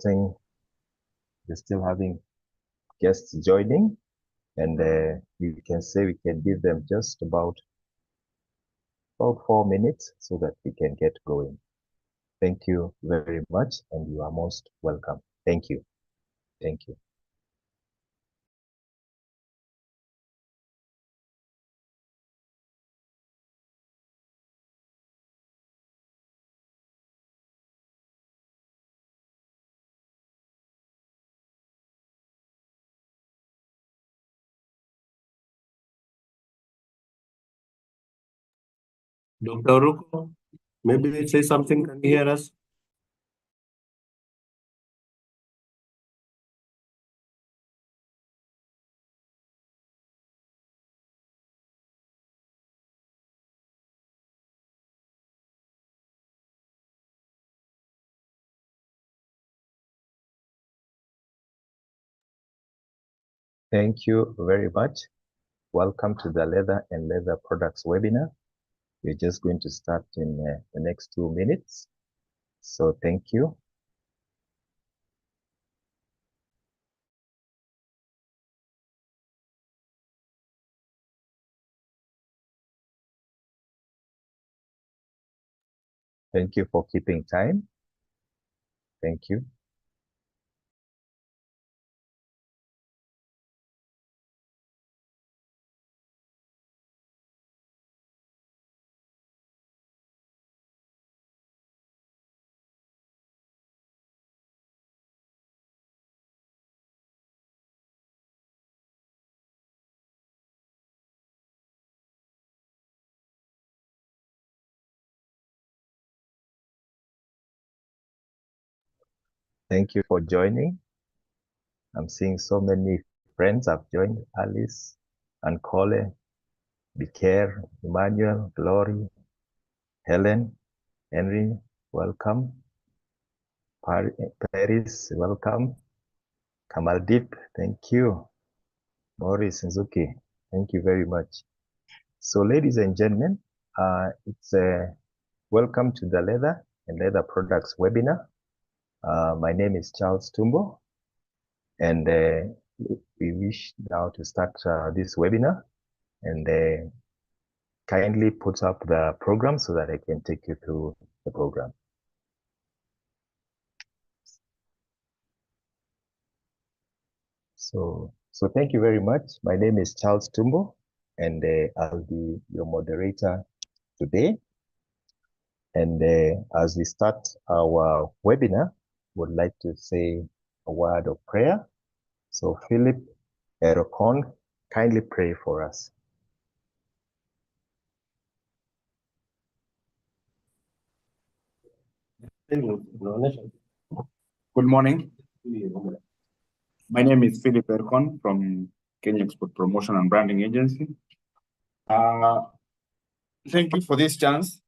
we're still having guests joining, and we can say we can give them just about 4 minutes so that we can get going. Thank you very much, and you are most welcome. Thank you. Thank you. Dr. Ruko, maybe say something. Can you hear us? Thank you very much. Welcome to the Leather and Leather Products webinar. We're just going to start in the next 2 minutes. So thank you. Thank you for keeping time. Thank you. Thank you for joining. I'm seeing so many friends have joined: Alice, Ancole, Biker, Emmanuel, Glory, Helen, Henry, welcome. Paris, welcome. Kamaldeep, thank you. Morris Nzuki, thank you very much. So ladies and gentlemen, it's welcome to the Leather and Leather Products webinar. My name is Charles Tumbo, and we wish now to start this webinar, and kindly put up the program so that I can take you through the program. So thank you very much. My name is Charles Tumbo, and I'll be your moderator today. And as we start our webinar, would like to say a word of prayer. So Philip Erokon, kindly pray for us. Good morning. My name is Philip Erkon from Kenya Export Promotion and Branding Agency. Thank you for this chance.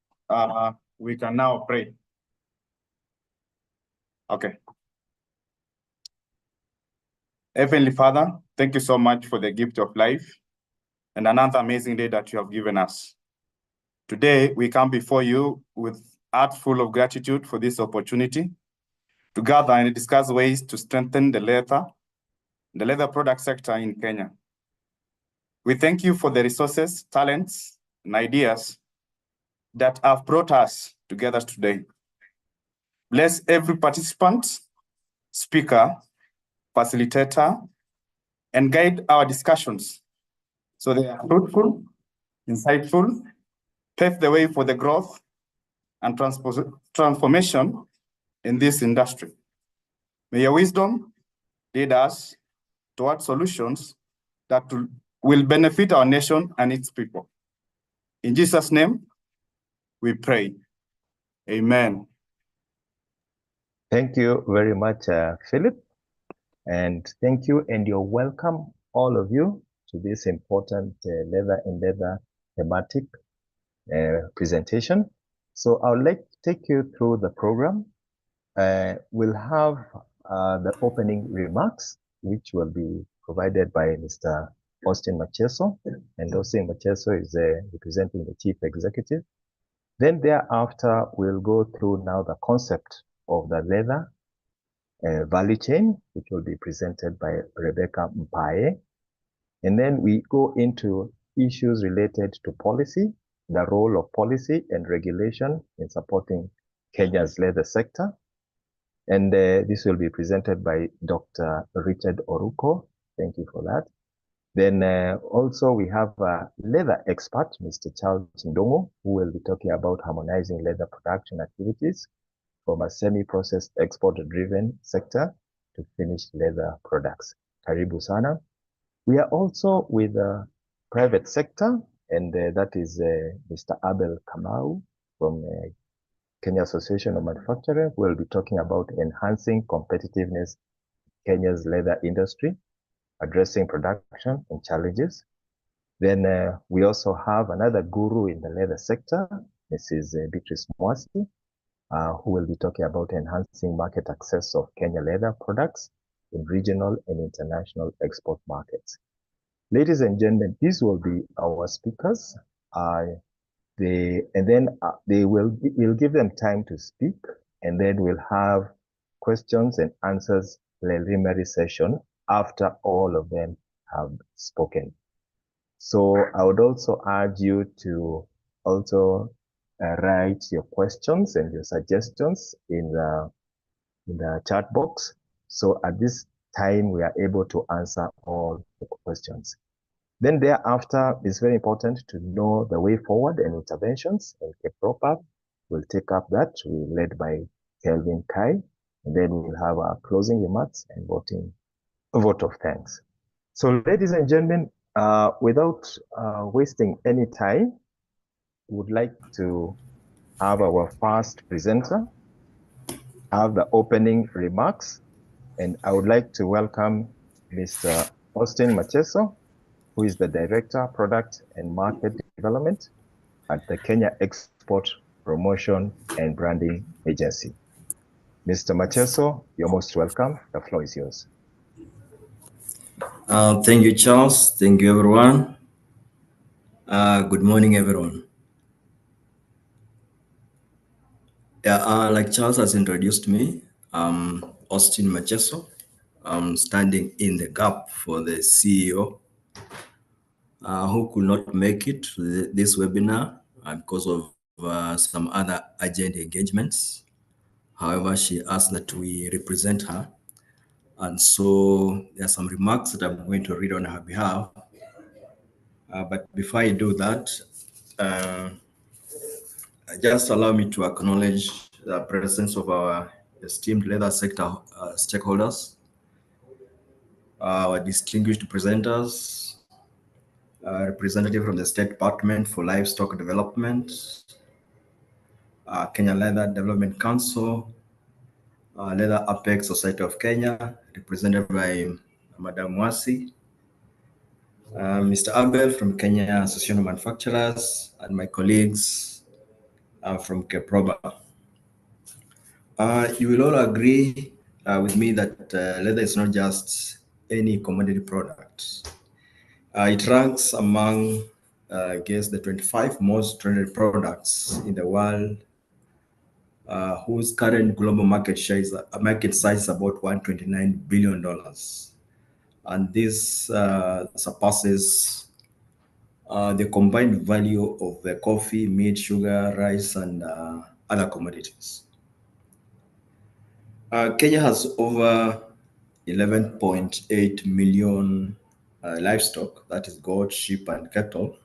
We can now pray. Okay. Heavenly Father, thank you so much for the gift of life and another amazing day that you have given us. Today, we come before you with heart full of gratitude for this opportunity to gather and discuss ways to strengthen the leather product sector in Kenya. We thank you for the resources, talents, and ideas that have brought us together today. Bless every participant, speaker, facilitator, and guide our discussions so they are fruitful, insightful, pave the way for the growth and transformation in this industry. May your wisdom lead us toward solutions that will benefit our nation and its people. In Jesus' name, we pray. Amen. Thank you very much, Philip. And thank you, and you're welcome, all of you, to this important leather and leather thematic presentation. So I would like to take you through the program. We'll have the opening remarks, which will be provided by Mr. Austin Macheso, and Austin Macheso is representing the Chief Executive. Then thereafter, we'll go through now the concept of the leather value chain, which will be presented by Rebecca Mpae. And then we go into issues related to policy, the role of policy and regulation in supporting Kenya's leather sector. And this will be presented by Dr. Richard Oruko. Thank you for that. Then also we have a leather expert, Mr. Charles Ndongo, who will be talking about harmonizing leather production activities from a semi-processed export-driven sector to finished leather products. Karibu sana. We are also with the private sector, and that is Mr. Abel Kamau from Kenya Association of Manufacturers, who will be talking about enhancing competitiveness in Kenya's leather industry, addressing production and challenges. Then we also have another guru in the leather sector, Mrs. Beatrice Mwasi, who will be talking about enhancing market access of Kenya leather products in regional and international export markets. Ladies and gentlemen, these will be our speakers. We'll give them time to speak, and then we'll have questions and answers preliminary session after all of them have spoken. So I would also urge you to also write your questions and your suggestions in the chat box. So at this time, we are able to answer all the questions. Then thereafter, it's very important to know the way forward and interventions, and Kepropa will take up that. We're led by Kelvin Kai, and then we'll have our closing remarks and vote of thanks. So ladies and gentlemen, without wasting any time, we would like to have our first presenter have the opening remarks, and I would like to welcome Mr. Austin Macheso, who is the Director, Product and Market Development at the Kenya Export Promotion and Branding Agency. Mr. Macheso, you're most welcome. The floor is yours. Thank you, Charles. Thank you, everyone. Good morning, everyone. Like Charles has introduced me, I'm Austin Macheso. I'm standing in the gap for the CEO who could not make it to this webinar because of some other urgent engagements. However, she asked that we represent her. And so there are some remarks that I'm going to read on her behalf. But before I do that, just allow me to acknowledge the presence of our esteemed leather sector stakeholders, our distinguished presenters, representative from the State Department for Livestock Development, Kenya Leather Development Council, Leather Apex Society of Kenya, represented by Madam Mwasi, Mr. Abel from Kenya Association of Manufacturers, and my colleagues from Keproba. You will all agree with me that leather is not just any commodity product. It ranks among, I guess, the 25 most traded products in the world, whose current global market size is about $129 billion. And this surpasses the combined value of the coffee, meat, sugar, rice, and other commodities. Kenya has over 11.8 million livestock, that is goat, sheep, and cattle,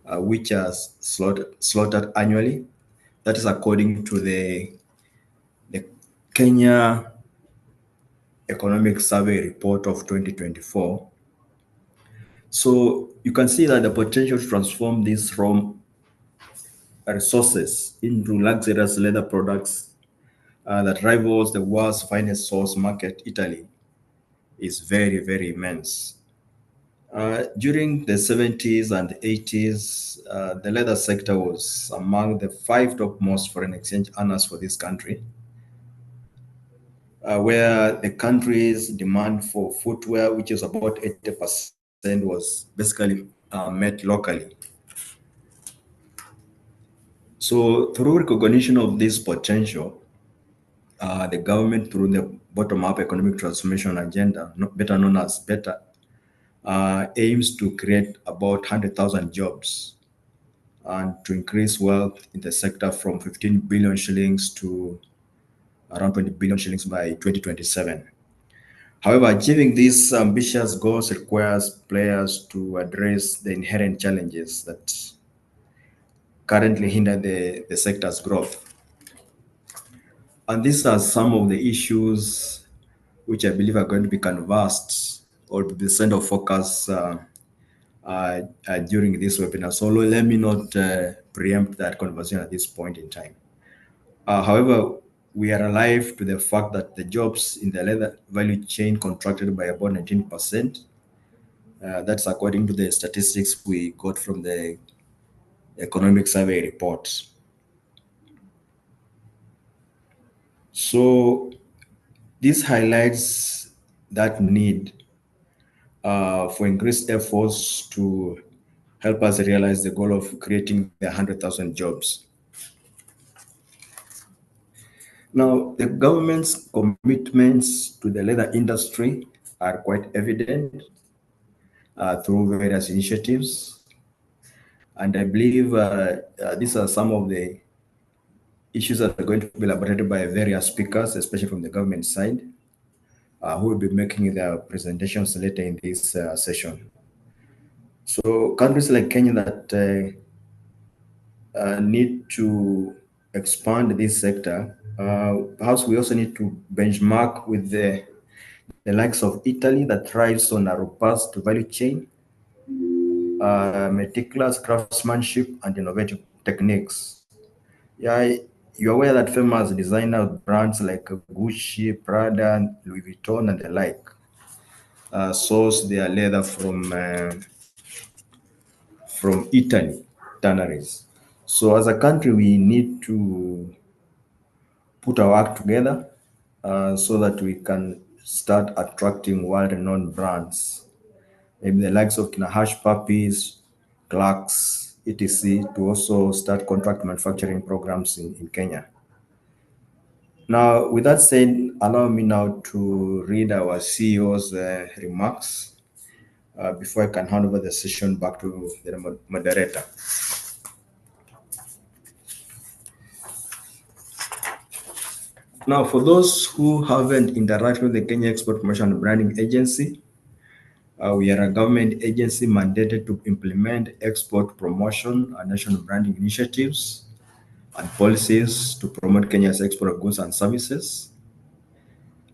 which are slaughtered annually. That is according to the Kenya Economic Survey report of 2024. So you can see that the potential to transform these from resources into luxurious leather products that rivals the world's finest source market, Italy, is very, very immense. During the 70s and 80s, the leather sector was among the 5 top most foreign exchange earners for this country, where the country's demand for footwear, which is about 80%, was basically met locally. So through recognition of this potential, the government, through the bottom-up economic transformation agenda, better known as BETA, aims to create about 100,000 jobs and to increase wealth in the sector from 15 billion shillings to around 20 billion shillings by 2027. However, achieving these ambitious goals requires players to address the inherent challenges that currently hinder the sector's growth. And these are some of the issues which I believe are going to be canvassed or be the center of focus during this webinar. So let me not preempt that conversation at this point in time. However, we are alive to the fact that the jobs in the leather value chain contracted by about 19%. That's according to the statistics we got from the economic survey report. So this highlights that need for increased efforts to help us realize the goal of creating the 100,000 jobs. Now, the government's commitments to the leather industry are quite evident through various initiatives. And I believe these are some of the issues that are going to be elaborated by various speakers, especially from the government side, who will be making their presentations later in this session. So countries like Kenya that need to expand this sector, perhaps we also need to benchmark with the likes of Italy that thrives on a robust value chain, meticulous craftsmanship, and innovative techniques. Yeah, you're aware that famous designer brands like Gucci, Prada, Louis Vuitton, and the like source their leather from Italy, tanneries. So as a country, we need to put our work together so that we can start attracting world-renowned brands, maybe the likes of Hush Puppies, Clarks, etc., to also start contract manufacturing programs in Kenya. Now, with that said, allow me now to read our CEO's remarks before I can hand over the session back to the moderator. Now, for those who haven't interacted with the Kenya Export Promotion and Branding Agency, we are a government agency mandated to implement export promotion and national branding initiatives and policies to promote Kenya's export of goods and services.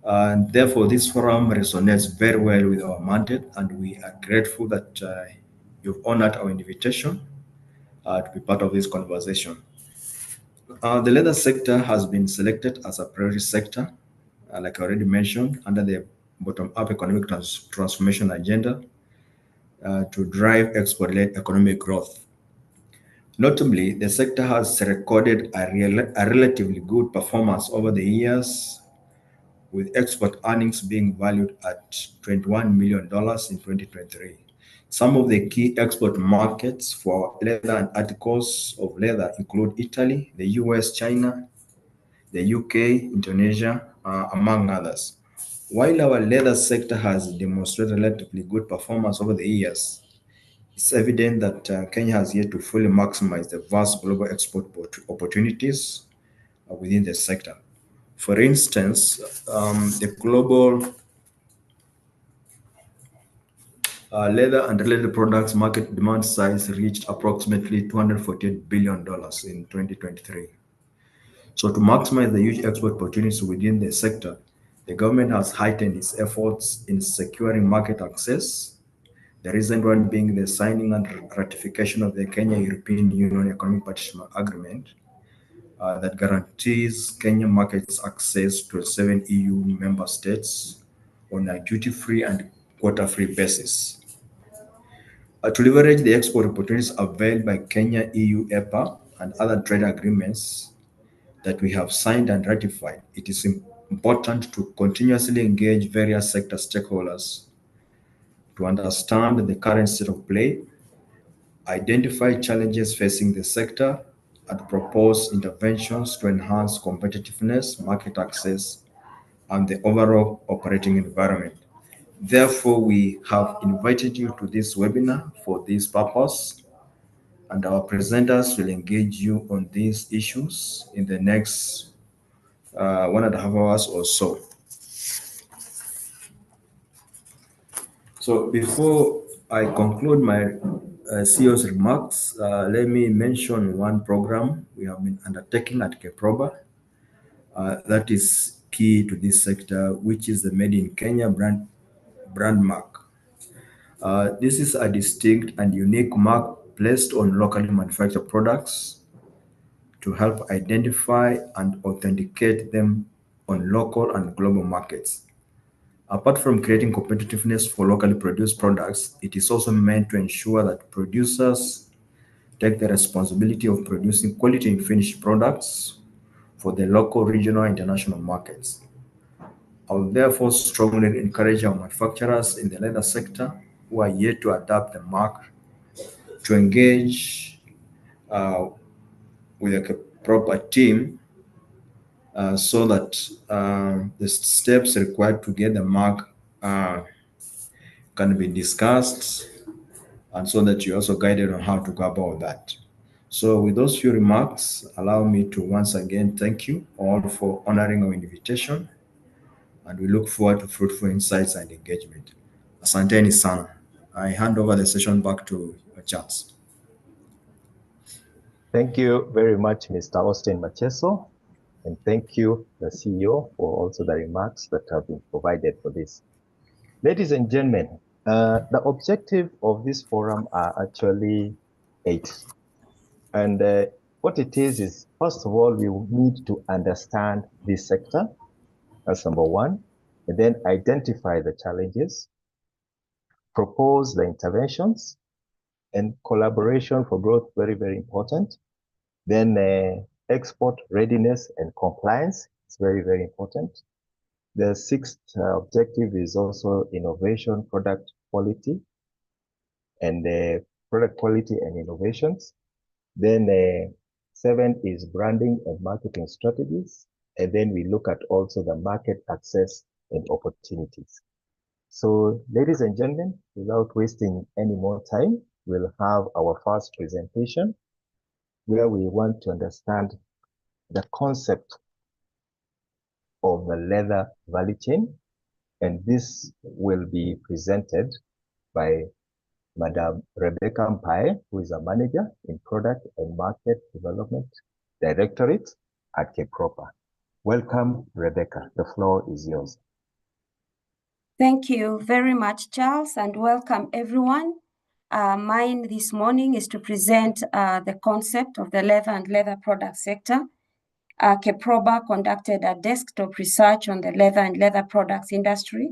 And therefore, this forum resonates very well with our mandate, and we are grateful that you've honored our invitation to be part of this conversation. The leather sector has been selected as a priority sector, like I already mentioned, under the bottom-up economic transformation agenda to drive export-led economic growth. Notably, the sector has recorded a relatively good performance over the years, with export earnings being valued at $21 million in 2023. Some of the key export markets for leather and articles of leather include Italy, the US, China, the UK, Indonesia, among others. While our leather sector has demonstrated relatively good performance over the years, it's evident that Kenya has yet to fully maximize the vast global export opportunities within the sector. For instance, the global leather and related products market demand size reached approximately $248 billion in 2023. So to maximize the huge export opportunities within the sector, the government has heightened its efforts in securing market access, the recent one being the signing and ratification of the Kenya-European Union Economic Partnership Agreement that guarantees Kenya markets access to 7 EU member states on a duty-free and quota-free basis. To leverage the export opportunities availed by Kenya-EU EPA and other trade agreements that we have signed and ratified, it is important to continuously engage various sector stakeholders to understand the current state of play, identify challenges facing the sector, at proposed interventions to enhance competitiveness, market access, and the overall operating environment. Therefore, we have invited you to this webinar for this purpose, and our presenters will engage you on these issues in the next 1.5 hours or so. So before I conclude my CEO's remarks, let me mention one program we have been undertaking at KEPROBA that is key to this sector, which is the Made in Kenya brand mark. This is a distinct and unique mark placed on locally manufactured products to help identify and authenticate them on local and global markets. Apart from creating competitiveness for locally produced products, it is also meant to ensure that producers take the responsibility of producing quality and finished products for the local, regional, and international markets. I will therefore strongly encourage our manufacturers in the leather sector who are yet to adopt the mark to engage with a proper team so that the steps required to get the mark can be discussed, and so that you're also guided on how to go about that. So with those few remarks, allow me to once again thank you all for honoring our invitation, and we look forward to fruitful insights and engagement. Asanteni sana. I hand over the session back to Charles. Thank you very much, Mr. Austin Macheso, and thank you, the CEO, for also the remarks that have been provided for this. Ladies and gentlemen, the objective of this forum are actually 8. And what it is first of all, we need to understand this sector. That's number 1. And then identify the challenges, propose the interventions, and collaboration for growth, very, very important. Then export readiness and compliance is very, very important. The 6th objective is also innovation, product quality, and product quality and innovations. Then 7 is branding and marketing strategies. And then we look at also the market access and opportunities. So ladies and gentlemen, without wasting any more time, we'll have our first presentation where we want to understand the concept of the leather value chain. And this will be presented by Madam Rebecca Mpae, who is a manager in Product and Market Development Directorate at KEPROBA. Welcome, Rebecca. The floor is yours. Thank you very much, Charles, and welcome everyone. Mine this morning is to present the concept of the leather and leather product sector. KEPROBA conducted a desktop research on the leather and leather products industry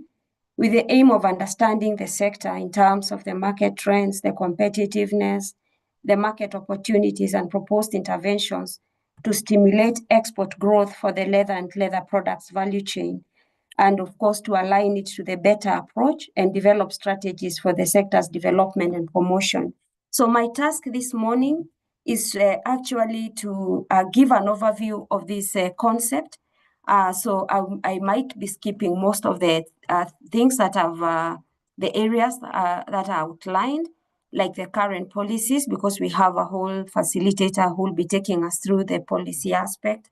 with the aim of understanding the sector in terms of the market trends, the competitiveness, the market opportunities, and proposed interventions to stimulate export growth for the leather and leather products value chain, and of course to align it to the better approach and develop strategies for the sector's development and promotion. So my task this morning is actually to give an overview of this concept. So I might be skipping most of the things that have the areas that are outlined, like the current policies, because we have a whole facilitator who will be taking us through the policy aspect.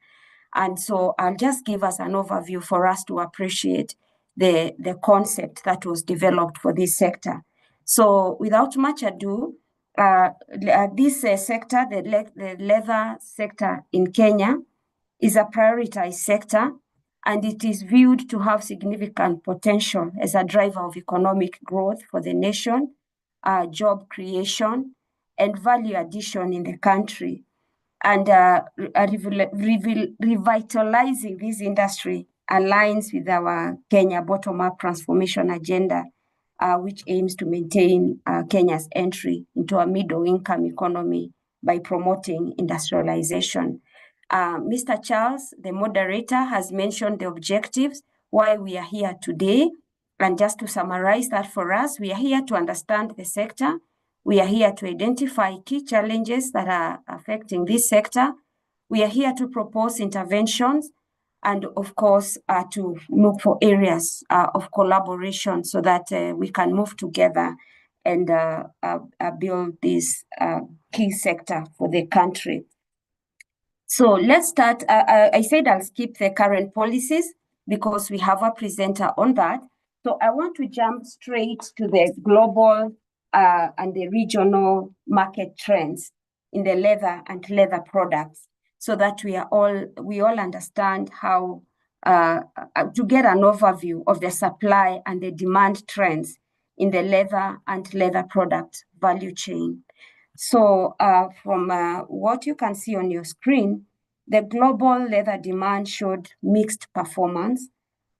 And so I'll just give us an overview for us to appreciate the concept that was developed for this sector. So without much ado, this sector, the leather sector in Kenya, is a prioritized sector, and it is viewed to have significant potential as a driver of economic growth for the nation, job creation, and value addition in the country. And revitalizing this industry aligns with our Kenya bottom-up transformation agenda, which aims to maintain Kenya's entry into a middle-income economy by promoting industrialization. Mr. Charles, the moderator, has mentioned the objectives, why we are here today. And just to summarize that for us, we are here to understand the sector, We are here to identify key challenges that are affecting this sector. We are here to propose interventions and, of course, to look for areas of collaboration so that we can move together and build this key sector for the country. So let's start. I said I'll skip the current policies because we have a presenter on that. So I want to jump straight to the global and the regional market trends in the leather and leather products, so that we all understand how to get an overview of the supply and the demand trends in the leather and leather product value chain. So from what you can see on your screen, the global leather demand showed mixed performance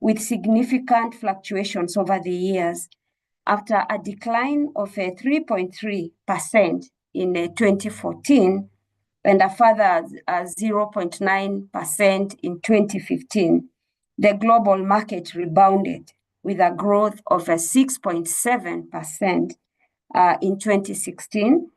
with significant fluctuations over the years. After a decline of 3.3% in 2014 and a further 0.9% in 2015, the global market rebounded with a growth of 6.7% in 2016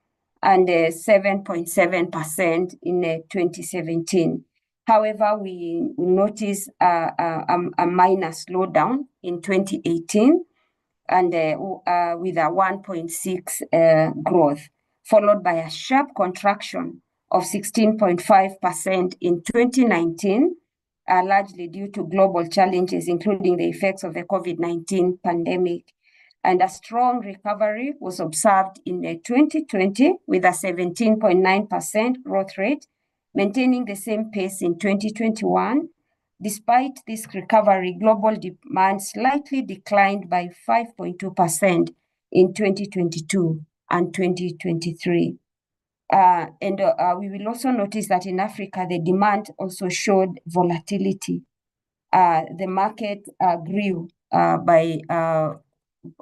and 7.7% in 2017. However, we noticed a minor slowdown in 2018 and with a 1.6 growth, followed by a sharp contraction of 16.5% in 2019, largely due to global challenges, including the effects of the COVID-19 pandemic. And a strong recovery was observed in 2020 with a 17.9% growth rate, maintaining the same pace in 2021. Despite this recovery, global demand slightly declined by 5.2% in 2022 and 2023. We will also notice that in Africa, the demand also showed volatility. The market grew by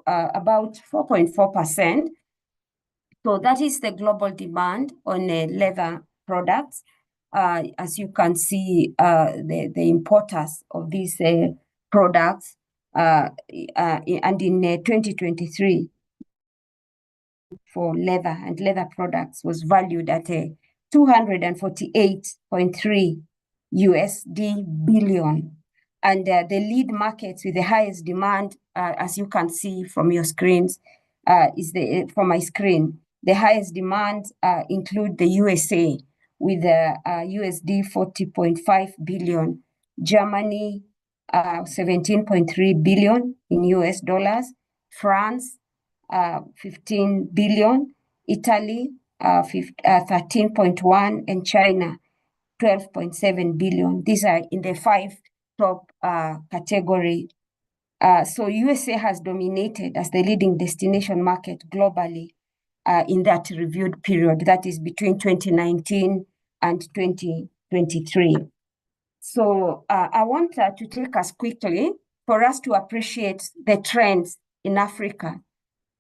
about 4.4%. So that is the global demand on leather products. As you can see, the importers of these products, and in 2023, for leather and leather products was valued at $248.3 billion. And the lead markets with the highest demand, as you can see from your screens, from my screen, the highest demand include the USA with USD 40.5 billion, Germany 17.3 billion in US dollars, France 15 billion, Italy 13.1, and China 12.7 billion. These are in the 5 top category. So USA has dominated as the leading destination market globally in that reviewed period, that is between 2019 and 2023. So I want to take us quickly for us to appreciate the trends in Africa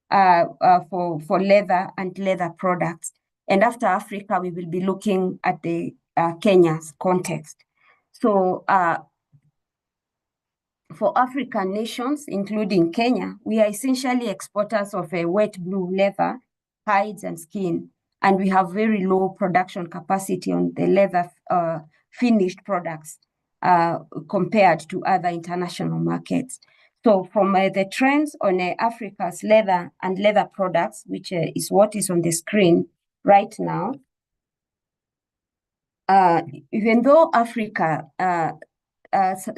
for leather and leather products. And after Africa, we will be looking at the Kenya's context. So for African nations, including Kenya, we are essentially exporters of wet blue leather, hides, and skin, and we have very low production capacity on the leather finished products compared to other international markets. So from the trends on Africa's leather and leather products, which is what is on the screen right now, even though Africa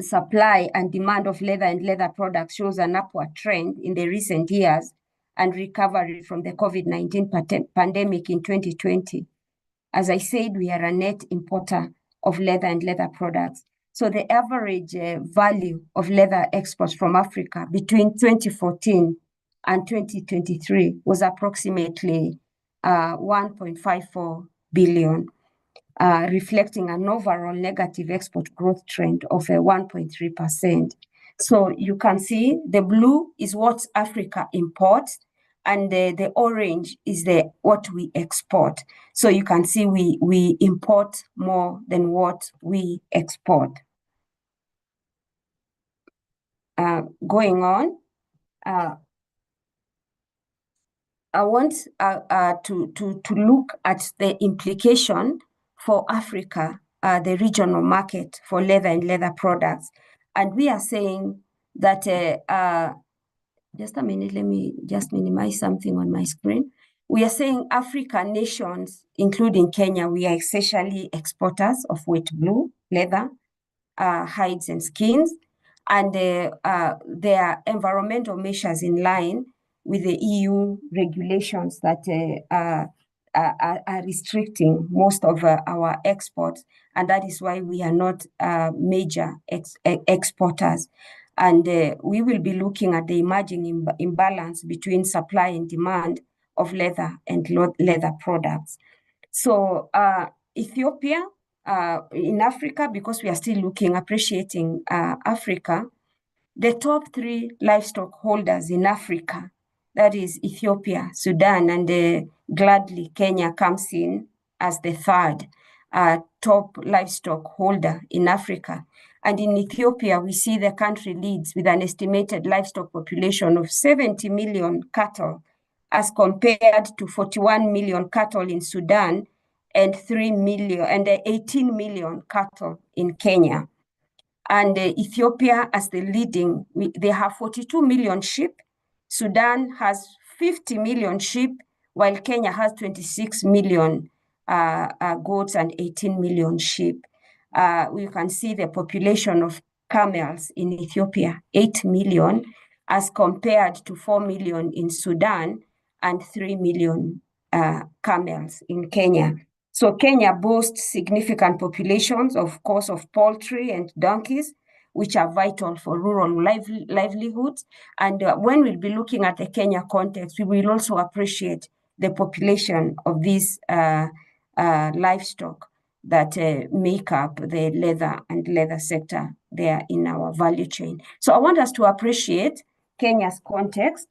supply and demand of leather and leather products shows an upward trend in the recent years and recovery from the COVID-19 pandemic in 2020. As I said, we are a net importer of leather and leather products. So the average value of leather exports from Africa between 2014 and 2023 was approximately 1.54 billion. Reflecting an overall negative export growth trend of 1.3%. So you can see the blue is what Africa imports, and the orange is what we export. So you can see we import more than what we export. Going on, I want to look at the implication for Africa, the regional market for leather and leather products. And we are saying that, just a minute, let me just minimize something on my screen. We are saying African nations, including Kenya, we are essentially exporters of wet blue leather, hides and skins, and their environmental measures in line with the EU regulations that are restricting most of our exports, and that is why we are not major exporters. And we will be looking at the emerging imbalance between supply and demand of leather and leather products. So Ethiopia, in Africa, because we are still appreciating Africa, the top 3 livestock holders in Africa, that is Ethiopia, Sudan, and gladly Kenya comes in as the 3rd top livestock holder in Africa. And in Ethiopia, we see the country leads with an estimated livestock population of 70 million cattle, as compared to 41 million cattle in Sudan and 18 million cattle in Kenya. And Ethiopia as the leading, they have 42 million sheep. Sudan has 50 million sheep, while Kenya has 26 million goats and 18 million sheep. We can see the population of camels in Ethiopia, 8 million, as compared to 4 million in Sudan and 3 million camels in Kenya. So Kenya boasts significant populations, of course, of poultry and donkeys, which are vital for rural livelihoods. And when we'll be looking at the Kenya context, we will also appreciate the population of these livestock that make up the leather and leather sector there in our value chain. So I want us to appreciate Kenya's context.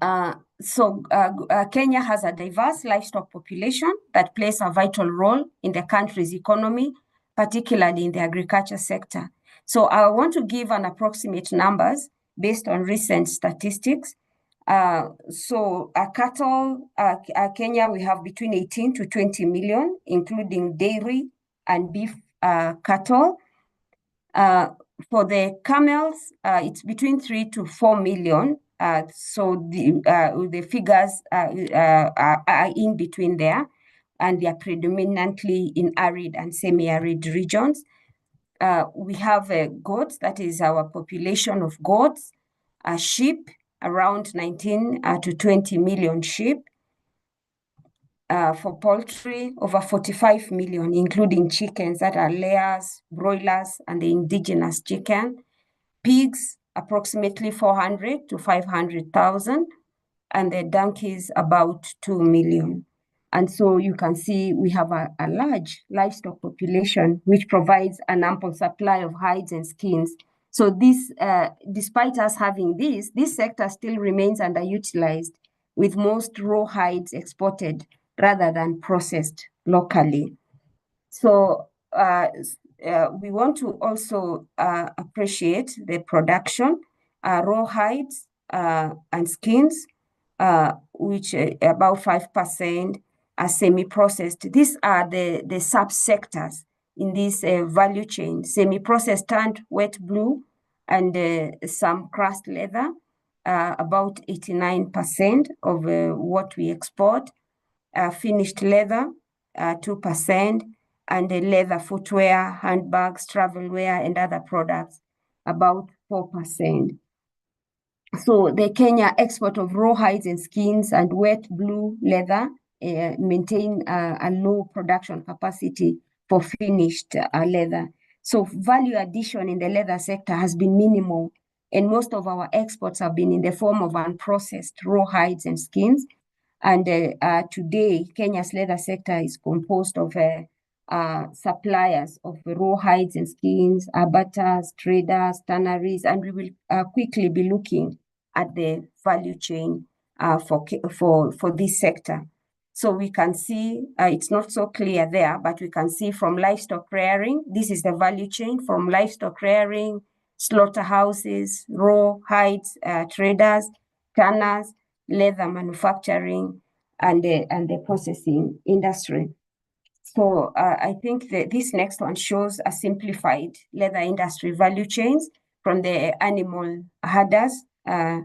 Kenya has a diverse livestock population that plays a vital role in the country's economy, particularly in the agriculture sector. So I want to give an approximate numbers based on recent statistics. Cattle, Kenya, we have between 18 to 20 million, including dairy and beef cattle. For the camels, it's between 3 to 4 million. So the figures are in between there, and they are predominantly in arid and semi-arid regions. We have goats, that is our population of goats, sheep, around 19 to 20 million sheep. For poultry, over 45 million, including chickens that are layers, broilers, and the indigenous chicken. Pigs, approximately 400 to 500,000, and the donkeys about 2 million. And so you can see we have a large livestock population, which provides an ample supply of hides and skins. So this, despite us having this sector still remains underutilized, with most raw hides exported rather than processed locally. So we want to also appreciate the production, raw hides and skins, which about 5% are semi-processed. These are the subsectors in this value chain: semi-processed tanned wet blue and some crushed leather, about 89% of what we export. Finished leather, 2%, and the leather footwear, handbags, travelwear, and other products, about 4%. So the Kenya export of raw hides and skins and wet blue leather maintain a low production capacity for finished leather. So value addition in the leather sector has been minimal, and most of our exports have been in the form of unprocessed raw hides and skins. And today, Kenya's leather sector is composed of suppliers of raw hides and skins, abattoirs, traders, tanneries, and we will quickly be looking at the value chain for this sector. So we can see, it's not so clear there, but we can see from livestock rearing, this is the value chain from livestock rearing, slaughterhouses, raw hides, traders, tanners, leather manufacturing and the processing industry. So I think that this next one shows a simplified leather industry value chains from the animal herders to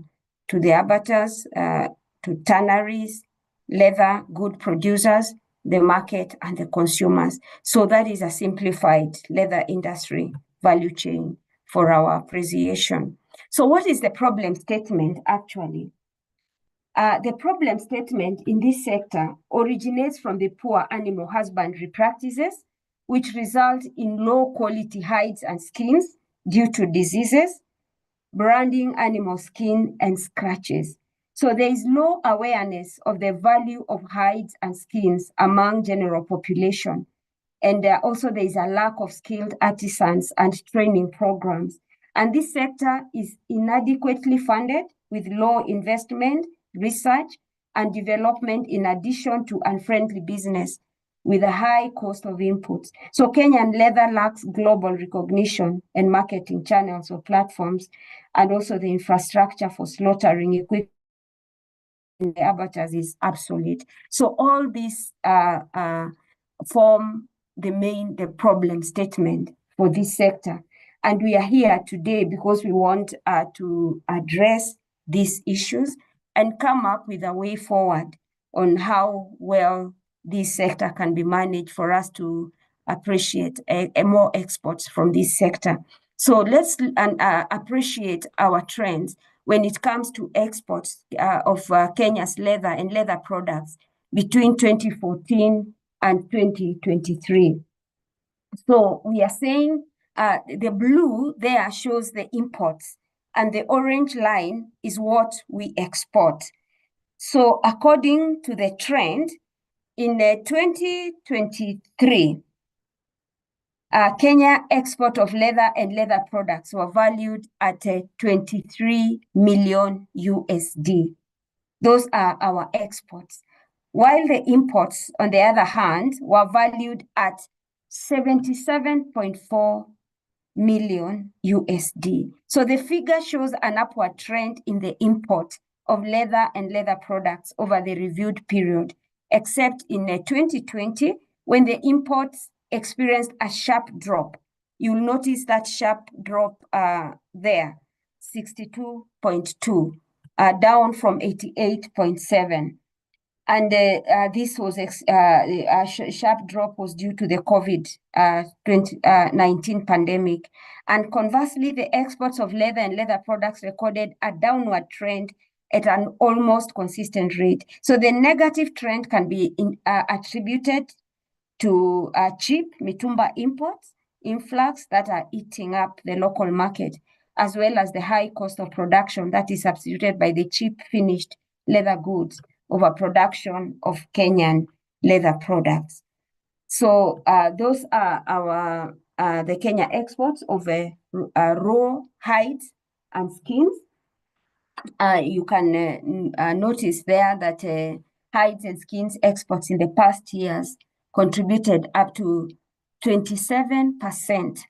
the abattoirs, to tanneries, leather good producers, the market, and the consumers. So that is a simplified leather industry value chain for our appreciation. So what is the problem statement actually? The problem statement in this sector originates from the poor animal husbandry practices, which result in low quality hides and skins due to diseases, branding animal skin, and scratches. So there is low awareness of the value of hides and skins among general population. And also there is a lack of skilled artisans and training programs. And this sector is inadequately funded with low investment, research, and development, in addition to unfriendly business with a high cost of inputs. So Kenyan leather lacks global recognition and marketing channels or platforms, and also the infrastructure for slaughtering equipment in the abattoirs is obsolete. So all these form the problem statement for this sector. And we are here today because we want to address these issues and come up with a way forward on how well this sector can be managed for us to appreciate more exports from this sector. So let's appreciate our trends when it comes to exports of Kenya's leather and leather products between 2014 and 2023. So we are saying the blue there shows the imports, and the orange line is what we export. So according to the trend, in 2023, Kenya export of leather and leather products were valued at 23 million USD. Those are our exports. While the imports, on the other hand, were valued at 77.4 million USD. So the figure shows an upward trend in the import of leather and leather products over the reviewed period, except in 2020, when the imports experienced a sharp drop. You'll notice that sharp drop there, 62.2, down from 88.7. And this was a sharp drop was due to the COVID-19 pandemic. And conversely, the exports of leather and leather products recorded a downward trend at an almost consistent rate. So the negative trend can be attributed to cheap mitumba imports, influx that are eating up the local market, as well as the high cost of production that is substituted by the cheap finished leather goods over production of Kenyan leather products. So those are our the Kenya exports of raw hides and skins. You can notice there that hides and skins exports in the past years contributed up to 27%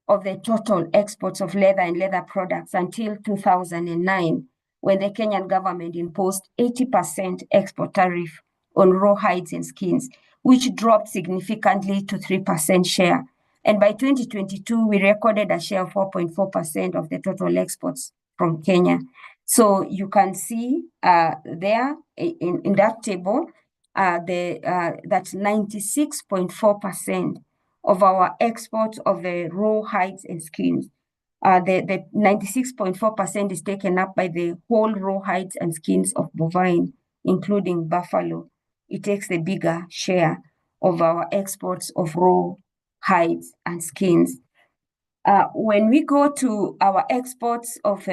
of the total exports of leather and leather products until 2009, when the Kenyan government imposed 80% export tariff on raw hides and skins, which dropped significantly to 3% share. And by 2022, we recorded a share of 4.4% of the total exports from Kenya. So you can see there in that table that 96.4% of our exports of the raw hides and skins. The 96.4% is taken up by the whole raw hides and skins of bovine, including buffalo. It takes the bigger share of our exports of raw hides and skins. When we go to our exports of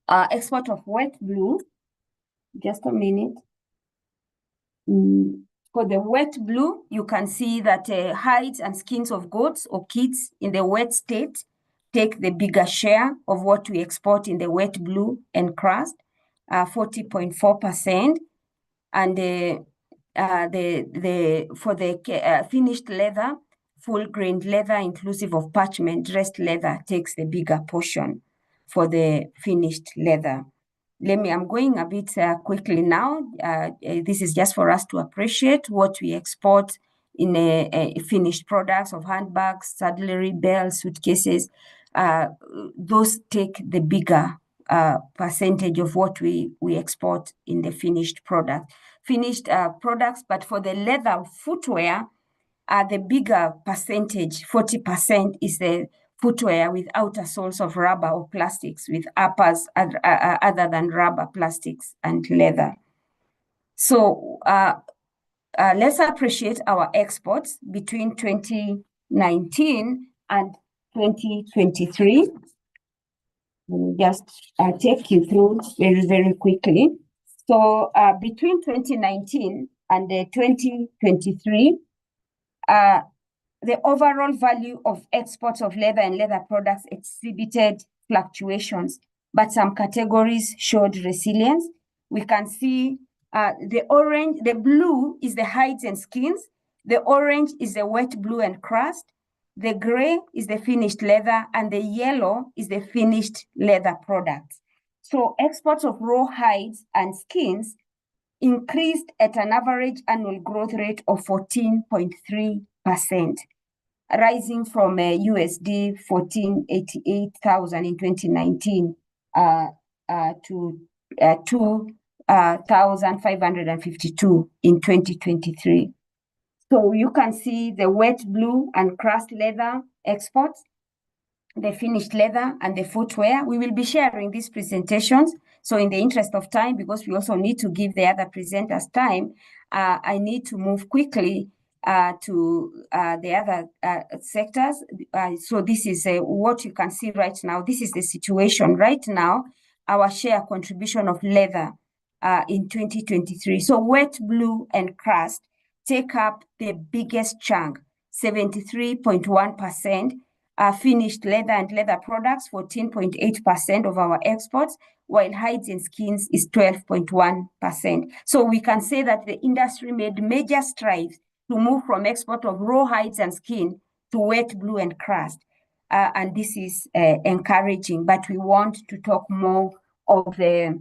export of wet blue, just a minute. For the wet blue, you can see that hides and skins of goats or kids in the wet state take the bigger share of what we export in the wet blue and crust, 40.4%. And for the finished leather, full-grained leather, inclusive of parchment dressed leather, takes the bigger portion. for the finished leather. I'm going a bit quickly now. This is just for us to appreciate what we export in finished products of handbags, saddlery, belts, suitcases. Those take the bigger percentage of what we export in the finished products. But for the leather footwear, the bigger percentage, 40%, is the footwear with outer soles of rubber or plastics, with uppers other than rubber, plastics, and leather. So let's appreciate our exports between 2019 and 2023. Let me just take you through very, very quickly. So between 2019 and 2023, the overall value of exports of leather and leather products exhibited fluctuations, but some categories showed resilience. We can see the blue is the hides and skins, the orange is the wet blue and crust, the gray is the finished leather, and the yellow is the finished leather products. So exports of raw hides and skins increased at an average annual growth rate of 14.3%, rising from USD 1488,000 in 2019 to 2,552 in 2023. So you can see the wet blue and crust leather exports, the finished leather, and the footwear. We will be sharing these presentations. So in the interest of time, because we also need to give the other presenters time, I need to move quickly to the other sectors. So this is what you can see right now. This is the situation right now, our share contribution of leather in 2023. So wet blue and crust take up the biggest chunk, 73.1%. Finished leather and leather products, 14.8% of our exports, while hides and skins is 12.1%. So we can say that the industry made major strides to move from export of raw hides and skin to wet blue and crust. And this is encouraging, but we want to talk more of the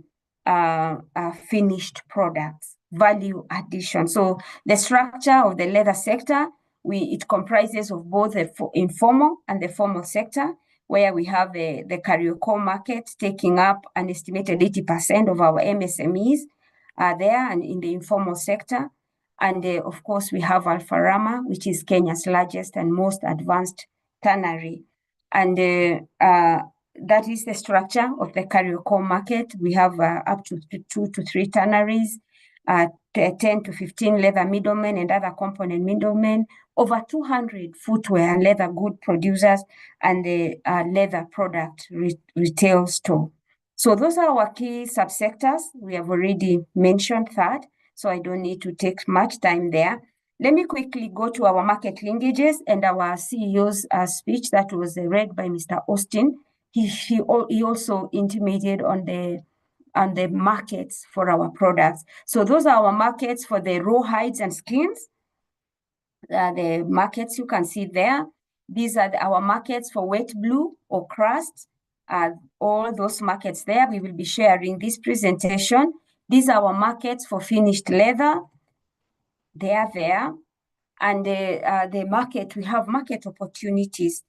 finished products, value addition. So the structure of the leather sector, it comprises of both the informal and the formal sector, where we have the Kariokor market taking up an estimated 80% of our MSMEs there and in the informal sector. And of course, we have Alfarama, which is Kenya's largest and most advanced tannery. And that is the structure of the Kariokor market. We have up to 2 to 3 tanneries, 10 to 15 leather middlemen and other component middlemen, over 200 footwear and leather good producers, and the leather product retail store. So those are our key subsectors. We have already mentioned that, so I don't need to take much time there. Let me quickly go to our market linkages and our CEO's speech that was read by Mr. Austin. He also intimated on the markets for our products. So those are our markets for the raw hides and skins. The markets you can see there. These are our markets for wet blue or crust. All those markets there, we will be sharing this presentation. These are our markets for finished leather. They are there. And the market, we have market opportunities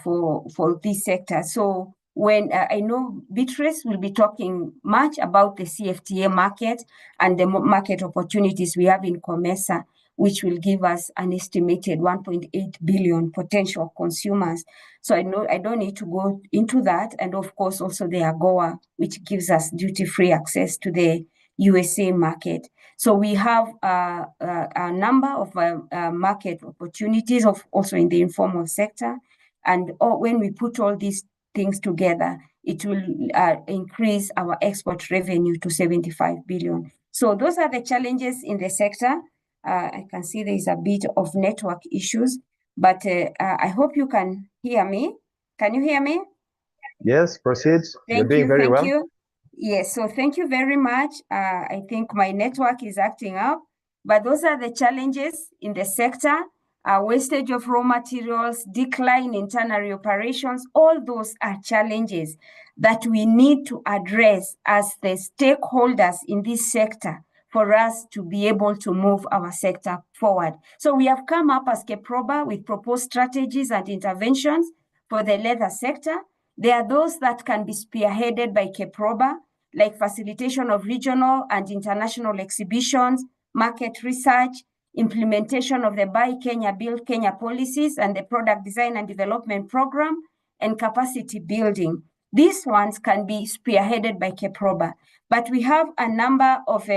for this sector. So when I know Beatrice will be talking much about the CFTA market and the market opportunities we have in COMESA, which will give us an estimated 1.8 billion potential consumers. So I don't need to go into that. And of course, also the AGOA, which gives us duty-free access to the USA market. So we have a number of market opportunities also in the informal sector. And when we put all these things together, it will increase our export revenue to 75 billion. So those are the challenges in the sector. I can see there is a bit of network issues, but I hope you can hear me. Can you hear me? Yes, proceed. You're doing very well. Thank you. Yes, so thank you very much. I think my network is acting up, but those are the challenges in the sector. Wastage of raw materials, decline in tannery operations, all those are challenges that we need to address as the stakeholders in this sector for us to be able to move our sector forward. So we have come up as KEPROBA with proposed strategies and interventions for the leather sector. There are those that can be spearheaded by KEPROBA, like facilitation of regional and international exhibitions, market research, implementation of the Buy Kenya, Build Kenya policies and the product design and development program, and capacity building. These ones can be spearheaded by KEPROBA, but we have a number of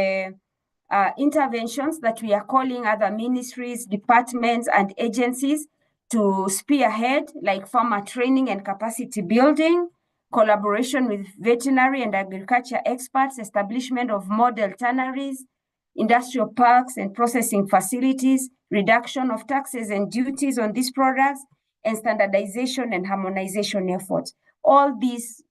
interventions that we are calling other ministries, departments, and agencies to spearhead, like farmer training and capacity building, collaboration with veterinary and agriculture experts, establishment of model tanneries, industrial parks and processing facilities, reduction of taxes and duties on these products, and standardization and harmonization efforts. All these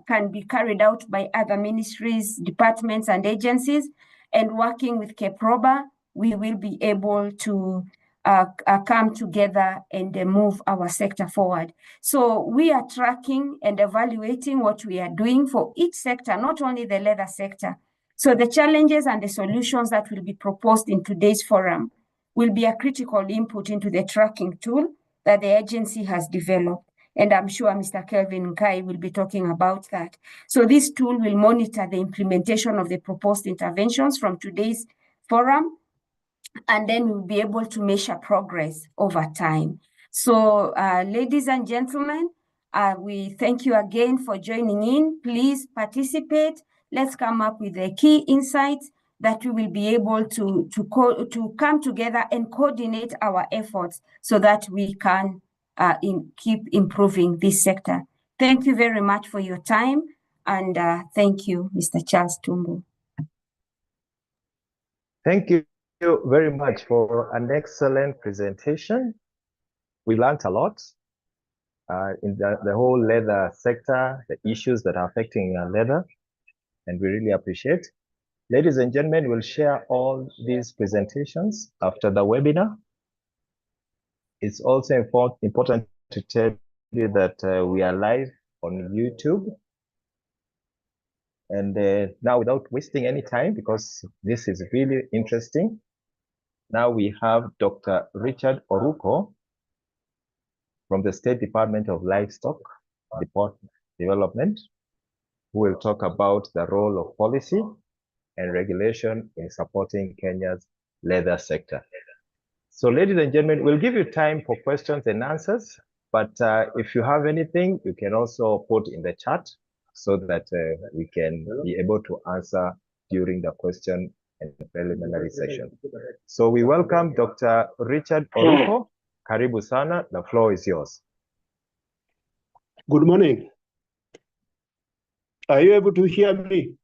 can be carried out by other ministries, departments, and agencies. And working with KEPROBA, we will be able to come together and move our sector forward. So we are tracking and evaluating what we are doing for each sector, not only the leather sector. So the challenges and the solutions that will be proposed in today's forum will be a critical input into the tracking tool that the agency has developed. And I'm sure Mr. Kelvin Nkai will be talking about that. So this tool will monitor the implementation of the proposed interventions from today's forum, and then we'll be able to measure progress over time. So ladies and gentlemen, we thank you again for joining in. Please participate. Let's come up with the key insights that we will be able to come together and coordinate our efforts so that we can keep improving this sector. Thank you very much for your time, and thank you, Mr. Charles Tumbo. Thank you very much for an excellent presentation. We learned a lot in the whole leather sector, the issues that are affecting leather, and we really appreciate. Ladies and gentlemen, we'll share all these presentations after the webinar. It's also important to tell you that we are live on YouTube. And now, without wasting any time, because this is really interesting, now we have Dr. Richard Oruko from the State Department of Livestock Development, who will talk about the role of policy and regulation in supporting Kenya's leather sector. So, ladies and gentlemen, we'll give you time for questions and answers, but if you have anything, you can also put in the chat so that we can be able to answer during the question and preliminary session. So we welcome Dr. Richard Oruko. Karibu sana, the floor is yours. Good morning. Are you able to hear me?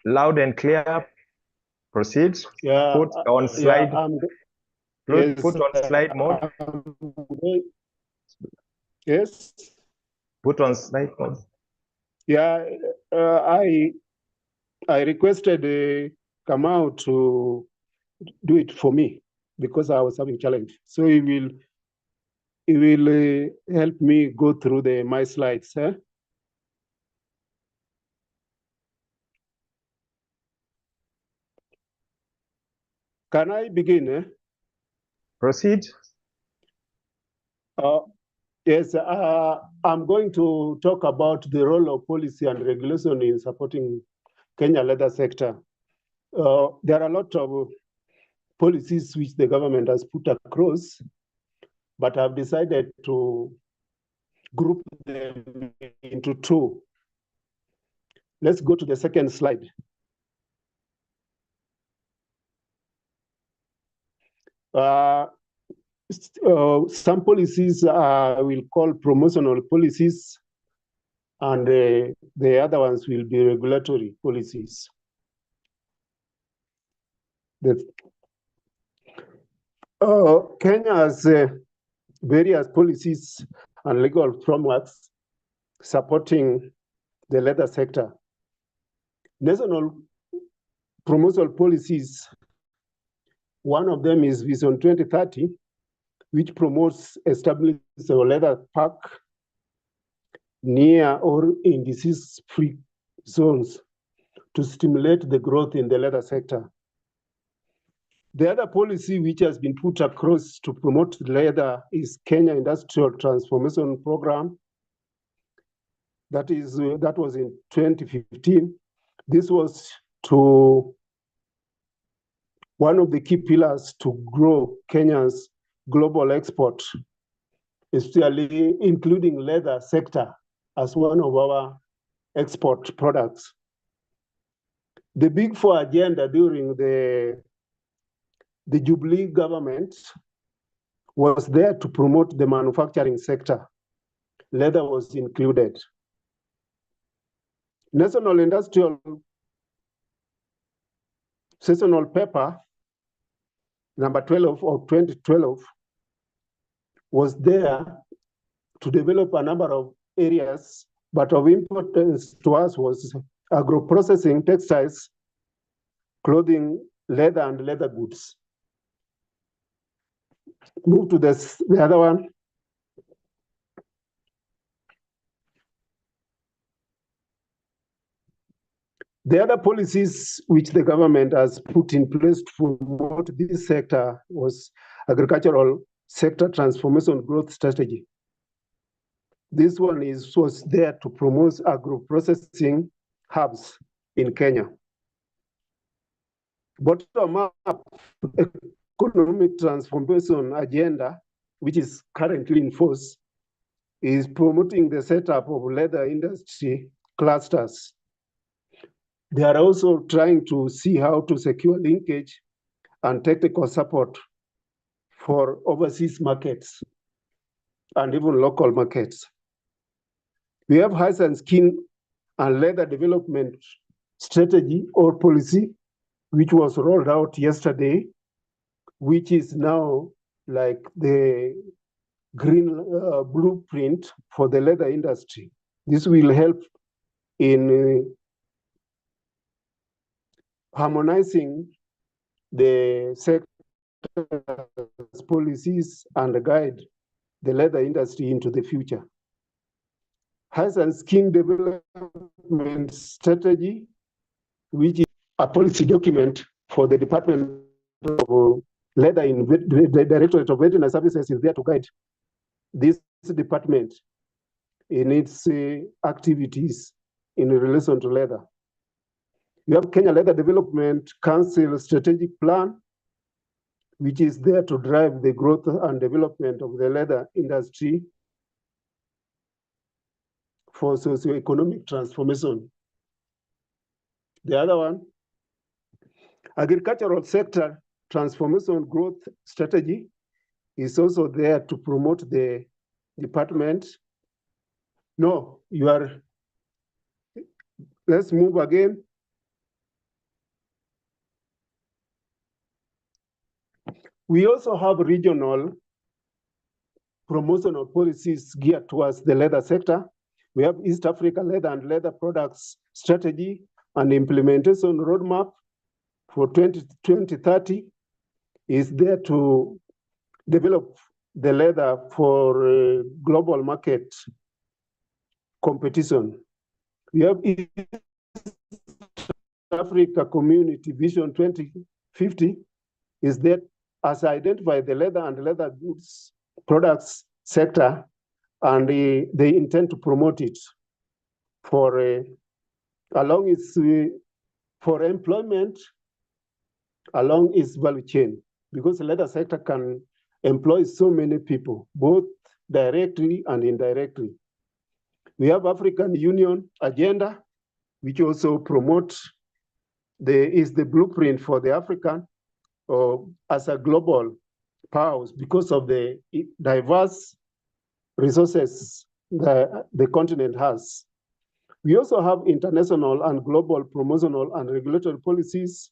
Loud and clear. Proceed. Yeah. Put on slide. Yeah, put on slide mode. Yes. Put on slide mode. Yeah. I requested Kamau to do it for me because I was having challenge. So he will help me go through my slides. Eh? Can I begin? Eh? Proceed. Yes, I'm going to talk about the role of policy and regulation in supporting Kenya leather sector. There are a lot of policies which the government has put across, but I've decided to group them into two. Let's go to the second slide. Some policies will call promotional policies, and the other ones will be regulatory policies. Kenya has various policies and legal frameworks supporting the leather sector. National promotional policies, one of them is Vision 2030, which promotes establishing a leather park near or in disease-free zones to stimulate the growth in the leather sector. The other policy which has been put across to promote leather is Kenya Industrial Transformation Program. That was in 2015. This was to one of the key pillars to grow Kenya's global export, especially including leather sector as one of our export products. The Big Four agenda during the Jubilee government was there to promote the manufacturing sector. Leather was included. National Industrial Seasonal Paper, number 12 of 2012, was there to develop a number of areas, but of importance to us was agro-processing, textiles, clothing, leather, and leather goods. Move to the other one. The other policies which the government has put in place to promote this sector was agricultural sector transformation growth strategy. This one was there to promote agro-processing hubs in Kenya. Bottom-up economic transformation agenda, which is currently in force, is promoting the setup of leather industry clusters. They are also trying to see how to secure linkage and technical support for overseas markets and even local markets. We have hides and skin and leather development strategy or policy, which was rolled out yesterday, which is now like the green blueprint for the leather industry. This will help in harmonizing the sector's policies and guide the leather industry into the future. Hides and skin development strategy, which is a policy document for the Department of Leather in the Directorate of Veterinary Services, is there to guide this department in its activities in relation to leather. We have Kenya Leather Development Council Strategic Plan, which is there to drive the growth and development of the leather industry for socio-economic transformation. The other one, agricultural sector transformation growth strategy, is also there to promote the department. No, let's move again. We also have regional promotional policies geared towards the leather sector. We have East Africa Leather and Leather Products Strategy and Implementation Roadmap for 2030 is there to develop the leather for global market competition. We have East Africa Community Vision 2050 is there as identify the leather and leather goods products sector, and they intend to promote it for along its for employment along its value chain, because the leather sector can employ so many people, both directly and indirectly. We have African Union agenda, which also promotes is the blueprint for the African as a global power because of the diverse resources the continent has. We also have international and global promotional and regulatory policies.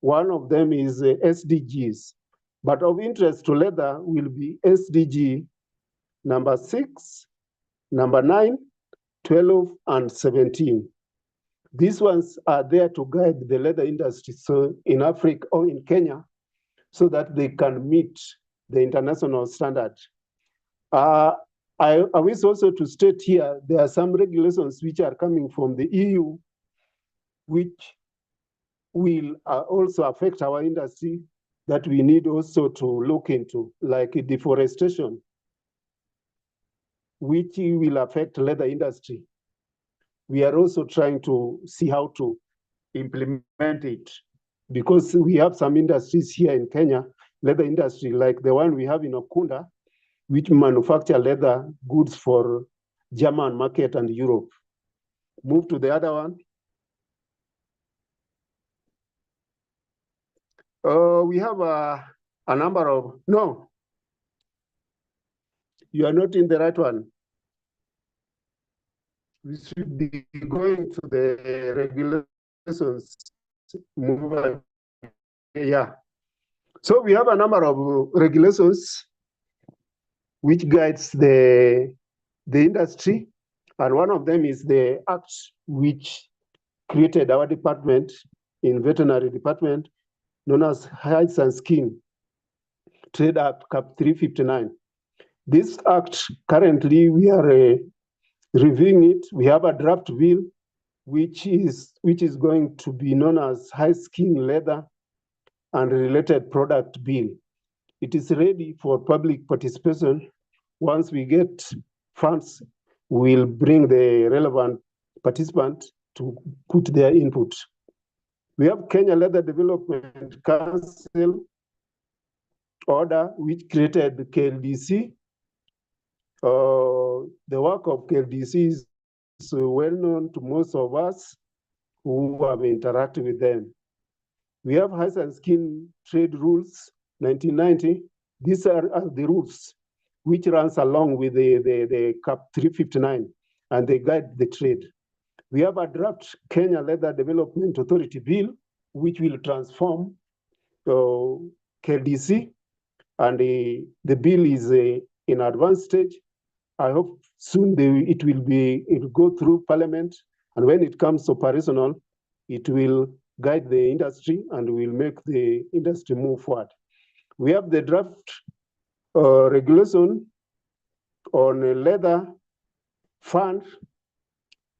One of them is SDGs, but of interest to leather will be SDG number 6, number 9, 12, and 17. These ones are there to guide the leather industry so in Africa or in Kenya so that they can meet the international standard. I wish also to state here, there are some regulations which are coming from the EU, which will also affect our industry that we need also to look into, like deforestation, which will affect leather industry. We are also trying to see how to implement it, because we have some industries here in Kenya, leather industry, like the one we have in Okunda, which manufacture leather goods for German market and Europe. Move to the other one. We have a number of, no, you are not in the right one. We should be going to the regulations. Move on. Yeah. So we have a number of regulations which guides the industry. And one of them is the act which created our department in veterinary department, known as Hides and Skin Trade Act Cap 359. This act, currently we are reviewing it. We have a draft bill which is going to be known as High Skin Leather and Related Product Bill. It is ready for public participation. Once we get funds, we'll bring the relevant participants to put their input. We have Kenya Leather Development Council order, which created the KLDC. The work of KLDC is well known to most of us who have interacted with them. We have Hides and Skin Trade Rules 1990. These are the rules which runs along with the Cap 359, and they guide the trade. We have a draft Kenya Leather Development Authority Bill, which will transform KLDC, and the bill is in advanced stage. I hope soon it will go through Parliament, and when it comes operational, it will guide the industry and will make the industry move forward. We have the draft regulation on a leather fund,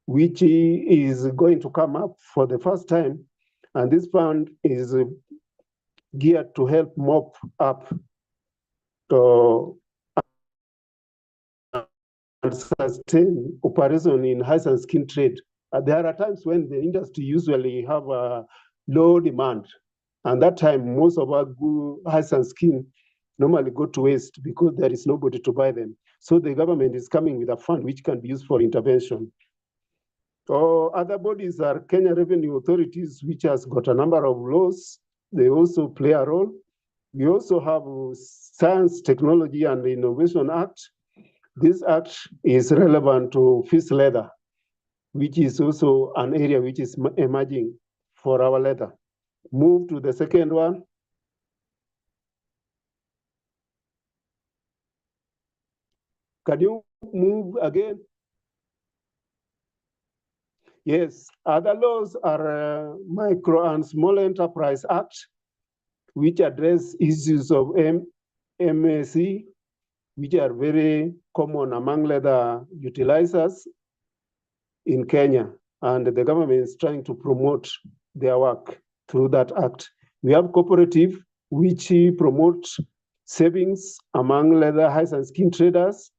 which is going to come up for the first time. And this fund is geared to help mop up and sustain operation in hides and skin trade. There are times when the industry usually have a low demand, and that time most of our hides and skin normally go to waste because there is nobody to buy them. So the government is coming with a fund which can be used for intervention. Other bodies are Kenya Revenue Authorities, which has got a number of laws. They also play a role. We also have Science, Technology and Innovation Act. This act is relevant to fish leather, which is also an area which is emerging for our leather. Move to the second one. Can you move again? Yes, other laws are Micro and Small Enterprise Act, which address issues of MSE, which are very common among leather utilizers in Kenya, and the government is trying to promote their work through that act. We have cooperative, which promotes savings among leather hides and skin traders.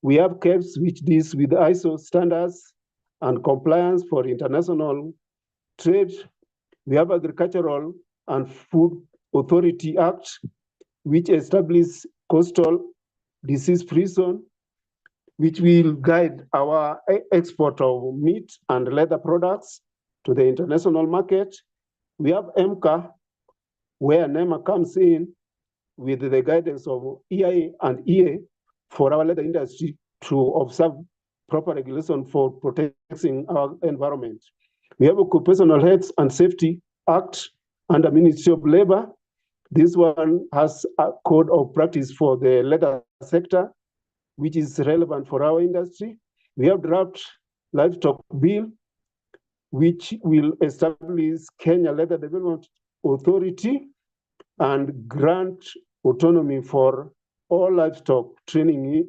We have KEBS, which deals with ISO standards and compliance for international trade. We have Agricultural and Food Authority Act, which establishes coastal disease-free zone, which will guide our export of meat and leather products to the international market. We have EMCA, where NEMA comes in with the guidance of EIA and EA for our leather industry to observe proper regulation for protecting our environment. We have Occupational Health and Safety Act under Ministry of Labor. This one has a code of practice for the leather sector, which is relevant for our industry. We have draft livestock bill, which will establish Kenya Leather Development Authority and grant autonomy for all livestock training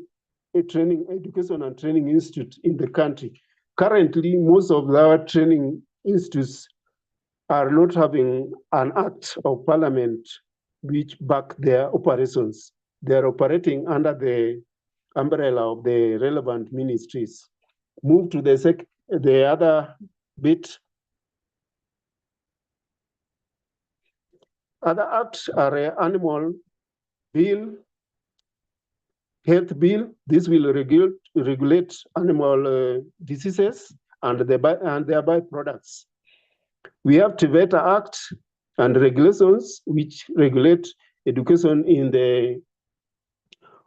education and training institute in the country. Currently, most of our training institutes are not having an act of parliament which back their operations. They are operating under the umbrella of the relevant ministries. Move to the other bit. Other acts are animal bill, health bill. This will regulate animal diseases and their byproducts. We have TVETA Act and regulations which regulate education in the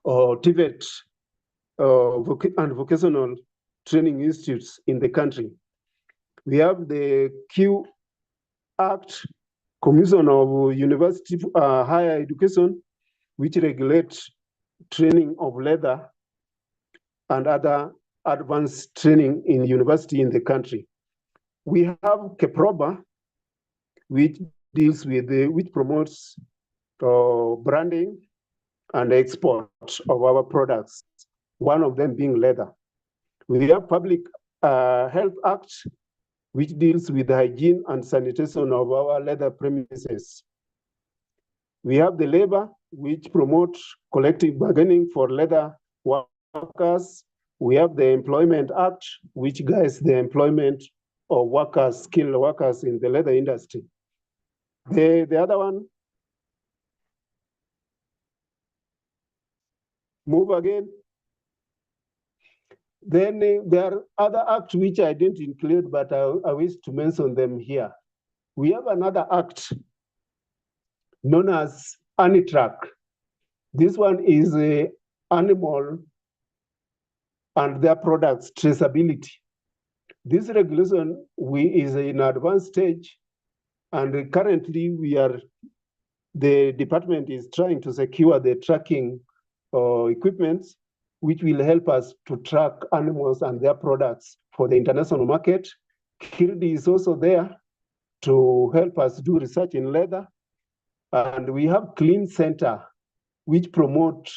TVET and vocational training institutes in the country. We have the Q Act, Commission of University Higher Education, which regulates training of leather and other advanced training in university in the country. We have KEPROBA, which deals with which promotes branding and export of our products, one of them being leather. We have Public Health Act, which deals with the hygiene and sanitation of our leather premises. We have the labor, which promotes collective bargaining for leather workers. We have the Employment Act, which guides the employment of workers, skilled workers in the leather industry. The other one, move again. Then there are other acts which I didn't include, but I wish to mention them here. We have another act known as ANITRAC. This one is animal and their products traceability. This regulation is in advanced stage, and currently the department is trying to secure the tracking equipment which will help us to track animals and their products for the international market. KIRDI is also there to help us do research in leather. And we have Clean Center, which promote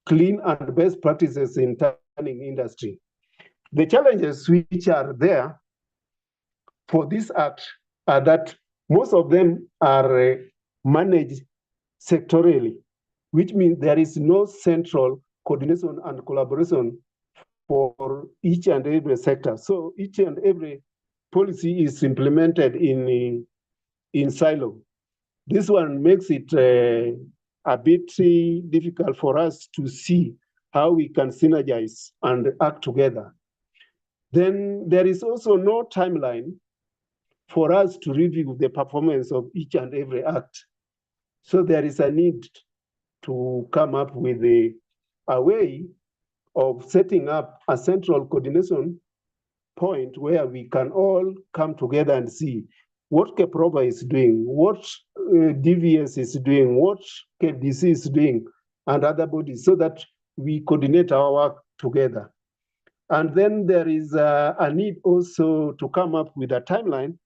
clean and best practices in tanning industry. The challenges which are there for this act are that most of them are managed sectorially, which means there is no central coordination and collaboration for each and every sector. So each and every policy is implemented in silo. This one makes it a bit difficult for us to see how we can synergize and act together. Then there is also no timeline for us to review the performance of each and every act. So there is a need to come up with a way of setting up a central coordination point where we can all come together and see what KEPROBA is doing, what DVS is doing, what KDC is doing, and other bodies, so that we coordinate our work together. And then there is a need also to come up with a timeline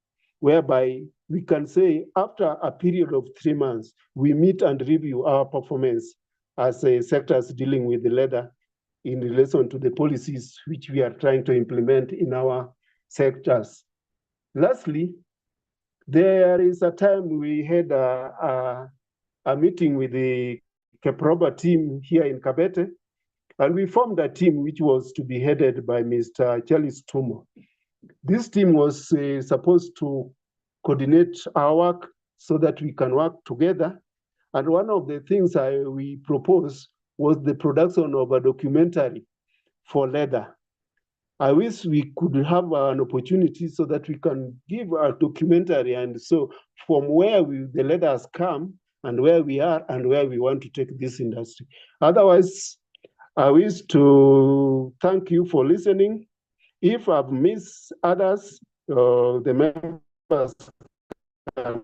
whereby we can say after a period of 3 months, we meet and review our performance as sectors dealing with the leather in relation to the policies which we are trying to implement in our sectors. Lastly, there is a time we had a meeting with the KEPROBA team here in Kabete, and we formed a team which was to be headed by Mr. Charles Tumo. This team was supposed to coordinate our work so that we can work together. And one of the things we proposed was the production of a documentary for leather. I wish we could have an opportunity so that we can give a documentary, and so from where the leather has come and where we are and where we want to take this industry. Otherwise, I wish to thank you for listening. If I've missed others, the members can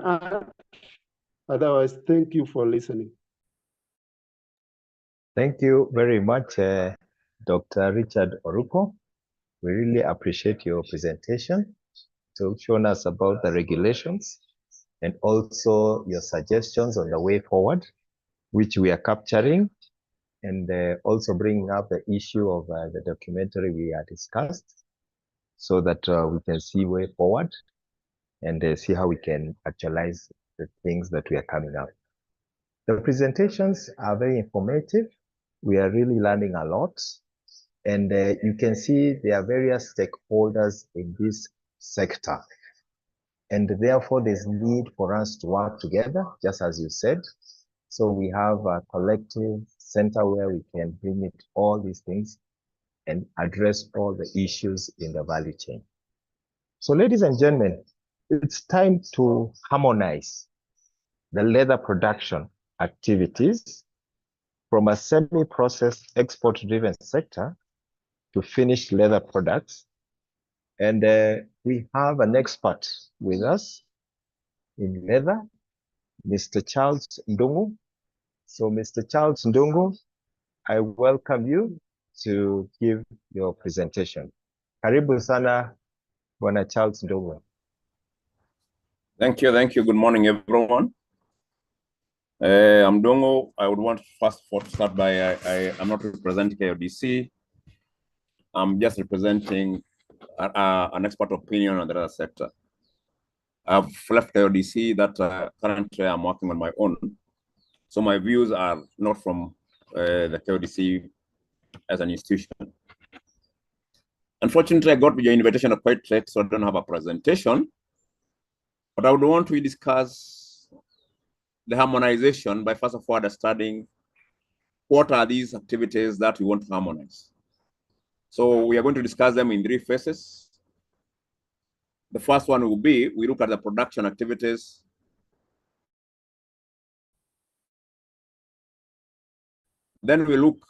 add. Otherwise, thank you for listening. Thank you very much, Dr. Richard Oruko. We really appreciate your presentation. So shown us about the regulations and also your suggestions on the way forward, which we are capturing and also bringing up the issue of the documentary we had discussed, so that we can see way forward and see how we can actualize the things that we are coming up. The presentations are very informative. We are really learning a lot. And you can see there are various stakeholders in this sector. And therefore, there's need for us to work together, just as you said. So we have a collective center where we can bring it all these things and address all the issues in the value chain. So ladies and gentlemen, it's time to harmonize the leather production activities from a semi-processed export-driven sector to finished leather products. And we have an expert with us in leather, Mr. Charles Ndungu. So Mr. Charles Ndungu, I welcome you to give your presentation. Karibu sana, Bwana Charles Ndungu. Thank you. Good morning, everyone. I'm Ndungu. I would want to first start by, I'm not representing KODC. I'm just representing an expert opinion on the other sector. I've left KODC that currently I'm working on my own. So my views are not from the KODC as an institution. Unfortunately, I got your invitation quite late, so I don't have a presentation. But I would want to discuss the harmonization by first of all understanding what are these activities that we want to harmonize. So we are going to discuss them in 3 phases. The first one will be, we look at the production activities. Then we look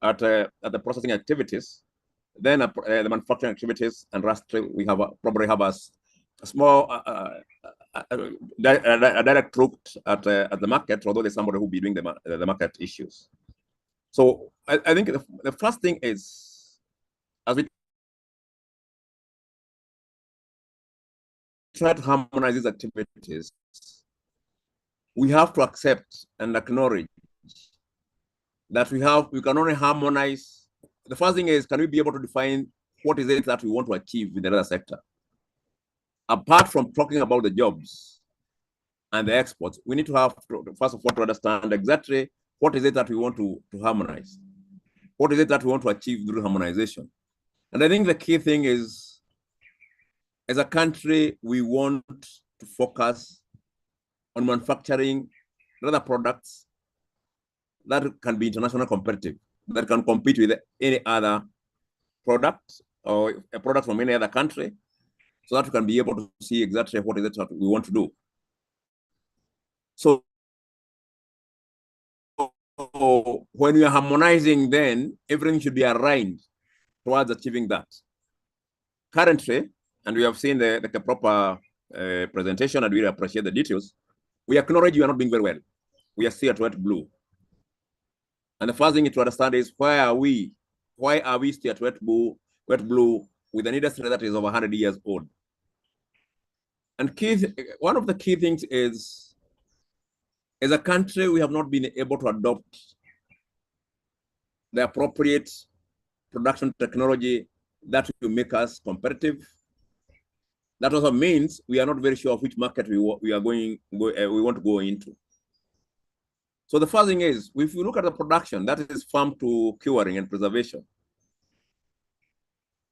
at the processing activities. Then the manufacturing activities, and lastly, we have probably have a small direct look at the market, although there's somebody who will be doing the market issues. So I think the first thing is, as we try to harmonize these activities, we have to accept and acknowledge that we can only harmonize. The first thing is, can we be able to define what is it that we want to achieve in the other sector? Apart from talking about the jobs and the exports, we need to have, first of all, to understand exactly what is it that we want to harmonize. What is it that we want to achieve through harmonization? And I think the key thing is, as a country, we want to focus on manufacturing leather products that can be international competitive, that can compete with any other product or a product from any other country, so that we can be able to see exactly what is it that we want to do. So when we are harmonizing, then everything should be aligned towards achieving that. Currently, and we have seen the proper presentation, and we appreciate the details, we acknowledge you are not doing very well. We are still at wet blue. And the first thing to understand is, why are we still at wet blue with an industry that is over 100 years old? And one of the key things is, as a country, we have not been able to adopt the appropriate production technology that will make us competitive. That also means we are not very sure of which market we want to go into. So the first thing is, if you look at the production, that is farm to curing and preservation.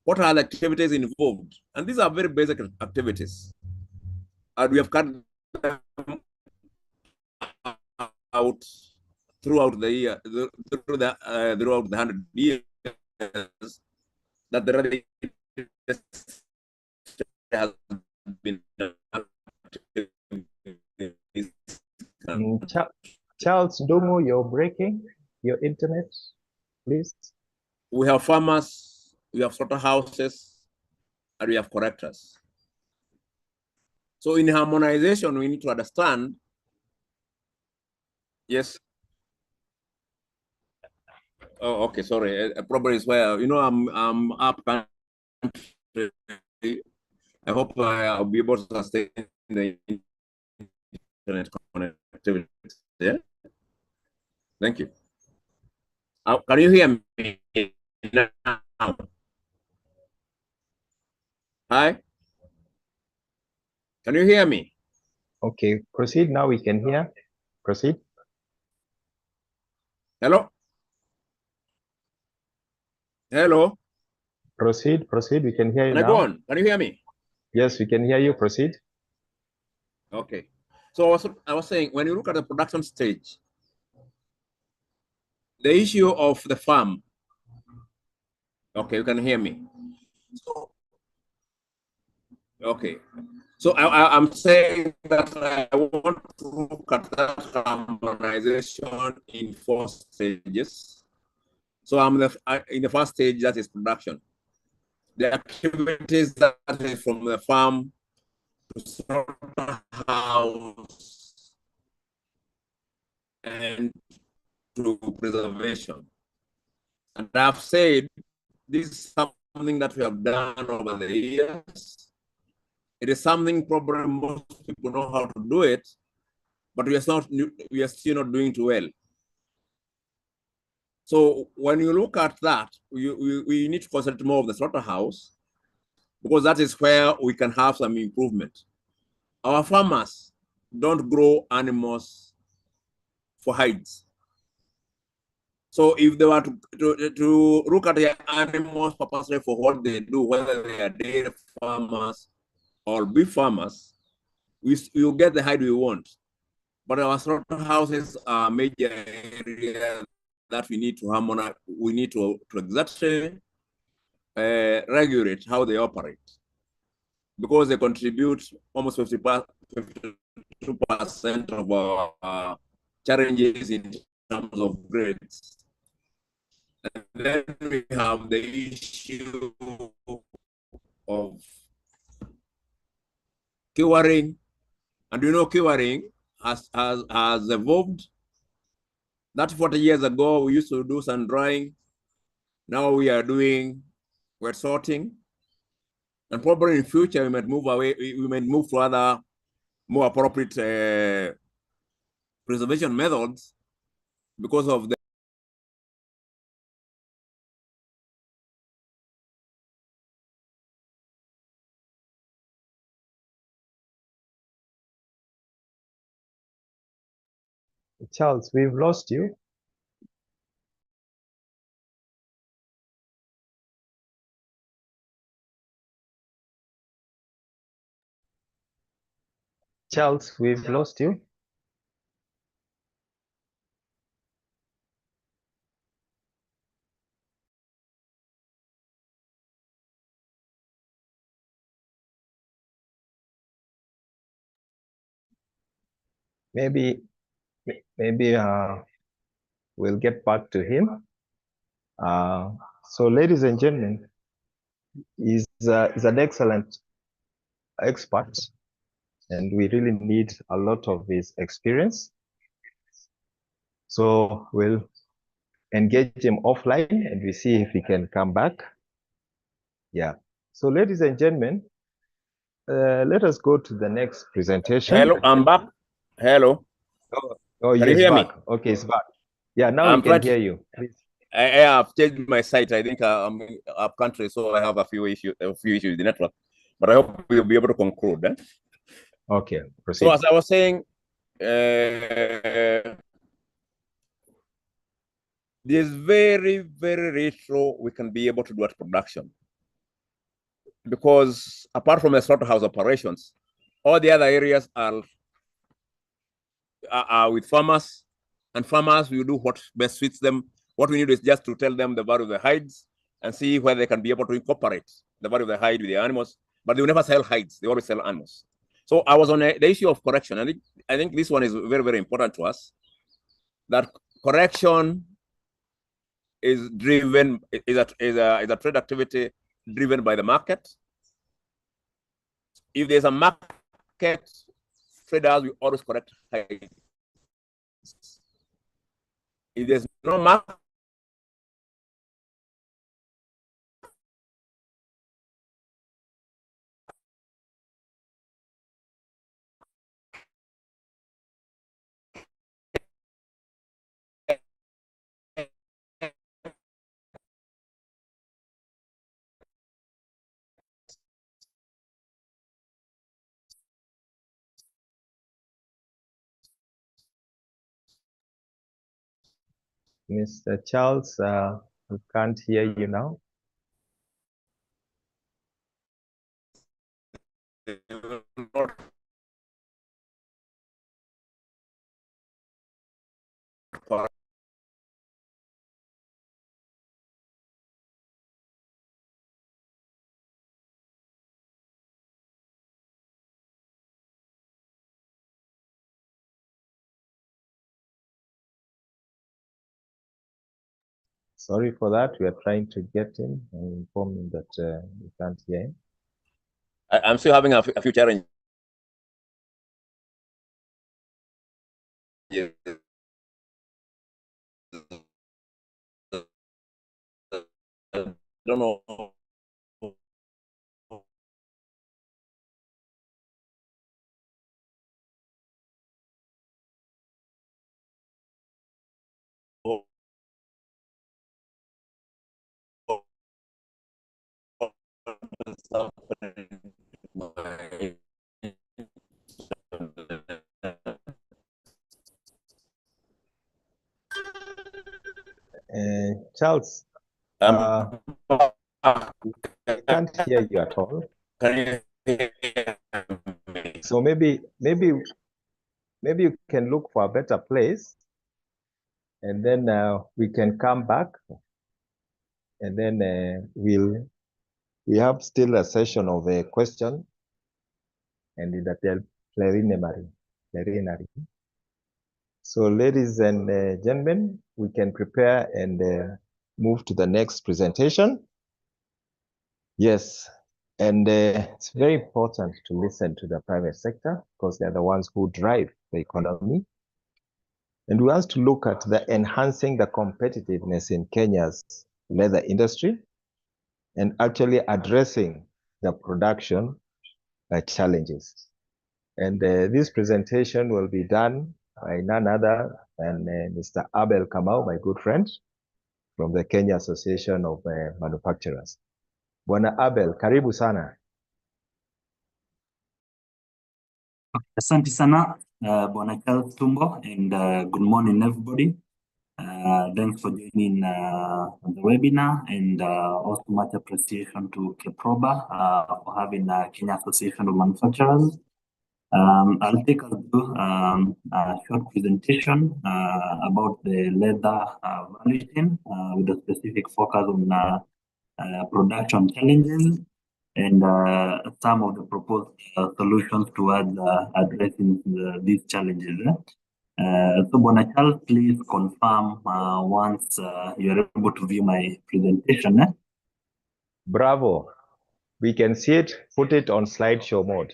What are the activities involved? And these are very basic activities. And we have cut them out throughout the year, throughout the 100 years that the has been Charles Ndungu, you're breaking your internet, please. We have farmers, we have slaughterhouses, and we have correctors. So in harmonization, we need to understand. Yes. Oh, okay, sorry. Probably is where, I'm up country. I hope I'll be able to sustain the internet connectivity. Yeah. Thank you. Can you hear me now? Hi? Can you hear me? Okay, proceed. Now we can hear. Proceed. Hello? Hello? Proceed. Proceed. We can hear you Can I go now. on? Can you hear me? Yes, we can hear you. Proceed. Okay. So I was saying, when you look at the production stage, the issue of the farm. Okay, you can hear me. Okay. So I'm saying that I want to look at that harmonization in 4 stages. So in the first stage, that is production. The activities that is from the farm to slaughterhouse and to preservation. And I've said this is something that we have done over the years. It is something probably most people know how to do it, but we are still not doing too well. So when you look at that, we need to concentrate more of the slaughterhouse, because that is where we can have some improvement. Our farmers don't grow animals for hides. So if they were to look at the animals purposely for what they do, whether they are dairy farmers or beef farmers, we will get the hide we want. But our slaughterhouses are a major area that we need to harmonize. We need to exactly regulate how they operate, because they contribute almost 52% of our challenges in terms of grades. And then we have the issue of curing. And curing has evolved. That 40 years ago, we used to do sun drying. Now we are doing wet sorting. And probably in future, we might move away, we might move to other more appropriate preservation methods because of the Charles, we've lost you. Charles, we've lost you. Maybe we'll get back to him. So ladies and gentlemen, he's an excellent expert, and we really need a lot of his experience. So we'll engage him offline and we see if he can come back. Yeah. So ladies and gentlemen, let us go to the next presentation. Hello, I'm back. Hello. Oh, Can you yes, hear back. me? Okay, it's back. Yeah, now I'm we can trying to- hear you. Please. I have changed my site. I think I'm up country, so I have a few issues with the network. But I hope we'll be able to conclude. Okay, proceed. So as I was saying, there's very, very little we can be able to do at production, because apart from the slaughterhouse operations, all the other areas are with farmers, and farmers will do what best suits them. What we need is just to tell them the value of the hides and see whether they can be able to incorporate the value of the hide with the animals. But they will never sell hides; they always sell animals. So I was on the issue of correction, and I think this one is very, very important to us. That correction is driven is a trade activity driven by the market. If there's a market, traders will always correct hides. If there's no market, Mr. Charles, we can't hear you now. Sorry for that. We are trying to get him and inform him that we can't hear him. I'm still having a few challenges. I don't know. Charles, we can't hear you at all. Can you So maybe you can look for a better place, and then we can come back, and then we have still a session of a question and in the plenary. So ladies and gentlemen, we can prepare and move to the next presentation. Yes, and it's very important to listen to the private sector because they're the ones who drive the economy. And we want to look at the enhancing the competitiveness in Kenya's leather industry and actually addressing the production challenges. And this presentation will be done by none other than Mr. Abel Kamau, my good friend, from the Kenya Association of Manufacturers. Bwana Abel, karibu sana. Asante sana, Bwana Charles Tumbo, and good morning, everybody. Thanks for joining the webinar, and also much appreciation to Keproba for having Kenya Association of Manufacturers. I'll take us through a short presentation about the leather value chain with a specific focus on production challenges and some of the proposed solutions towards addressing these challenges. So Bwana Charles, please confirm once you're able to view my presentation. Bravo. We can see it. Put it on slideshow mode.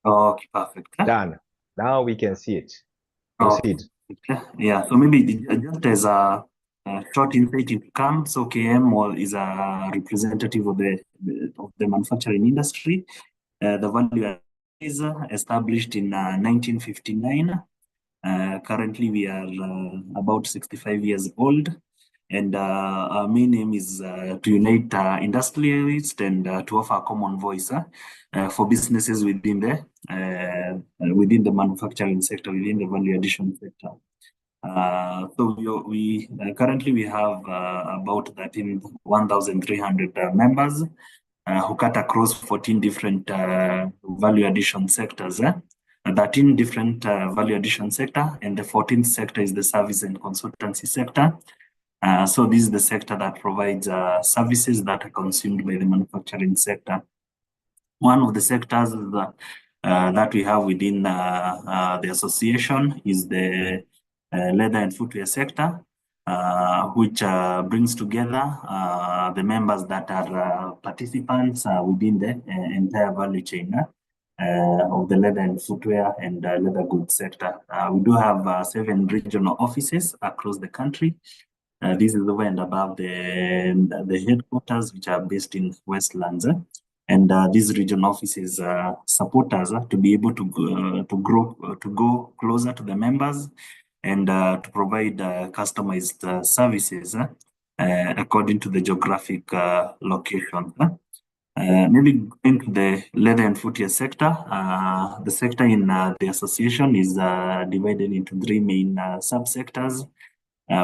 Okay, perfect. Done. Now we can see it. Proceed. Okay. Yeah, so maybe just as a short insight into KAM, so KM is a representative of the manufacturing industry. The value is established in 1959. Currently, we are about 65 years old, and our main aim is to unite industrialists and to offer a common voice for businesses within the manufacturing sector, within the value addition sector. So we currently have about 1,300 members who cut across 14 different value addition sectors. 13 different value addition sector, and the 14th sector is the service and consultancy sector. So this is the sector that provides services that are consumed by the manufacturing sector. One of the sectors that we have within the association is the leather and footwear sector, which brings together the members that are participants within the entire value chain of the leather and footwear and leather goods sector. We do have 7 regional offices across the country. This is over and above the headquarters, which are based in Westlands. And these regional offices support us to be able to go closer to the members and to provide customized services according to the geographic location. Maybe into the leather and footwear sector, the sector in the association is divided into 3 main subsectors.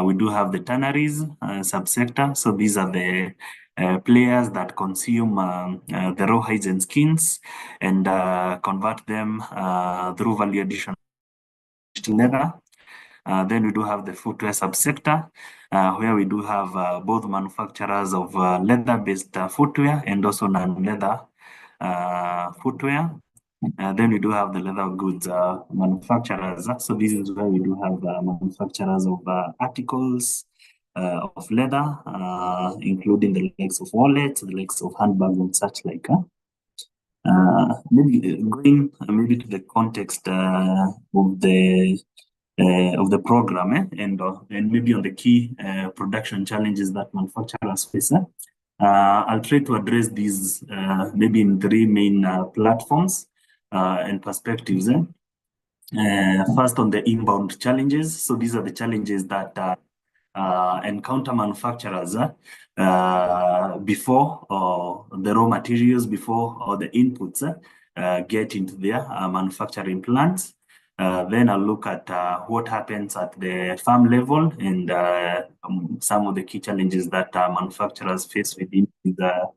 We do have the tanneries subsector. So these are the players that consume the raw hides and skins and convert them through value addition leather. Then we do have the footwear subsector, where we do have both manufacturers of leather-based footwear and also non-leather footwear. Then we do have the leather goods manufacturers. So this is where we do have manufacturers of articles of leather, including the likes of wallets, the likes of handbags and such like. Maybe going maybe to the context of the program and maybe on the key production challenges that manufacturers face. I'll try to address these maybe in three main platforms and perspectives. First, on the inbound challenges. So these are the challenges that encounter manufacturers before the raw materials, before the inputs get into their manufacturing plants. Then I'll look at what happens at the farm level and some of the key challenges that manufacturers face within the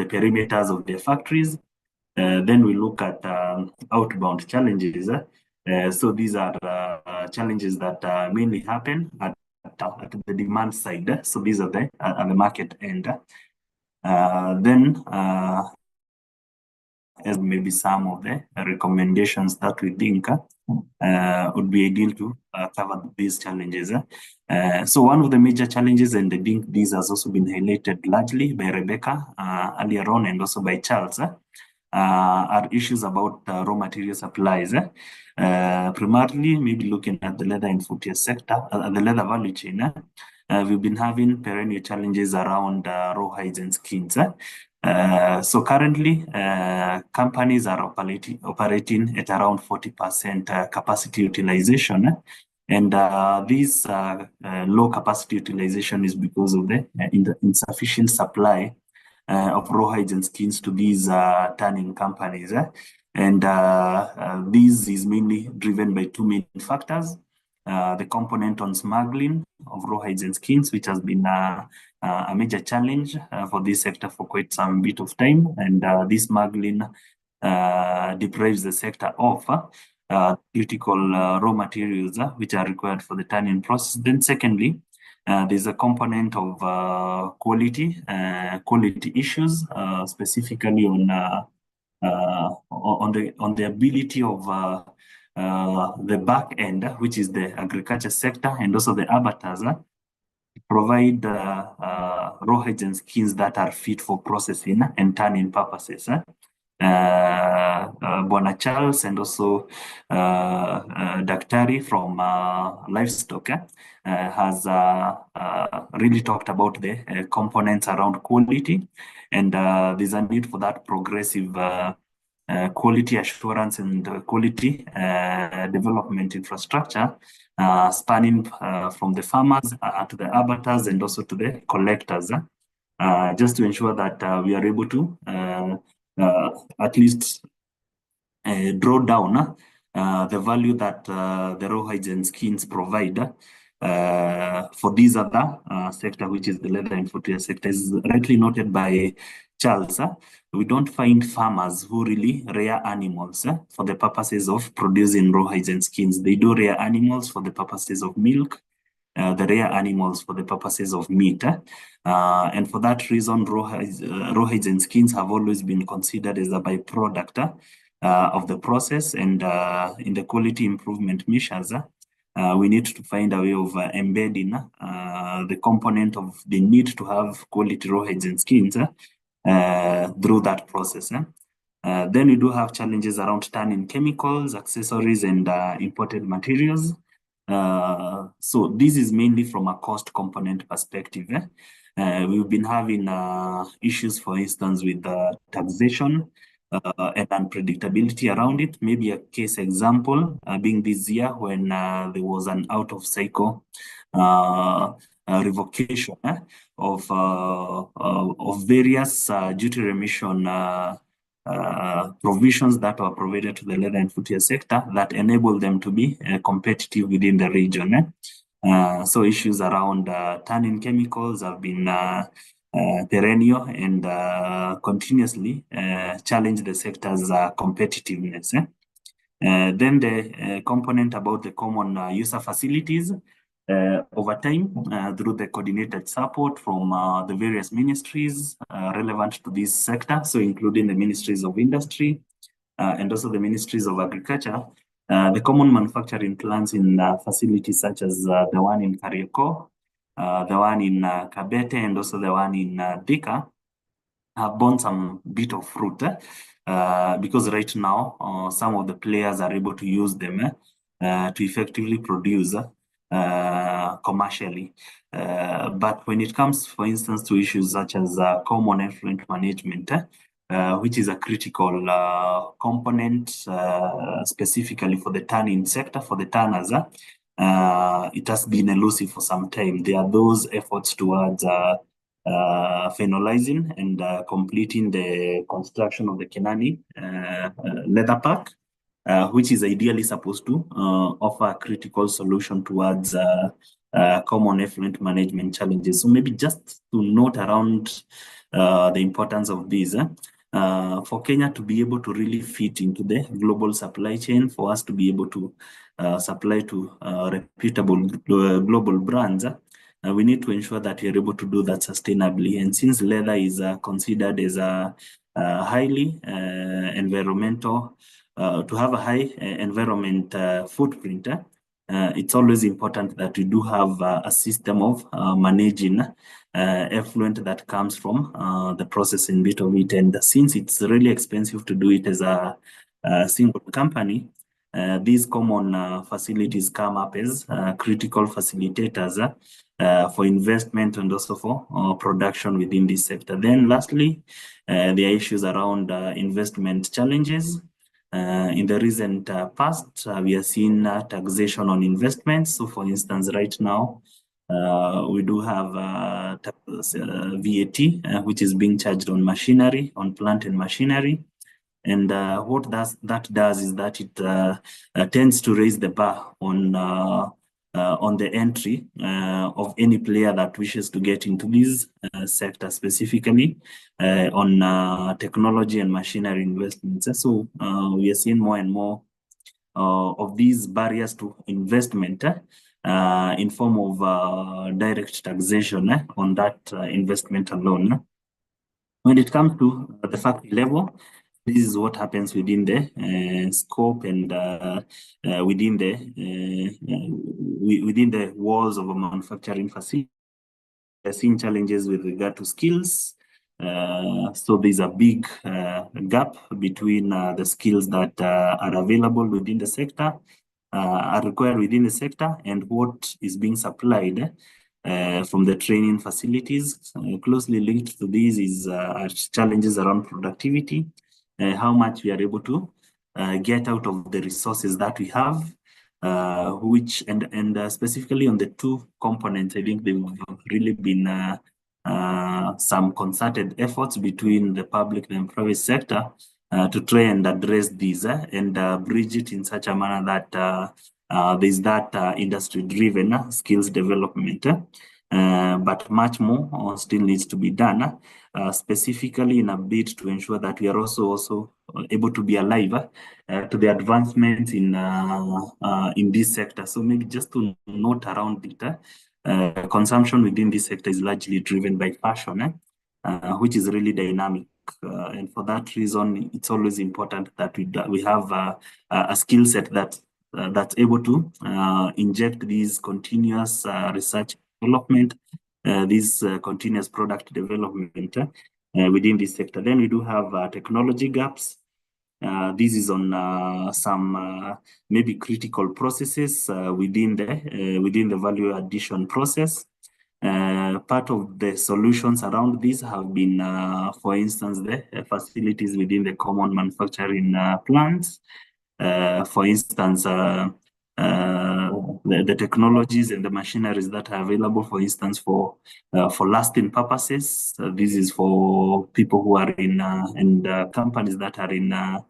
perimeters of their factories. Then we look at outbound challenges. So these are challenges that mainly happen at the demand side. So these are at the market end. Then as maybe some of the recommendations that we think would be ideal to cover these challenges. So one of the major challenges, and I think this has also been highlighted largely by Rebecca earlier on and also by Charles, are issues about raw material supplies. Primarily, maybe looking at the leather and footwear sector, the leather value chain. We've been having perennial challenges around raw hides and skins. So currently, companies are operating at around 40% capacity utilization. And this low capacity utilization is because of the insufficient supply of raw hides and skins to these tanning companies. And this is mainly driven by two main factors. The component on smuggling of raw hides and skins, which has been a major challenge for this sector for quite some bit of time. And this smuggling deprives the sector of critical raw materials which are required for the tanning process. Then secondly, there's a component of quality issues, specifically on the ability of the back end, which is the agriculture sector, and also the abattoirs, provide raw hides and skins that are fit for processing and tanning purposes. Bwana Charles and also Daktari from livestock has really talked about the components around quality, and there's a need for that progressive quality assurance and quality development infrastructure spanning from the farmers to the abattoirs and also to the collectors, just to ensure that we are able to at least draw down the value that the raw hides and skins provide for these other sector, which is the leather and footwear sector. Is rightly noted by Charles. We don't find farmers who really rear animals for the purposes of producing raw hides and skins. They do rear animals for the purposes of milk. They rear animals for the purposes of meat. And for that reason, raw hides and skins have always been considered as a byproduct of the process. And in the quality improvement measures, we need to find a way of embedding the component of the need to have quality raw hides and skins through that process. Then we do have challenges around tanning chemicals, accessories, and imported materials. So this is mainly from a cost component perspective. We've been having issues, for instance, with taxation and unpredictability around it. Maybe a case example being this year when there was an out of cycle revocation of various duty remission provisions that were provided to the leather and footwear sector that enable them to be competitive within the region. So issues around tanning chemicals have been perennial and continuously challenge the sector's competitiveness. Then the component about the common user facilities. Over time, through the coordinated support from the various ministries relevant to this sector, so including the ministries of industry and also the ministries of agriculture, the common manufacturing plants in facilities such as the one in Kariakor, the one in Kabete, and also the one in Thika have borne some bit of fruit because right now some of the players are able to use them to effectively produce commercially. But when it comes, for instance, to issues such as common effluent management, which is a critical component specifically for the tanning sector, for the tanners, it has been elusive for some time. There are those efforts towards phenolizing and completing the construction of the Kenani leather park, which is ideally supposed to offer a critical solution towards common effluent management challenges. So maybe just to note around the importance of these, for Kenya to be able to really fit into the global supply chain, for us to be able to supply to reputable global brands, we need to ensure that we are able to do that sustainably. And since leather is considered as a highly environmental, to have a high environment footprint, it's always important that we do have a system of managing effluent that comes from the processing bit of it. And since it's really expensive to do it as a single company, these common facilities come up as critical facilitators for investment and also for production within this sector. Then lastly, there are issues around investment challenges. In the recent past, we have seen taxation on investments. So for instance, right now, we do have VAT, which is being charged on machinery, on plant and machinery. And what that does is that it tends to raise the bar on the entry of any player that wishes to get into this sector, specifically on technology and machinery investments. So we are seeing more and more of these barriers to investment in form of direct taxation on that investment alone. When it comes to the factory level, this is what happens within the scope and within the walls of a manufacturing facility. We're seeing challenges with regard to skills. So there's a big gap between the skills that are available within the sector, are required within the sector, and what is being supplied from the training facilities. Closely linked to this is challenges around productivity. How much we are able to get out of the resources that we have, which and specifically on the two components, I think they've really been some concerted efforts between the public and private sector to try and address these and bridge it in such a manner that there's that industry-driven skills development. But much more still needs to be done, specifically in a bid to ensure that we are also able to be alive to the advancements in this sector. So maybe just to note around it, consumption within this sector is largely driven by fashion, which is really dynamic. And for that reason, it's always important that we have a skill set that's able to inject these continuous research development, this continuous product development within this sector. Then we do have technology gaps. This is on some maybe critical processes within the value addition process. Part of the solutions around this have been, for instance, the facilities within the common manufacturing plants. For instance, the technologies and the machineries that are available, for instance, for lasting purposes. This is for people who are in and companies that are in the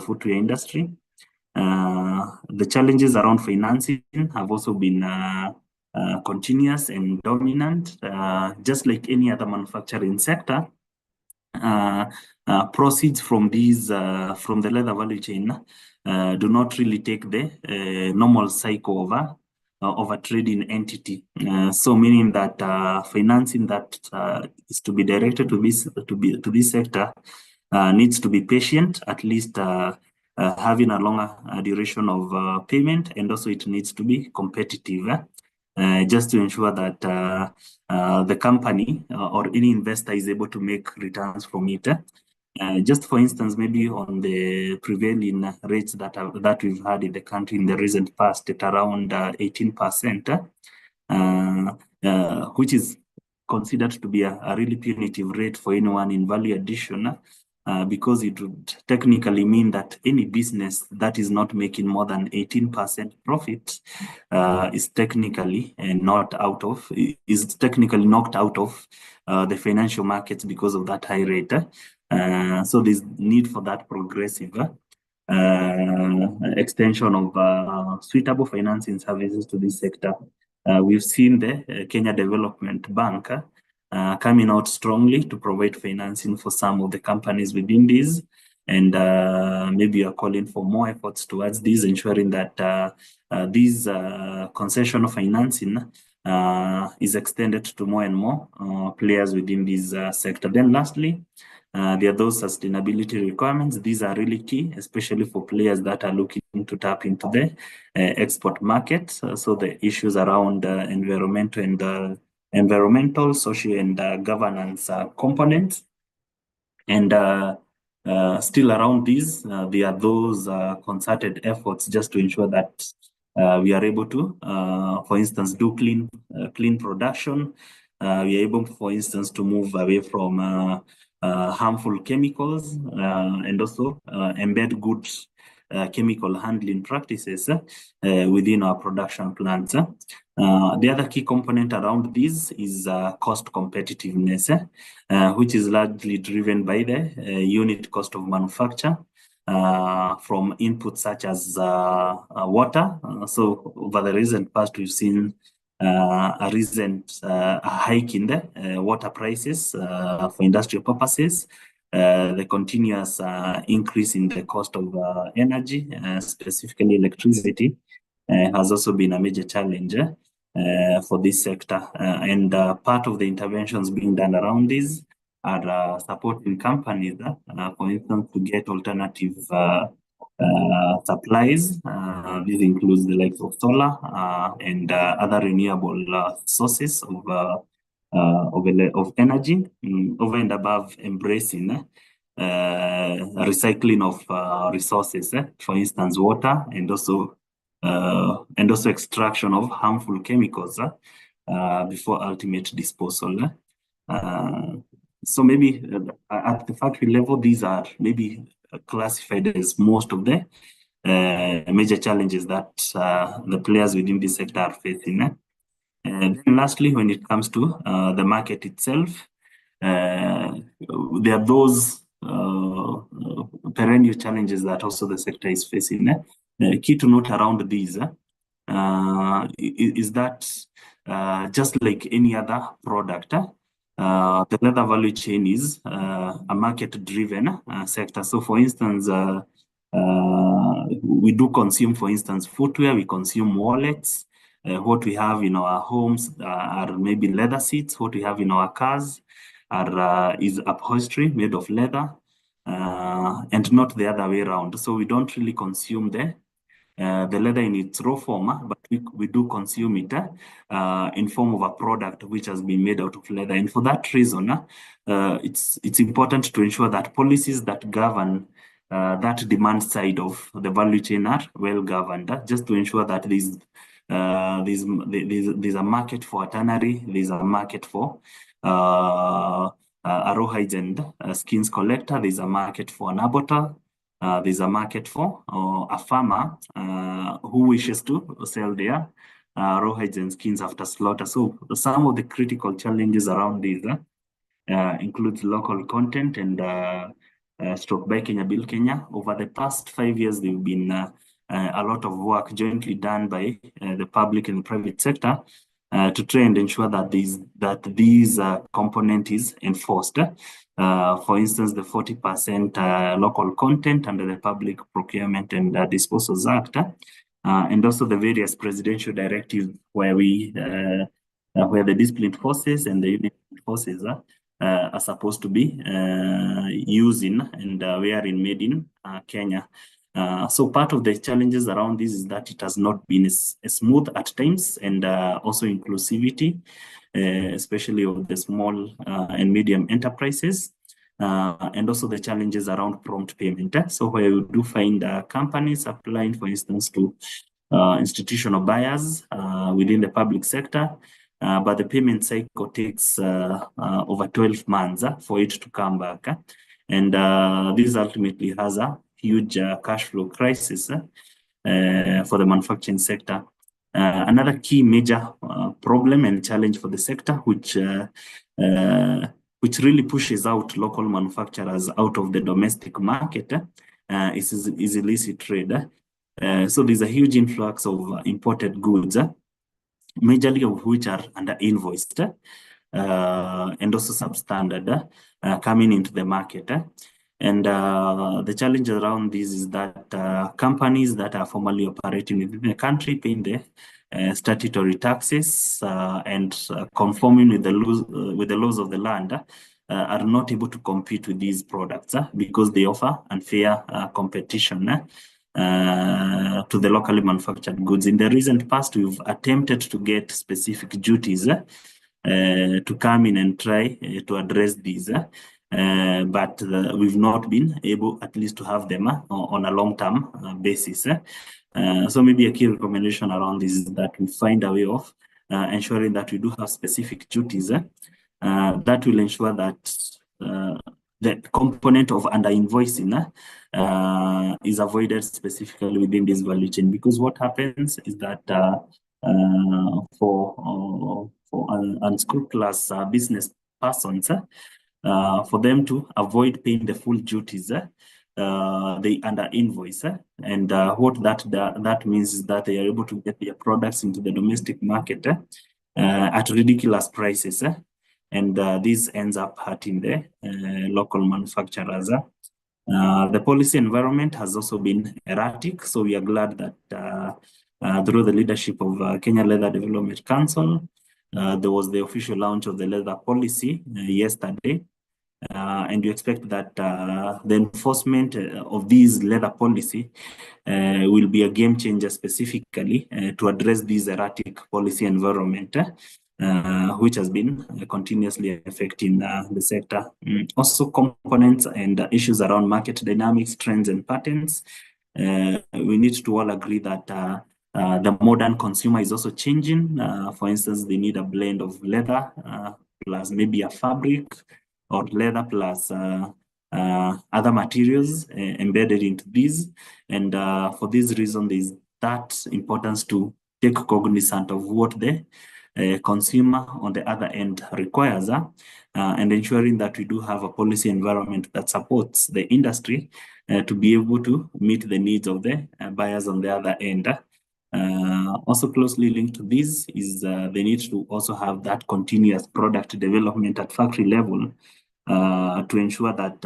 footwear industry. The challenges around financing have also been continuous and dominant, just like any other manufacturing sector. Proceeds from these from the leather value chain do not really take the normal cycle of a trading entity. So meaning that financing that is to be directed to this sector needs to be patient, at least having a longer duration of payment, and also it needs to be competitive. Just to ensure that the company or any investor is able to make returns from it. Just for instance, maybe on the prevailing rates that we've had in the country in the recent past at around 18%, which is considered to be a really punitive rate for anyone in value addition. Because it would technically mean that any business that is not making more than 18% profit is technically knocked out of the financial markets because of that high rate. So there's need for that progressive extension of suitable financing services to this sector. We've seen the Kenya Development Bank coming out strongly to provide financing for some of the companies within these, and maybe are calling for more efforts towards this, ensuring that these concessional financing is extended to more and more players within this sector. Then lastly, there are those sustainability requirements. These are really key, especially for players that are looking to tap into the export market. So the issues around environmental, social, and governance components. And still around these, there are those concerted efforts just to ensure that we are able to, for instance, do clean production. We are able, for instance, to move away from harmful chemicals and also embed good chemical handling practices within our production plants. The other key component around this is cost competitiveness, which is largely driven by the unit cost of manufacture from inputs such as water. So over the recent past, we've seen a recent hike in the water prices for industrial purposes. The continuous increase in the cost of energy, specifically electricity, has also been a major challenge for this sector. And part of the interventions being done around this are supporting companies, for instance, to get alternative supplies. This includes the likes of solar and other renewable sources of energy, over and above embracing recycling of resources, for instance, water, and also extraction of harmful chemicals before ultimate disposal. So maybe at the factory level, these are maybe classified as most of the major challenges that the players within this sector are facing. And then lastly, when it comes to the market itself, there are those perennial challenges that also the sector is facing. Key to note around these is that just like any other product, the leather value chain is a market-driven sector. So for instance, we do consume, for instance, footwear, we consume wallets. What we have in our homes are maybe leather seats. What we have in our cars is upholstery made of leather, and not the other way around. So we don't really consume the leather in its raw form, but we do consume it in form of a product which has been made out of leather. And for that reason, it's important to ensure that policies that govern that demand side of the value chain are well governed, just to ensure that there's a market for a tannery, there's a market for a rawhide and skins collector, there's a market for an abattoir, there's a market for, or a farmer who wishes to sell their rawhides and skins after slaughter. So some of the critical challenges around this includes local content and Stroke by Kenya Build Kenya. Over the past 5 years, there have been a lot of work jointly done by the public and the private sector to try and ensure that these component is enforced. For instance, the 40% local content under the Public Procurement and Disposals Act, and also the various presidential directives where where the disciplined forces and the unit forces are supposed to be using and wearing made in Kenya. So part of the challenges around this is that it has not been as smooth at times, and also inclusivity, especially of the small and medium enterprises, and also the challenges around prompt payment. So where you do find companies applying, for instance, to institutional buyers within the public sector, but the payment cycle takes over 12 months for it to come back. And this ultimately has a huge cash flow crisis for the manufacturing sector. Another key major problem and challenge for the sector, which really pushes out local manufacturers out of the domestic market, is illicit trade. So there's a huge influx of imported goods, majorly of which are under invoiced and also substandard coming into the market. And the challenge around this is that companies that are formally operating within the country, paying the statutory taxes and conforming with the laws of the land, are not able to compete with these products because they offer unfair competition to the locally manufactured goods. In the recent past, we've attempted to get specific duties to come in and try to address these, but we've not been able at least to have them on a long-term basis. So maybe a key recommendation around this is that we find a way of ensuring that we do have specific duties that will ensure that the component of under-invoicing is avoided specifically within this value chain. Because what happens is that for unscrupulous business persons, for them to avoid paying the full duties, they under-invoice. And what that means is that they are able to get their products into the domestic market at ridiculous prices. And this ends up hurting the local manufacturers. The policy environment has also been erratic, so we are glad that through the leadership of Kenya Leather Development Council, there was the official launch of the leather policy yesterday, and we expect that the enforcement of this leather policy will be a game changer specifically to address this erratic policy environment, which has been continuously affecting the sector. Also, components and issues around market dynamics, trends, and patterns. We need to all agree that the modern consumer is also changing. For instance, they need a blend of leather plus maybe a fabric, or leather plus other materials embedded into these. And for this reason, there's that importance to take cognizance of what the consumer on the other end requires, and ensuring that we do have a policy environment that supports the industry to be able to meet the needs of the buyers on the other end. Also closely linked to this is the need to also have that continuous product development at factory level to ensure that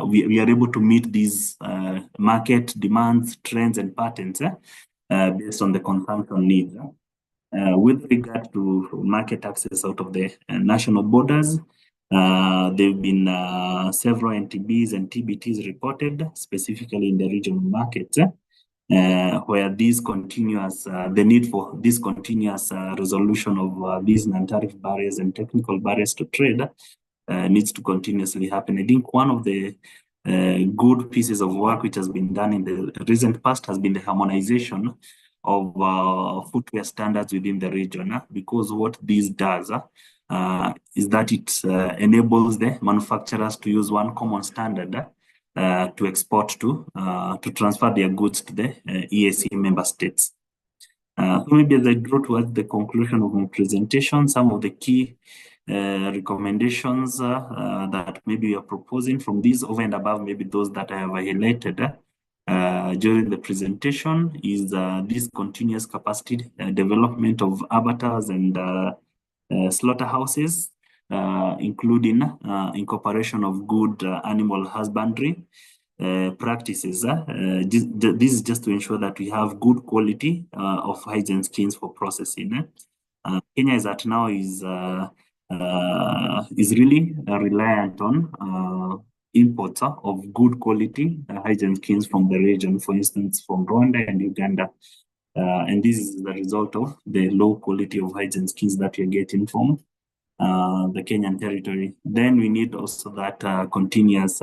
we are able to meet these market demands, trends, and patterns based on the consumption needs. With regard to market access out of the national borders, there have been several NTBs and TBTs reported, specifically in the regional markets, where these continuous, the need for this continuous resolution of these non-tariff barriers and technical barriers to trade needs to continuously happen. I think one of the good pieces of work which has been done in the recent past has been the harmonization of footwear standards within the region, because what this does is that it enables the manufacturers to use one common standard to export to transfer their goods to the EAC member states. So maybe as I draw towards the conclusion of my presentation, some of the key recommendations that maybe we are proposing from these over and above, maybe those that I have highlighted during the presentation, is this continuous capacity development of abattoirs and slaughterhouses, including incorporation of good animal husbandry practices. This is just to ensure that we have good quality of hides and skins for processing. Kenya is really reliant on imports of good quality hides and skins from the region, for instance, from Rwanda and Uganda. And this is the result of the low quality of hides and skins that we're getting from the Kenyan territory. Then we need also that continuous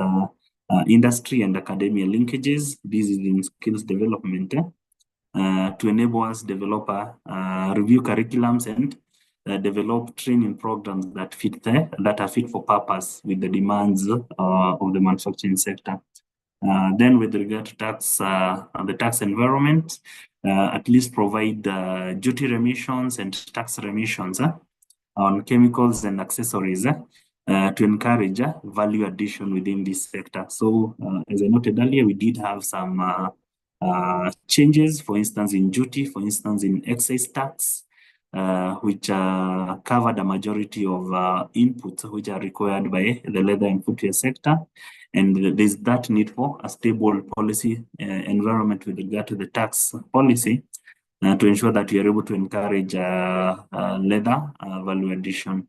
industry and academia linkages. This is in skills development to enable us develop review curriculums and develop training programs that are fit for purpose with the demands of the manufacturing sector. Then with regard to the tax environment, at least provide duty remissions and tax remissions on chemicals and accessories to encourage value addition within this sector. So as I noted earlier, we did have some changes, for instance, in duty, for instance, in excise tax, which covered a majority of inputs which are required by the leather and footwear sector. And there's that need for a stable policy environment with regard to the tax policy to ensure that we are able to encourage leather value addition.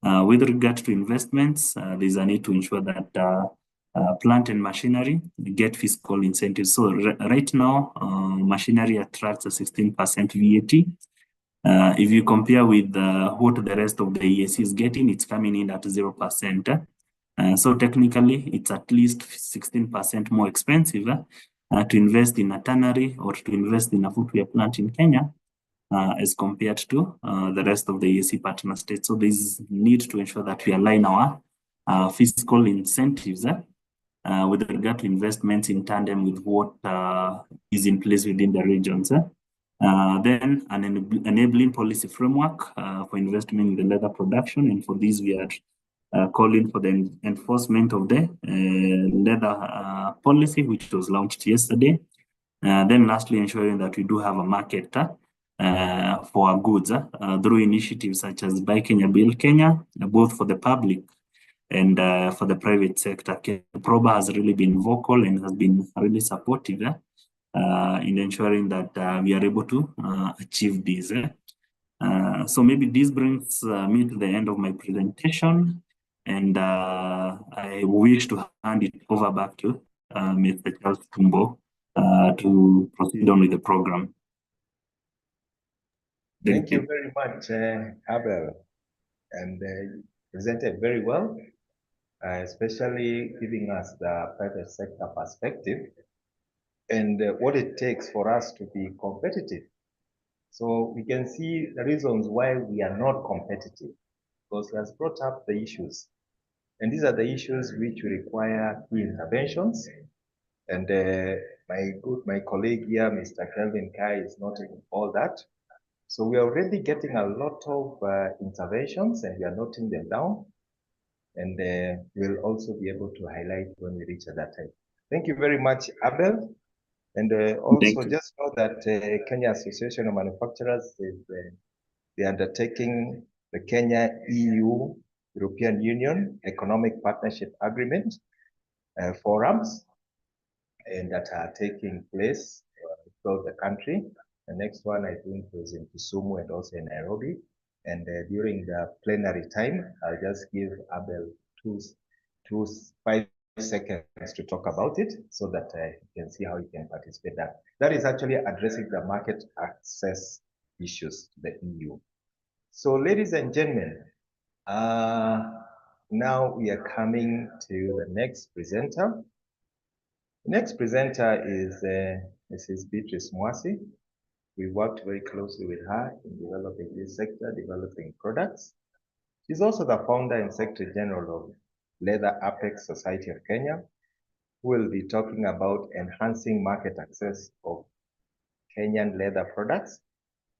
With regard to investments, there's a need to ensure that plant and machinery get fiscal incentives. So right now, machinery attracts a 16% VAT. If you compare with what the rest of the EAC is getting, it's coming in at 0%. So technically, it's at least 16% more expensive to invest in a tannery or to invest in a footwear plant in Kenya as compared to the rest of the EAC partner states. So there's need to ensure that we align our fiscal incentives with regard to investments in tandem with what is in place within the regions. Then an enabling policy framework for investment in the leather production, and for this we are calling for the enforcement of the leather policy, which was launched yesterday. Then lastly, ensuring that we do have a market for our goods through initiatives such as Buy Kenya, Build Kenya, both for the public and for the private sector. Proba has really been vocal and has been really supportive in ensuring that we are able to achieve this. So maybe this brings me to the end of my presentation, and I wish to hand it over back to Mr. Charles Tumbo to proceed on with the program. Thank you very much, Abel, and presented very well, especially giving us the private sector perspective and what it takes for us to be competitive. So we can see the reasons why we are not competitive, because he has brought up the issues. And these are the issues which require key interventions. And my colleague here, Mr. Kelvin Kai, is noting all that. So we are already getting a lot of interventions, and we are noting them down. And we'll also be able to highlight when we reach at that time. Thank you very much, Abel. And also just know that Kenya Association of Manufacturers is the undertaking the Kenya EU European Union Economic Partnership Agreement forums, and that are taking place throughout the country. The next one, I think, was in Kisumu and also in Nairobi. And during the plenary time, I'll just give Abel 5 seconds to talk about it so that you can see how you can participate. That is actually addressing the market access issues to the EU. So ladies and gentlemen, now we are coming to the next presenter. The next presenter is Mrs. Beatrice Mwasi. We worked very closely with her in developing this sector, developing products. She's also the founder and secretary general of Leather Apex Society of Kenya. who will be talking about enhancing market access of Kenyan leather products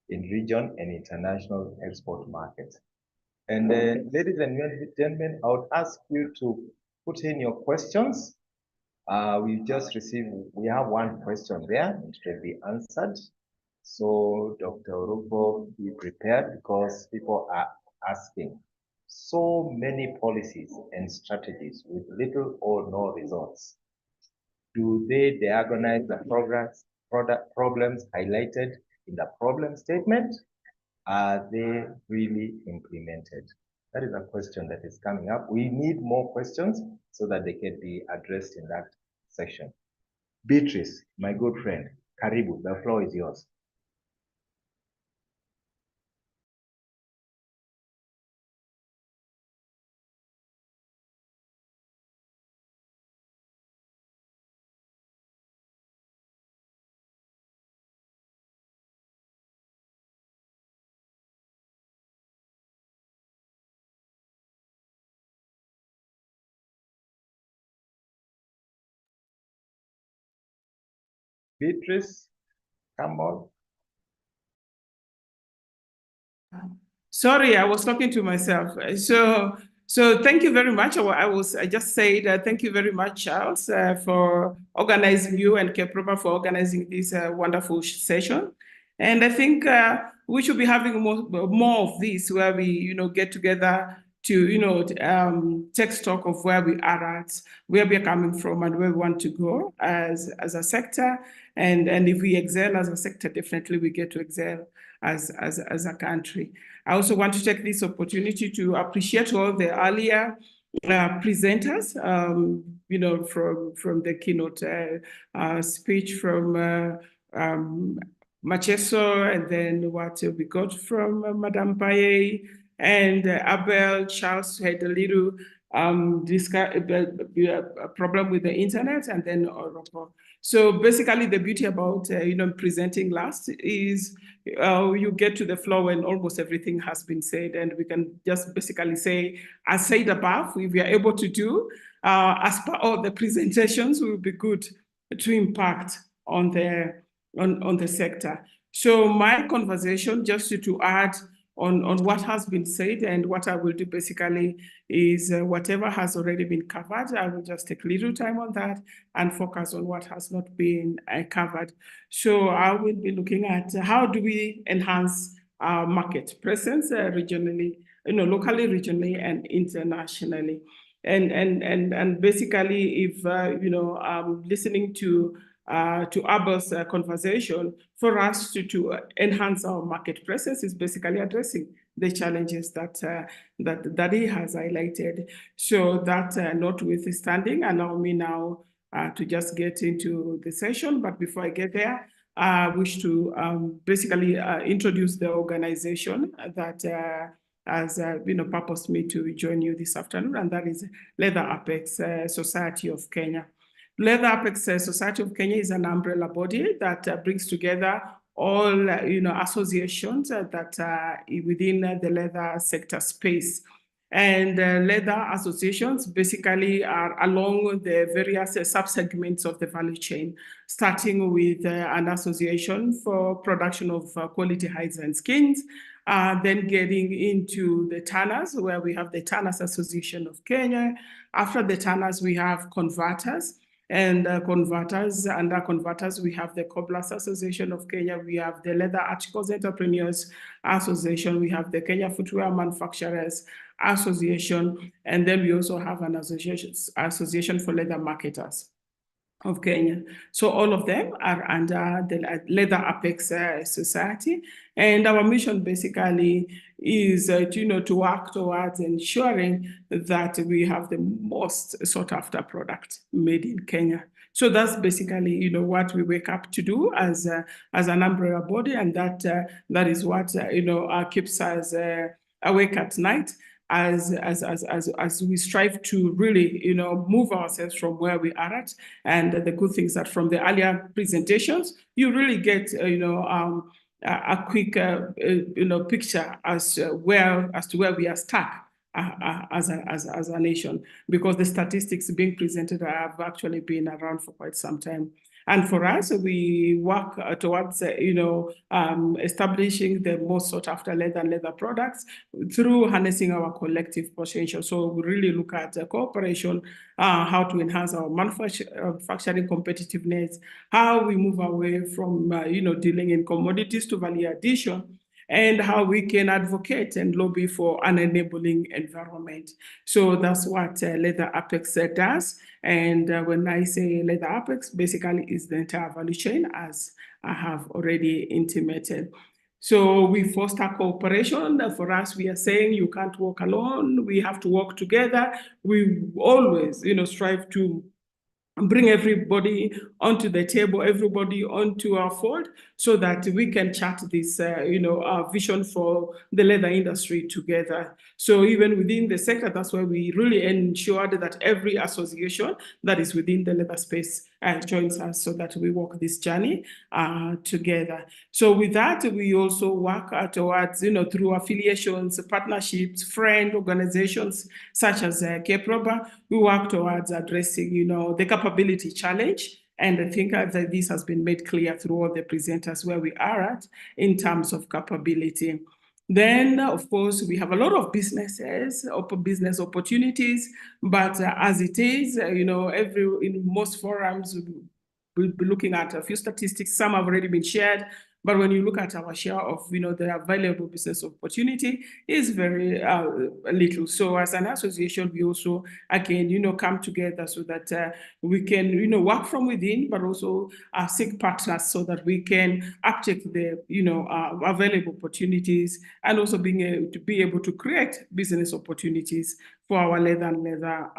in region and international export markets. And ladies and gentlemen, I would ask you to put in your questions. We have one question there, it will be answered. So Dr. Oruko, be prepared because people are asking. So many policies and strategies with little or no results. Do they diagnose the problems highlighted in the problem statement? Are they really implemented? That is a question that is coming up. We need more questions so that they can be addressed in that section. Beatrice, my good friend, Karibu, the floor is yours. Beatrice, come on. Sorry, I was talking to myself. So thank you very much. I just said thank you very much, Charles, for organizing you and Kepropa for organizing this wonderful session. And I think we should be having more of this where we, get together to, take stock of where we are at, where we are coming from, and where we want to go as a sector. And if we excel as a sector, definitely we get to excel as a country. I also want to take this opportunity to appreciate all the earlier presenters, from the keynote speech from Macheso, and then what we got from Madame Paye, and Abel. Charles had a little problem with the internet, and then Oropo. So basically the beauty about presenting last is you get to the floor when almost everything has been said, and we can just basically say, as said above, if we are able to do as part of the presentations, will be good to impact on the sector. So my conversation, just to add on what has been said, and what I will do basically is whatever has already been covered, I will just take a little time on that and focus on what has not been covered. So I will be looking at how do we enhance our market presence regionally, locally, regionally, and internationally. And basically, if I'm listening to Abel's conversation, for us to enhance our market presence is basically addressing the challenges that he has highlighted. So that notwithstanding, allow me now to just get into the session. But before I get there, I wish to basically introduce the organization that has purposed me to join you this afternoon, and that is Leather Apex Society of Kenya. Leather Apex Society of Kenya is an umbrella body that brings together all associations that are within the leather sector space. And leather associations basically are along the various subsegments of the value chain, starting with an association for production of quality hides and skins, then getting into the tanners, where we have the Tanners Association of Kenya. After the tanners, we have converters. And under converters, we have the Cobblers Association of Kenya, we have the Leather Articles Entrepreneurs Association, we have the Kenya Footwear Manufacturers Association, and then we also have an association for leather marketers of Kenya. So all of them are under the Leather Apex Society. And our mission basically is to work towards ensuring that we have the most sought after product made in Kenya. So that's basically what we wake up to do as an umbrella body, and that is what keeps us awake at night as we strive to really move ourselves from where we are at. And the good things that from the earlier presentations you really get a quick picture as to where we are stuck as a nation, because the statistics being presented have actually been around for quite some time. And for us, we work towards, establishing the most sought after leather and leather products through harnessing our collective potential. So we really look at cooperation, how to enhance our manufacturing competitiveness, how we move away from, dealing in commodities to value addition, and how we can advocate and lobby for an enabling environment. So that's what Leather Apex does. And when I say Leather Apex, basically is the entire value chain, as I have already intimated. So we foster cooperation. For us, we are saying you can't walk alone. We have to work together. We always, strive to bring everybody onto the table, everybody onto our fold, so that we can chart this, our vision for the leather industry together. So even within the sector, that's why we really ensured that every association that is within the leather space joins us, so that we walk this journey together. So with that, we also work towards, through affiliations, partnerships, friend organizations such as KPROBA, we work towards addressing, the capability challenge. And I think that this has been made clear through all the presenters where we are at in terms of capability. Then, of course, we have a lot of business opportunities, but as it is, in most forums, we'll be looking at a few statistics. Some have already been shared, but when you look at our share of, the available business opportunity is very little. So as an association, we also, again, come together so that we can, work from within, but also seek partners so that we can uptake the, available opportunities, and also being able to create business opportunities for our leather and leather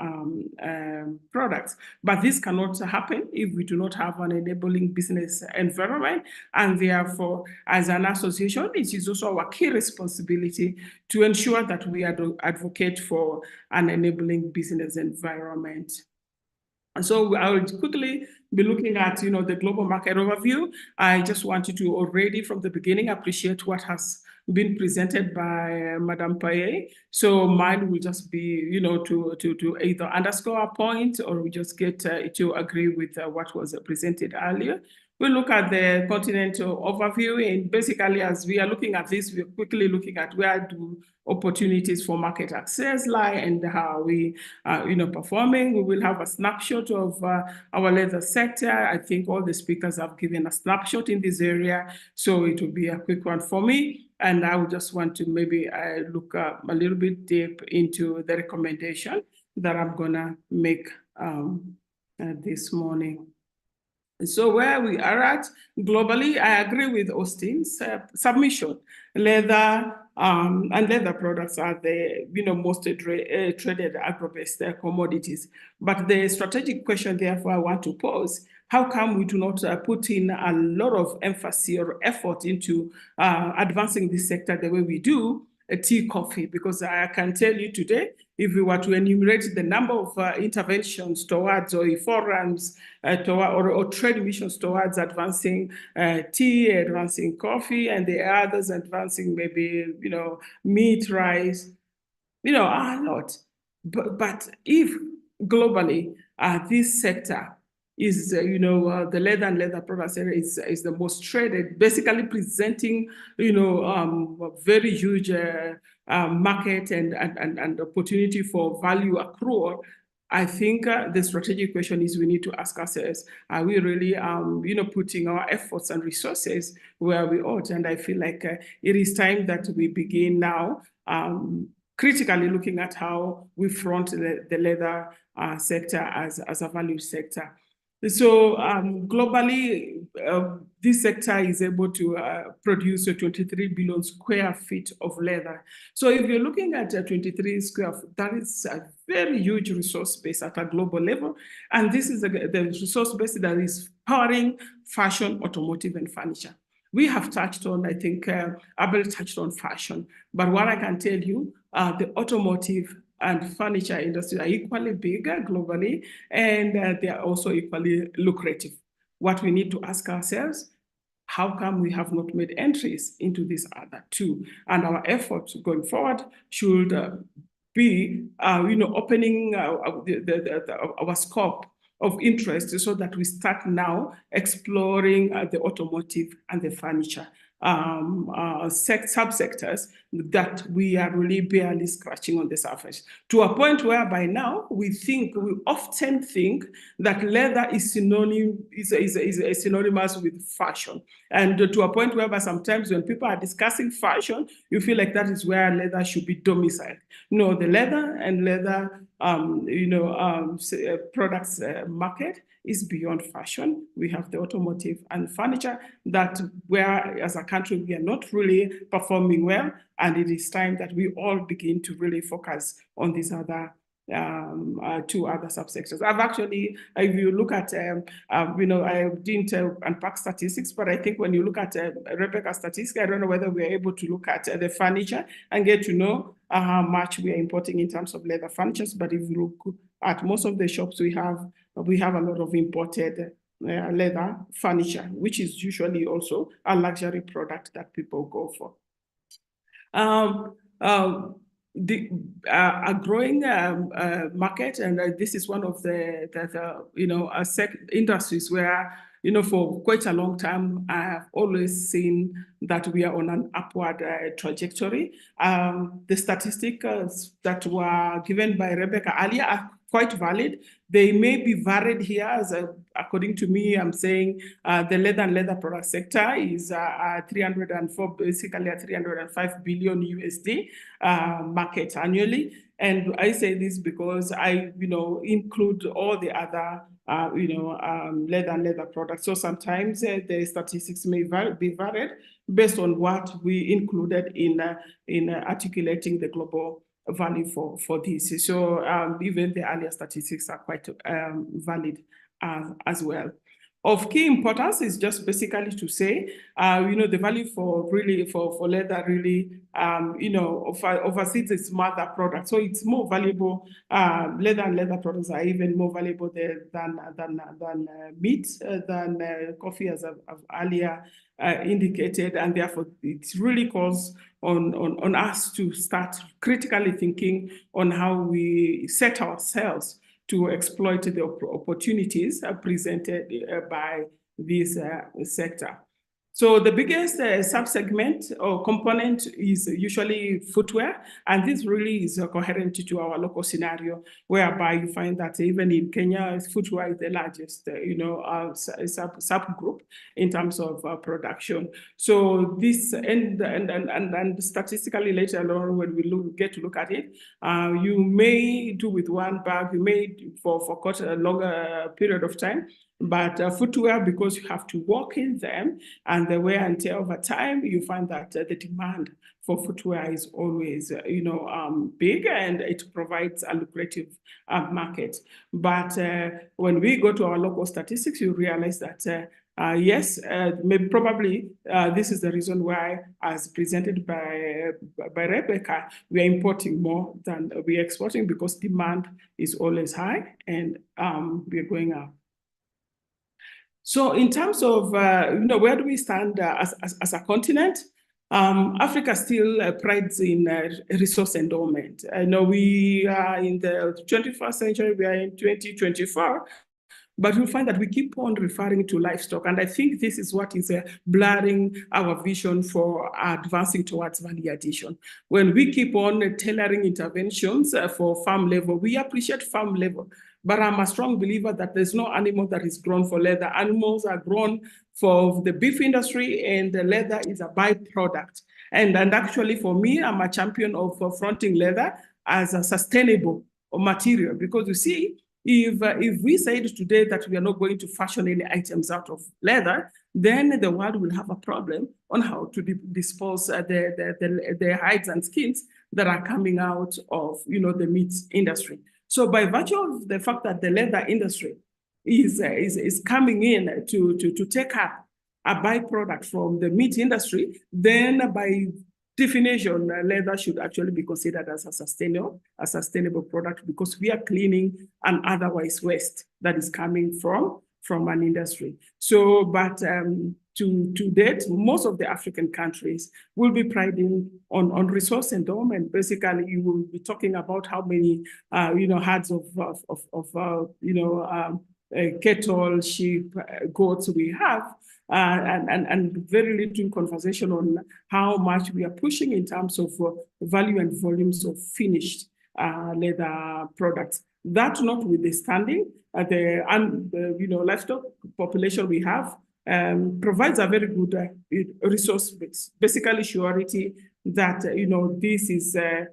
products. But this cannot happen if we do not have an enabling business environment. And therefore, as an association, it is also our key responsibility to ensure that we advocate for an enabling business environment. And so I will quickly be looking at, the global market overview. I just wanted to already from the beginning appreciate what has been presented by Madame Paye. So mine will just be, to either underscore a point, or we just get to agree with what was presented earlier. We look at the continental overview, and basically as we are looking at this, we're quickly looking at where do opportunities for market access lie and how we are performing. We will have a snapshot of our leather sector. I think all the speakers have given a snapshot in this area, so it will be a quick one for me. And I would just want to maybe look a little bit deep into the recommendation that I'm gonna make this morning. So where we are at globally, I agree with Austin's submission. Leather and leather products are the most traded agro-based commodities. But the strategic question, therefore, I want to pose: how come we do not put in a lot of emphasis or effort into advancing this sector the way we do tea, coffee? Because I can tell you today, if we were to enumerate the number of interventions towards, or forums or trade missions towards advancing tea, advancing coffee, and the others advancing maybe, meat, rice, a lot. But if globally this sector is, the leather and leather products area is the most traded, basically presenting, a very huge market and opportunity for value accrual. I think the strategic question is we need to ask ourselves, are we really, putting our efforts and resources where we ought? And I feel like it is time that we begin now critically looking at how we front the leather sector as a value sector. So globally, this sector is able to produce 23 billion square feet of leather. So if you're looking at 23 square feet, that is a very huge resource base at a global level. And this is the resource base that is powering fashion, automotive, and furniture. We have touched on, I think, Abel touched on fashion. But what I can tell you, the automotive and furniture industry are equally big globally, and they are also equally lucrative. What we need to ask ourselves, how come we have not made entries into these other two? And our efforts going forward should be, opening our scope of interest so that we start now exploring the automotive and the furniture subsectors that we are really barely scratching on the surface, to a point where by now we often think that leather is synonymous with fashion, and to a point where sometimes when people are discussing fashion, you feel like that is where leather should be domiciled. No, the leather and leather products market is beyond fashion. We have the automotive and furniture that where as a country we are not really performing well, and it is time that we all begin to really focus on these other two other subsectors. I've actually, if you look at, I didn't unpack statistics, but I think when you look at Rebecca's statistics, I don't know whether we are able to look at the furniture and get to know how much we are importing in terms of leather furnitures. But if you look at most of the shops we have a lot of imported leather furniture, which is usually also a luxury product that people go for. A growing market, and this is one of the industries where, for quite a long time, I have always seen that we are on an upward trajectory. The statistics that were given by Rebecca earlier are quite valid. They may be varied here, as according to me, I'm saying the leather and leather product sector is basically a 305 billion USD market annually. And I say this because I, include all the other, leather and leather products. So sometimes the statistics may be varied based on what we included in articulating the global value for this. So even the earlier statistics are quite valid as well. Of key importance is just basically to say, the value for leather really, oversees its mother product. So it's more valuable. Leather and leather products are even more valuable than meat, than coffee, as I've earlier indicated, and therefore it really calls on us to start critically thinking on how we set ourselves to exploit the opportunities presented by this sector. So the biggest subsegment or component is usually footwear, and this really is coherent to our local scenario, whereby you find that even in Kenya, footwear is the largest, subgroup in terms of production. So this and statistically later on, when we get to look at it, you may do with one bag, you may for quite a longer period of time. But footwear, because you have to walk in them and the wear and tear over time, you find that the demand for footwear is always, big, and it provides a lucrative market. But when we go to our local statistics, you realize that yes, probably this is the reason why, as presented by Rebecca, we are importing more than we are exporting, because demand is always high and we are going up. So in terms of, where do we stand as a continent? Africa still prides in resource endowment. I know we are in the 21st century, we are in 2024, but you'll find that we keep on referring to livestock. And I think this is what is blurring our vision for advancing towards value addition. When we keep on tailoring interventions for farm level, we appreciate farm level. But I'm a strong believer that there's no animal that is grown for leather. Animals are grown for the beef industry, and the leather is a byproduct. And actually, for me, I'm a champion of fronting leather as a sustainable material, because you see, if we said today that we are not going to fashion any items out of leather, then the world will have a problem on how to dispose the hides and skins that are coming out of the meat industry. So by virtue of the fact that the leather industry is coming in to take up a byproduct from the meat industry, then by definition, leather should actually be considered as a sustainable product, because we are cleaning an otherwise waste that is coming from an industry. So, but to date, most of the African countries will be priding on resource endowment. Basically, you will be talking about how many, herds of cattle, sheep, goats we have, and very little conversation on how much we are pushing in terms of value and volumes of finished leather products. That notwithstanding, the livestock population we have provides a very good resource base, basically surety that this is a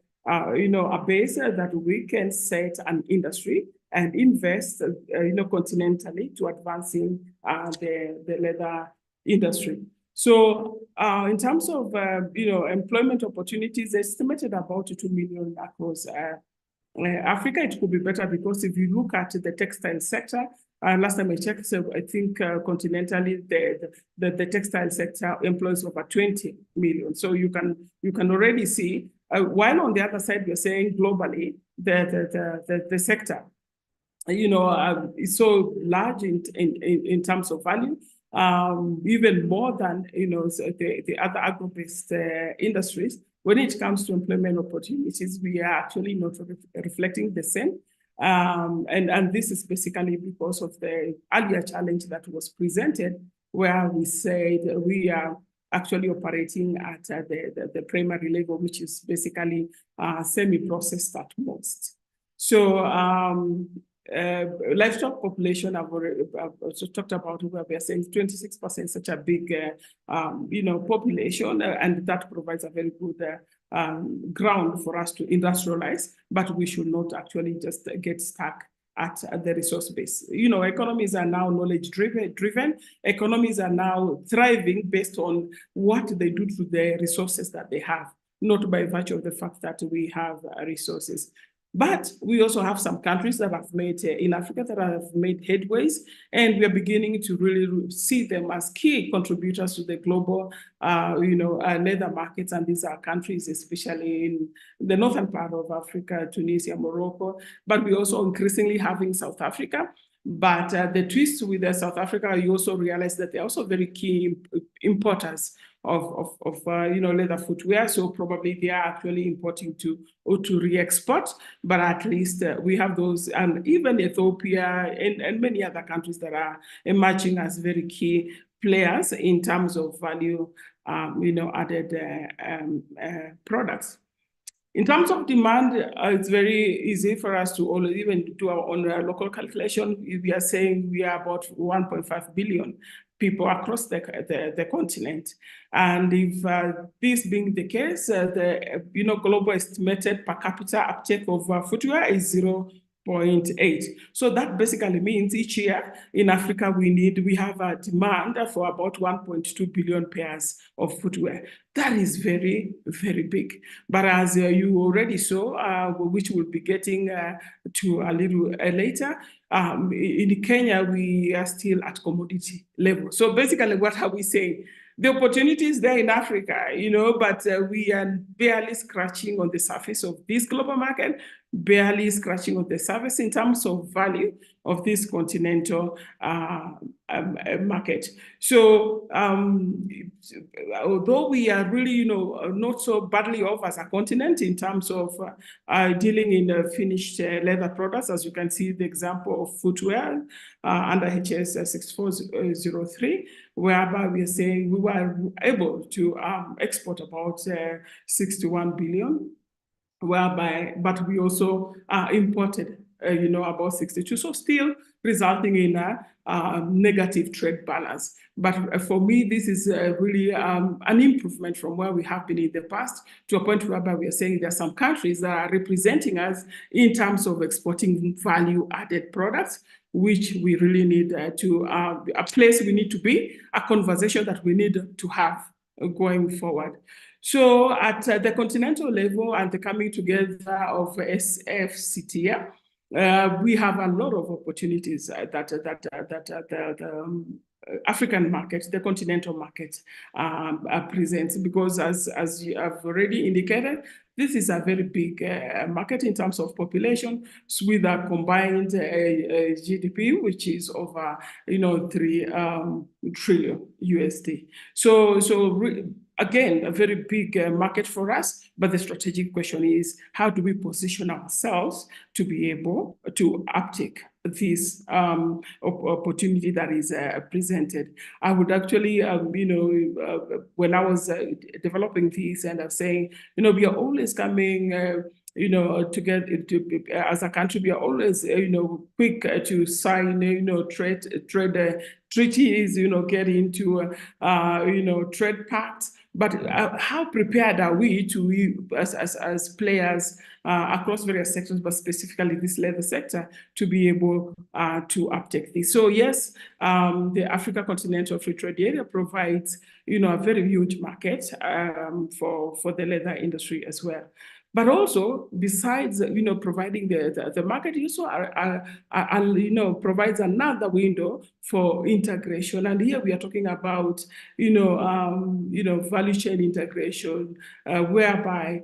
base that we can set an industry and invest continentally to advancing the leather industry. So in terms of employment opportunities, estimated about 2 million across Africa. It could be better because if you look at the textile sector, last time I checked, so I think continentally the textile sector employs over 20 million. So you can already see, while on the other side we're saying globally the sector, is so large in terms of value, even more than the other agro-based industries. When it comes to employment opportunities, we are actually not reflecting the same. And this is basically because of the earlier challenge that was presented, where we said we are actually operating at the primary level, which is basically semi-processed at most. So livestock population, I've also talked about where we are saying 26%, such a big population, and that provides a very good ground for us to industrialize, but we should not actually just get stuck at the resource base. Economies are now knowledge driven. Economies are now thriving based on what they do to the resources that they have, not by virtue of the fact that we have resources. But we also have some countries that have made, in Africa, that have made headways, and we are beginning to really see them as key contributors to the global, leather markets. And these are countries, especially in the northern part of Africa, Tunisia, Morocco, but we're also increasingly having South Africa. But the twist with South Africa, you also realize that they're also very key importers of leather footwear. So probably they are actually importing to re-export, but at least we have those, and even Ethiopia and many other countries that are emerging as very key players in terms of value, added products. In terms of demand, it's very easy for us to always even do our own local calculation. We are saying we are about 1.5 billion people across the continent. And if this being the case, the global estimated per capita uptake of footwear is 0.8. So that basically means each year in Africa we have a demand for about 1.2 billion pairs of footwear. That is very, very big. But as you already saw, which we'll be getting to a little later, in Kenya, we are still at commodity level. So basically, what are we saying? The opportunities there in Africa, but we are barely scratching on the surface of this global market, barely scratching on the surface in terms of value of this continental market. So although we are really, not so badly off as a continent in terms of dealing in finished leather products, as you can see the example of footwear under HS 6403, whereby we are saying we were able to export about 61 billion, but we also imported, about 62. So still resulting in a negative trade balance. But for me, this is really an improvement from where we have been in the past, to a point whereby we are saying there are some countries that are representing us in terms of exporting value-added products, which we really need to, a place we need to be, a conversation that we need to have going forward. So at the continental level and the coming together of SFCTA, we have a lot of opportunities that the African market, the continental market presents, because as you have already indicated, this is a very big market in terms of population, with a combined GDP, which is over 3 trillion USD. Again, a very big market for us, but the strategic question is, how do we position ourselves to be able to uptake this opportunity that is presented? I would actually, when I was developing this, and I'm saying, we are always coming, to get into, as a country, we are always, quick to sign, trade treaties, get into, trade pacts. But how prepared are we to, as players across various sectors, but specifically this leather sector, to be able to uptake this? So yes, the Africa Continental Free Trade Area provides, a very huge market for the leather industry as well. But also, besides providing the market, it also provides another window for integration. And here we are talking about value chain integration, whereby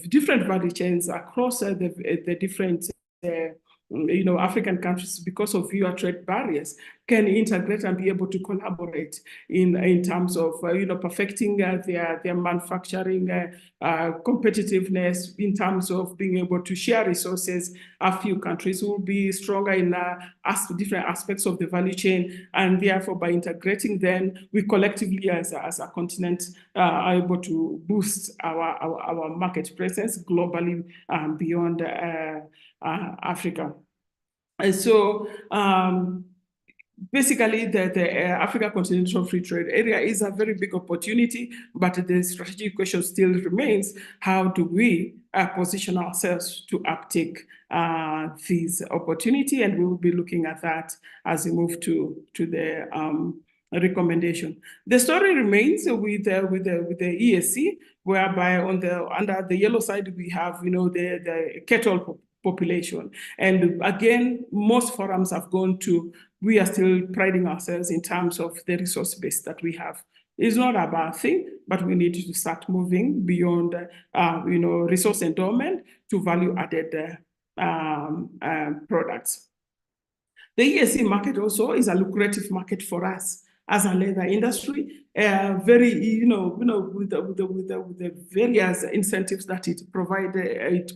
different value chains across the different African countries, because of fewer trade barriers, can integrate and be able to collaborate in terms of perfecting their manufacturing competitiveness, in terms of being able to share resources. A few countries will be stronger in different aspects of the value chain, and therefore by integrating them, we collectively as a continent are able to boost our market presence globally beyond Africa. And so basically, the Africa Continental Free Trade Area is a very big opportunity, but the strategic question still remains: how do we position ourselves to uptake this opportunity? And we will be looking at that as we move to the recommendation. The story remains with the EAC, whereby under the yellow side we have the cattle population. And again, most forums have gone to, we are still priding ourselves in terms of the resource base that we have. It's not a bad thing, but we need to start moving beyond resource endowment to value-added products. The EAC market also is a lucrative market for us as a leather industry, very, with the various incentives that it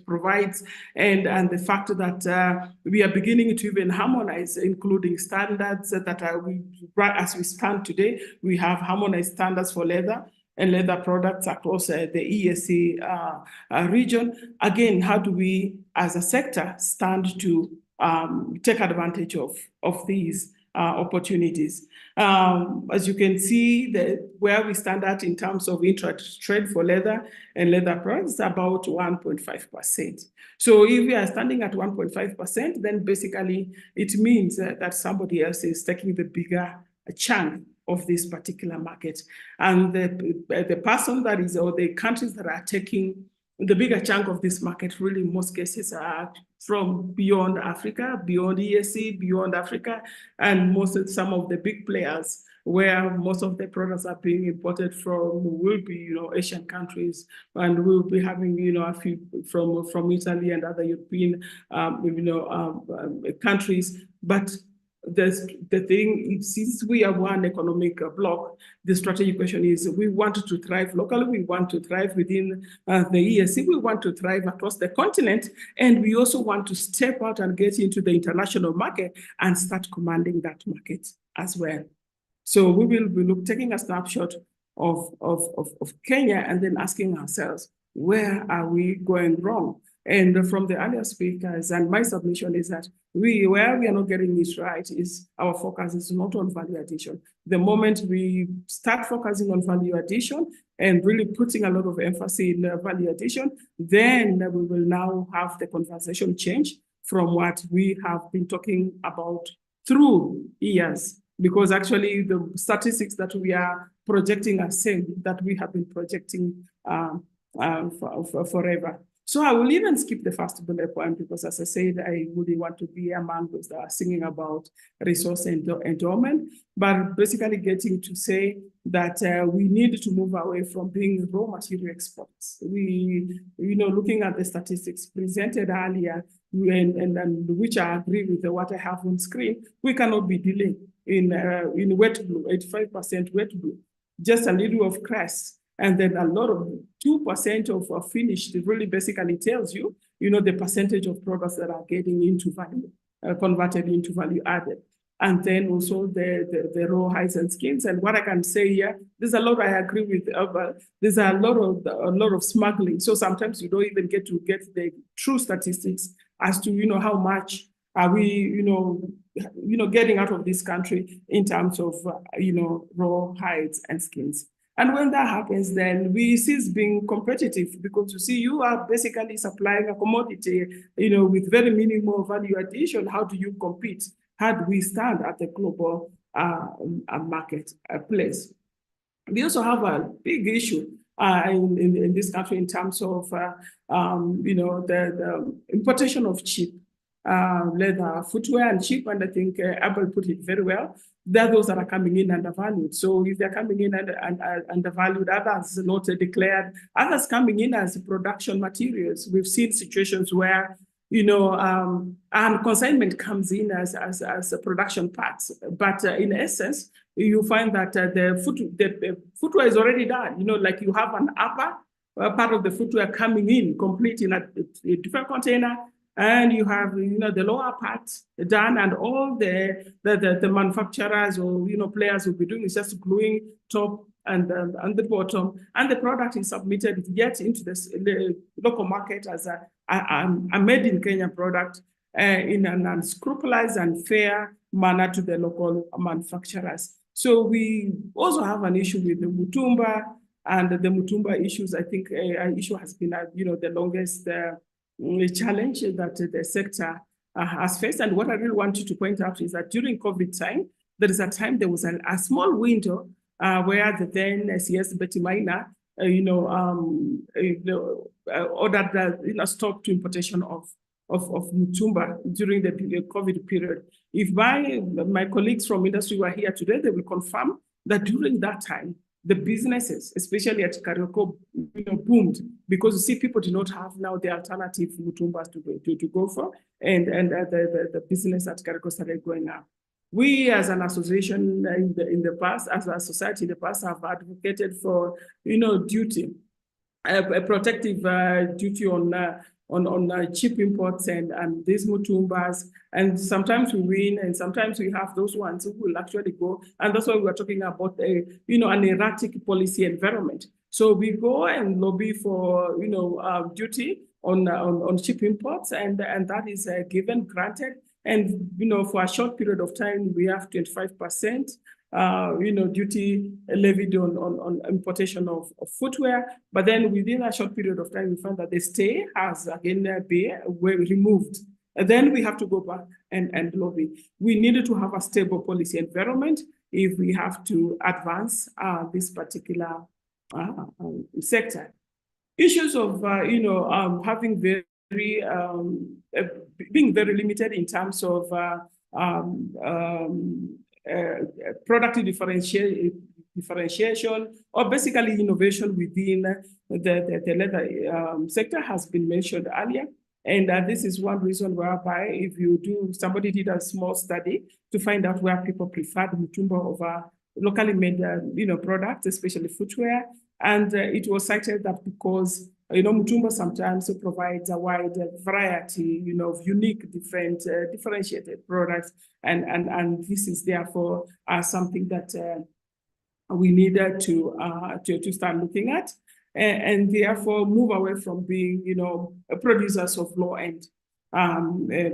provides, and the fact that we are beginning to even harmonize, including standards that as we stand today, we have harmonized standards for leather and leather products across the EAC region. Again, how do we, as a sector, stand to take advantage of these opportunities? As you can see, where we stand at in terms of intra-trade for leather and leather products is about 1.5%. So if we are standing at 1.5%, then basically it means that somebody else is taking the bigger chunk of this particular market. And the person that is, or the countries that are taking the bigger chunk of this market, really in most cases, are from beyond Africa, beyond EAC, beyond Africa, and some of the big players where most of the products are being imported from will be, Asian countries, and we'll be having, a few from Italy and other European, countries. But the thing, since we are one economic bloc, the strategic question is, we want to thrive locally, we want to thrive within the EAC, we want to thrive across the continent, and we also want to step out and get into the international market and start commanding that market as well. So we will be taking a snapshot of Kenya and then asking ourselves, where are we going wrong? And from the earlier speakers, and my submission is that where we are not getting this right is our focus is not on value addition. The moment we start focusing on value addition and really putting a lot of emphasis in value addition, then we will now have the conversation change from what we have been talking about through years. Because actually the statistics that we are projecting are same that we have been projecting forever. So I will even skip the first bullet point because, as I said, I wouldn't want to be among those that are singing about resource endowment, but basically getting to say that we need to move away from being raw material exports. We, looking at the statistics presented earlier, and which I agree with what I have on screen, we cannot be dealing in wet blue, 85% wet blue, just a little of cress. And then a lot of 2% of finished, it really basically tells you, the percentage of products that are getting into value, converted into value added. And then also the raw hides and skins. And what I can say here, there's a lot I agree with, there's a lot of smuggling. So sometimes you don't even get the true statistics as to, how much are we, getting out of this country in terms of, raw hides and skins. And when that happens, then we cease being competitive because you see, you are basically supplying a commodity, with very minimal value addition. How do you compete? How do we stand at the global market place? We also have a big issue in this country in terms of, the importation of cheap leather footwear and cheap, and I think Abel put it very well. They're those that are coming in undervalued. So if they're coming in undervalued, others not declared, others coming in as production materials. We've seen situations where, and consignment comes in as a production parts. But in essence, you find that the footwear is already done. Like you have an upper part of the footwear coming in complete in a different container, and you have, the lower part done, and all the manufacturers or, players will be doing is just gluing top and the bottom, and the product is submitted yet into the local market as a made in Kenya product in an unscrupulous and fair manner to the local manufacturers. So we also have an issue with the Mutumba, and the Mutumba issues, I think an issue has been, the longest challenge that the sector has faced. And what I really want you to point out is that during COVID time, there was a small window where the then SES Betty Maina, ordered stop to importation of Mutumba during the COVID period. If my colleagues from industry were here today, they will confirm that during that time, the businesses, especially at Karioko, boomed because you see people do not have now the alternative Mutumbas to go for, and the business at Karioko started going up. We as an association in the past, as a society in the past, have advocated for, duty, a protective duty on cheap imports and these Mutumbas. And sometimes we win, and sometimes we have those ones who will actually go. And that's why we're talking about an erratic policy environment. So we go and lobby for, duty on cheap imports, and that is given, granted. And, for a short period of time, we have 25%, duty levied on importation of footwear. But then within a short period of time, we found that the stay has again been removed. And then we have to go back and lobby. We needed to have a stable policy environment if we have to advance this particular sector. Issues of, having being very limited in terms of product differentiation, or basically innovation within the leather sector has been mentioned earlier. And this is one reason whereby if somebody did a small study to find out where people preferred Mutumba over locally made, products, especially footwear. And it was cited that because Mutumba sometimes provides a wide variety, of unique, differentiated products, and this is therefore something that we needed to start looking at, and therefore move away from being, producers of low-end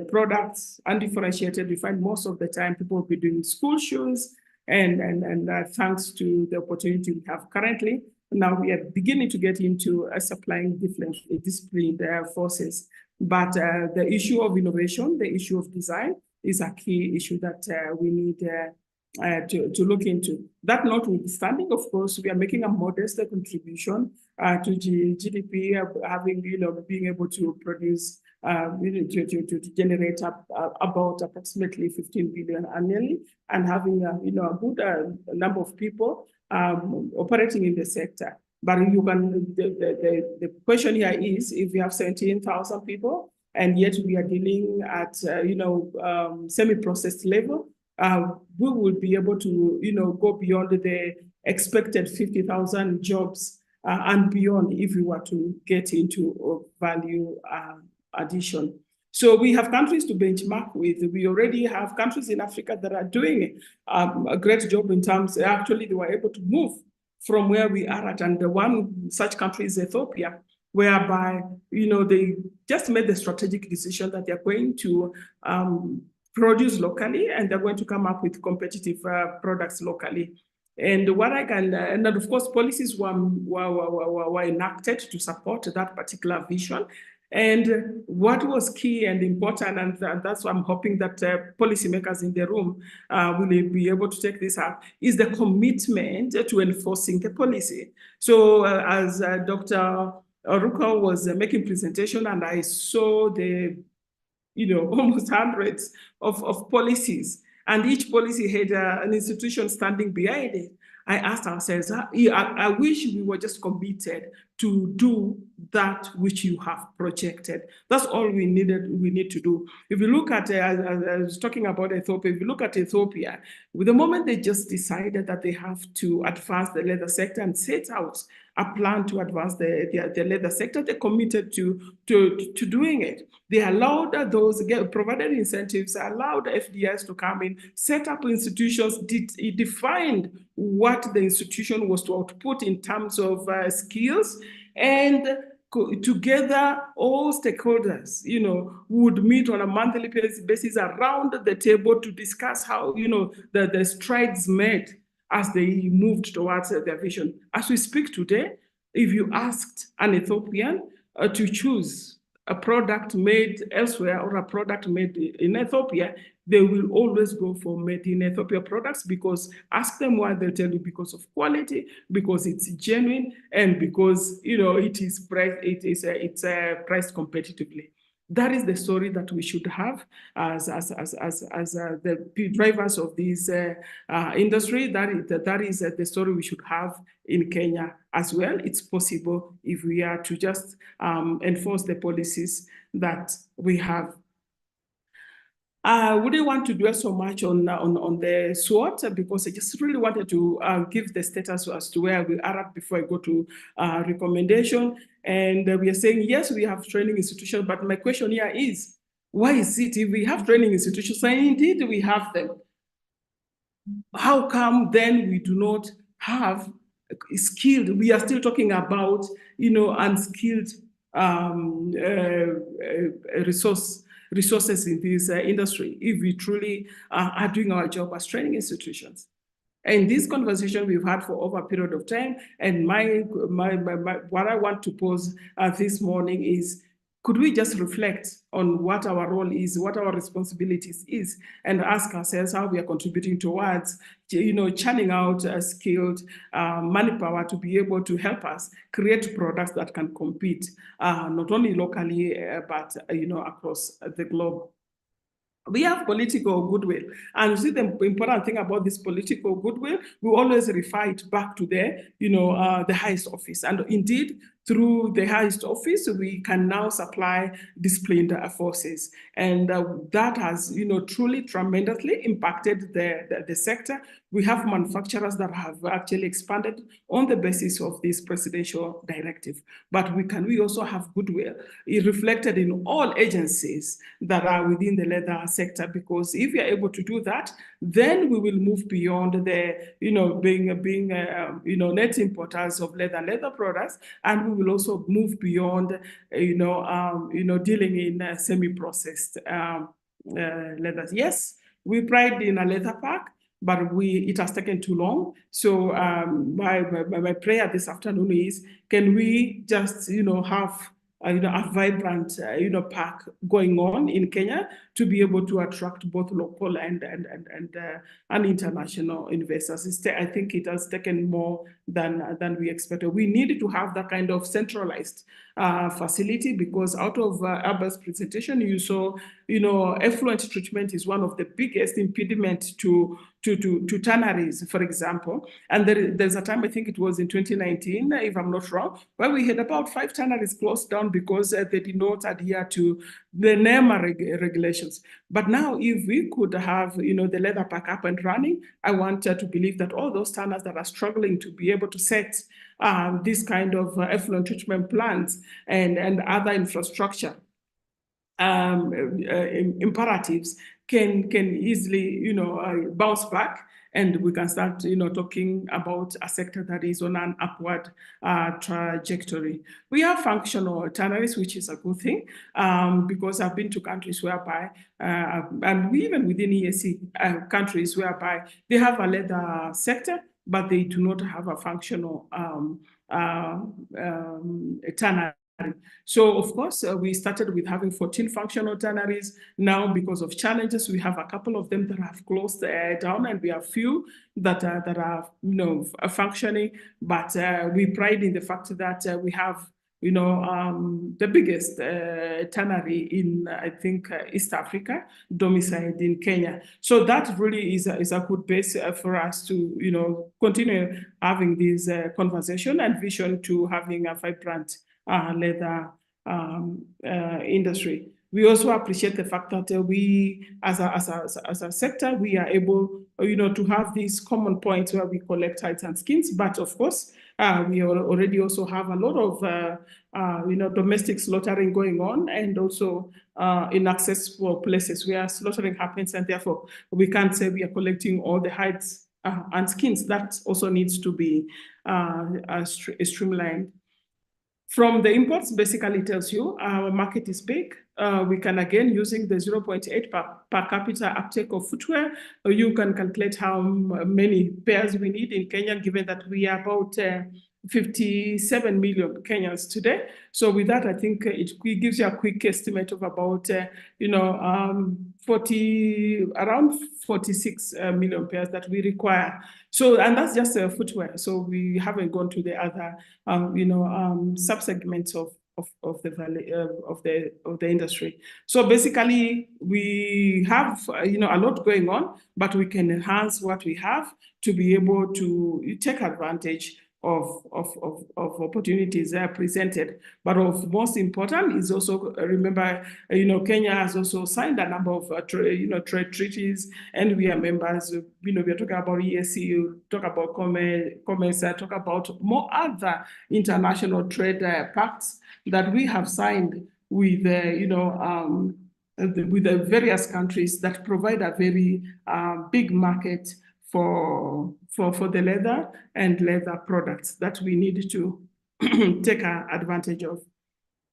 products, undifferentiated. We find most of the time people will be doing school shoes, and thanks to the opportunity we have currently. Now we are beginning to get into supplying different disciplined forces. But the issue of innovation, the issue of design is a key issue that we need to look into. That notwithstanding, of course, we are making a modest contribution to GDP, having, being able to produce, to generate about approximately 15 billion annually, and having, a good number of people operating in the sector. But you can, the question here is, if we have 17,000 people, and yet we are dealing at, semi-processed level, we will be able to, go beyond the expected 50,000 jobs and beyond if we were to get into value addition. So we have countries to benchmark with. We already have countries in Africa that are doing a great job in terms, actually they were able to move from where we are at. And the one such country is Ethiopia, whereby, they just made the strategic decision that they're going to produce locally, and they're going to come up with competitive products locally. And what I can, and of course, policies were enacted to support that particular vision. And what was key and important, and that's why I'm hoping that policymakers in the room will be able to take this up, is the commitment to enforcing the policy. So as Dr. Oruko was making presentation, and I saw the, almost hundreds of policies, and each policy had an institution standing behind it. I asked ourselves, I wish we were just committed to do that which you have projected. That's all we need to do. If you look at, I was talking about Ethiopia, if you look at Ethiopia, with the moment they just decided that they have to advance the leather sector and set out a plan to advance the leather sector, they committed to doing it. They allowed those, provided incentives, allowed FDIs to come in, set up institutions, it defined what the institution was to output in terms of skills, and together all stakeholders, would meet on a monthly basis around the table to discuss how, the strides made as they moved towards their vision. As we speak today, if you asked an Ethiopian to choose a product made elsewhere or a product made in Ethiopia, they will always go for made in Ethiopia products, because ask them why, they'll tell you because of quality, because it's genuine, and because it's priced competitively. That is the story that we should have as the drivers of this industry. That is the story we should have in Kenya as well. It's possible if we are to just enforce the policies that we have. We didn't want to dwell so much on the SWOT, because I just really wanted to give the status as to where we are at before I go to recommendation. And we are saying, yes, we have training institutions, but my question here is, why is it if we have training institutions, and indeed we have them, how come then we do not have skilled, we are still talking about, unskilled resources in this industry, if we truly are doing our job as training institutions? And this conversation we've had for over a period of time, and what I want to pose this morning is, could we just reflect on what our role is, what our responsibilities is, and ask ourselves how we are contributing towards, churning out skilled manpower to be able to help us create products that can compete, not only locally, but across the globe. We have political goodwill, and you see the important thing about this political goodwill, we always refer it back to the highest office, and indeed through the highest office we can now supply disciplined forces, and that has truly tremendously impacted the sector. We have manufacturers that have actually expanded on the basis of this presidential directive, but we also have goodwill reflected in all agencies that are within the leather sector, because if we are able to do that, then we will move beyond the being net importers of leather products, and we will also move beyond dealing in semi-processed leathers. Yes, we pride in a leather park, but it has taken too long. So my prayer this afternoon is, can we just have a vibrant, park going on in Kenya to be able to attract both local and international investors. I think it has taken more than we expected. We needed to have that kind of centralized facility, because out of Abel's presentation, you saw, effluent treatment is one of the biggest impediment to tanneries, for example. And there's a time, I think it was in 2019, if I'm not wrong, where we had about 5 tanneries closed down because they did not adhere to the NEMA regulations. But now, if we could have, the leather park up and running, I want to believe that all those tanners that are struggling to be able to set this kind of effluent treatment plants and other infrastructure imperatives can easily, bounce back, and we can start, talking about a sector that is on an upward trajectory. We have functional tanneries, which is a good thing, because I've been to countries whereby, and even within EAC countries whereby they have a leather sector, but they do not have a functional tannery. So, of course, we started with having 14 functional tanneries. Now, because of challenges, we have a couple of them that have closed down, and we have few that are functioning. But we pride in the fact that we have the biggest tannery in, I think, East Africa, domiciled in Kenya. So that really is a good base for us to, continue having this conversation and vision to having a vibrant leather industry. We also appreciate the fact that we, as a sector, we are able, to have these common points where we collect hides and skins. But of course, we already also have a lot of, domestic slaughtering going on, and also inaccessible places where slaughtering happens, and therefore we can't say we are collecting all the hides and skins. That also needs to be streamlined. From the imports, basically tells you our market is big. We can, again, using the 0.8 per capita uptake of footwear, you can calculate how many pairs we need in Kenya, given that we are about 57 million Kenyans today. So with that, I think it gives you a quick estimate of about, around 46 million pairs that we require. So, and that's just footwear. So we haven't gone to the other, subsegments of the industry. So basically, we have a lot going on, but we can enhance what we have to be able to take advantage of opportunities presented. But of most important is also, remember, Kenya has also signed a number of trade treaties, and we are members. We are talking about EAC, talk about commerce, talk about more other international trade pacts that we have signed with with the various countries that provide a very big market for the leather and leather products that we need to take advantage of.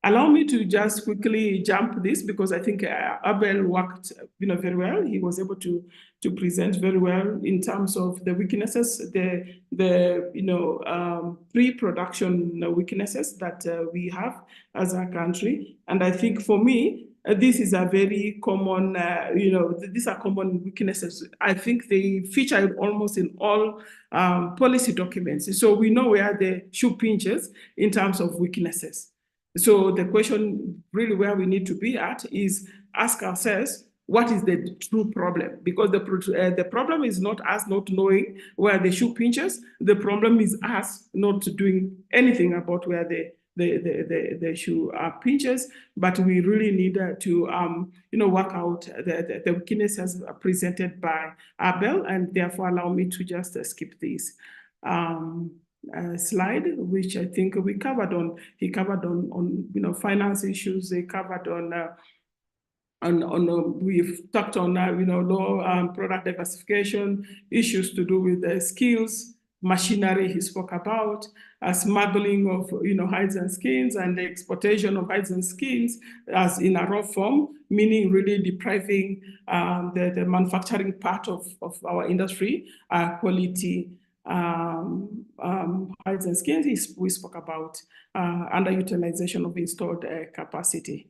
Allow me to just quickly jump this, because I think Abel worked very well. He was able to present very well in terms of the weaknesses, the pre-production weaknesses that we have as a country. And I think for me, this is a very common, these are common weaknesses. I think they feature almost in all policy documents. So we know where the shoe pinches in terms of weaknesses. So the question really where we need to be at is ask ourselves, what is the true problem? Because the problem is not us not knowing where the shoe pinches. The problem is us not doing anything about where the shoe pinches. But we really need to work out the weaknesses presented by Abel, and therefore allow me to just skip this slide, which I think we covered on. He covered on finance issues. They covered we've talked on low product diversification, issues to do with the skills, machinery he spoke about, smuggling of hides and skins, and the exportation of hides and skins as in a raw form, meaning really depriving the manufacturing part of our industry quality hides and skins, we spoke about underutilization of installed capacity.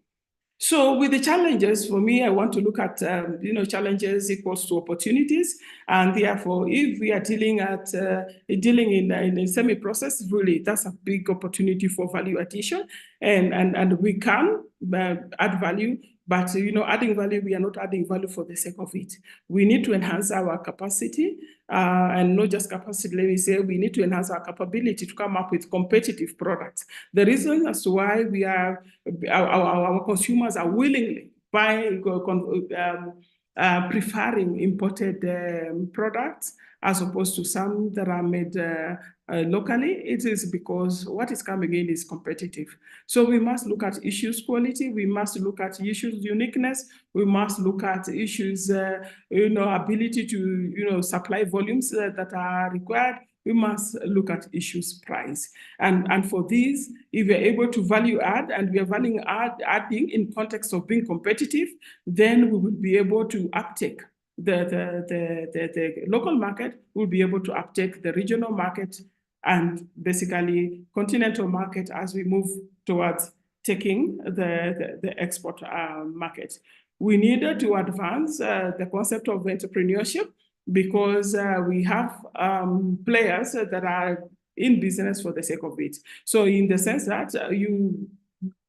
So with the challenges, for me, I want to look at, challenges equals to opportunities. And therefore, if we are dealing in a semi-process, really, that's a big opportunity for value addition. And we can add value, but, adding value, we are not adding value for the sake of it. We need to enhance our capacity, and not just capacity, let me say, we need to enhance our capability to come up with competitive products. The reason as to why we are, our consumers are willingly buying, preferring imported products as opposed to some that are made locally, it is because what is coming in is competitive. So we must look at issues quality, we must look at issues uniqueness, we must look at issues, ability to, supply volumes that are required. We must look at issues price. And for these, if we're able to value add, and we are value adding in context of being competitive, then we will be able to uptake the local market, will be able to uptake the regional market and basically continental market as we move towards taking the export market. We needed to advance the concept of entrepreneurship because we have players that are in business for the sake of it. So in the sense that you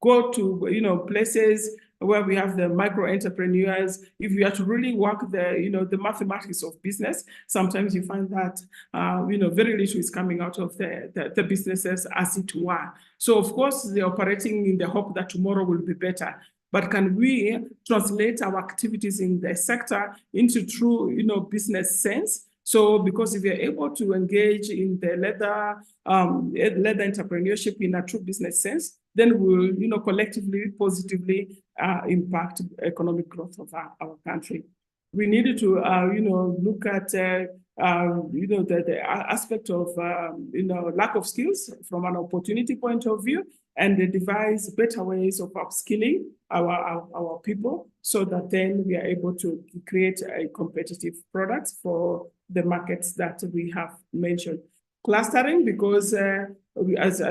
go to places where we have the micro entrepreneurs, if you have to really work the mathematics of business, sometimes you find that very little is coming out of the businesses as it were. So of course they're operating in the hope that tomorrow will be better. But can we translate our activities in the sector into true business sense? So because if you're able to engage in the leather entrepreneurship in a true business sense, then we'll collectively, positively impact economic growth of our country. We needed to look at the aspect of lack of skills from an opportunity point of view, and devise better ways of upskilling our people so that then we are able to create a competitive products for the markets that we have mentioned. Clustering, because as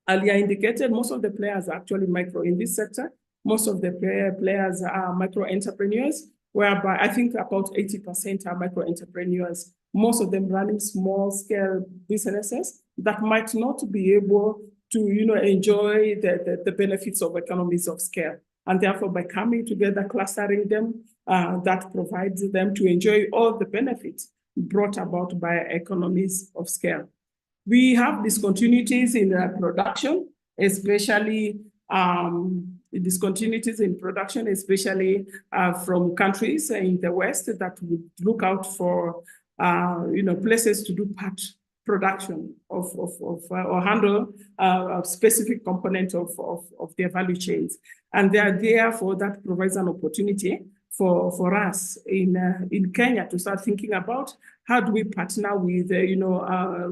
earlier indicated, most of the players are actually micro in this sector. Most of the players are micro entrepreneurs, whereby I think about 80% are micro entrepreneurs, most of them running small scale businesses that might not be able to enjoy the benefits of economies of scale. And therefore, by coming together, clustering them, that provides them to enjoy all the benefits brought about by economies of scale. We have discontinuities in production, especially from countries in the West that would look out for places to do part production or handle a specific component of their value chains. And they are therefore that provides an opportunity for us in Kenya to start thinking about how do we partner with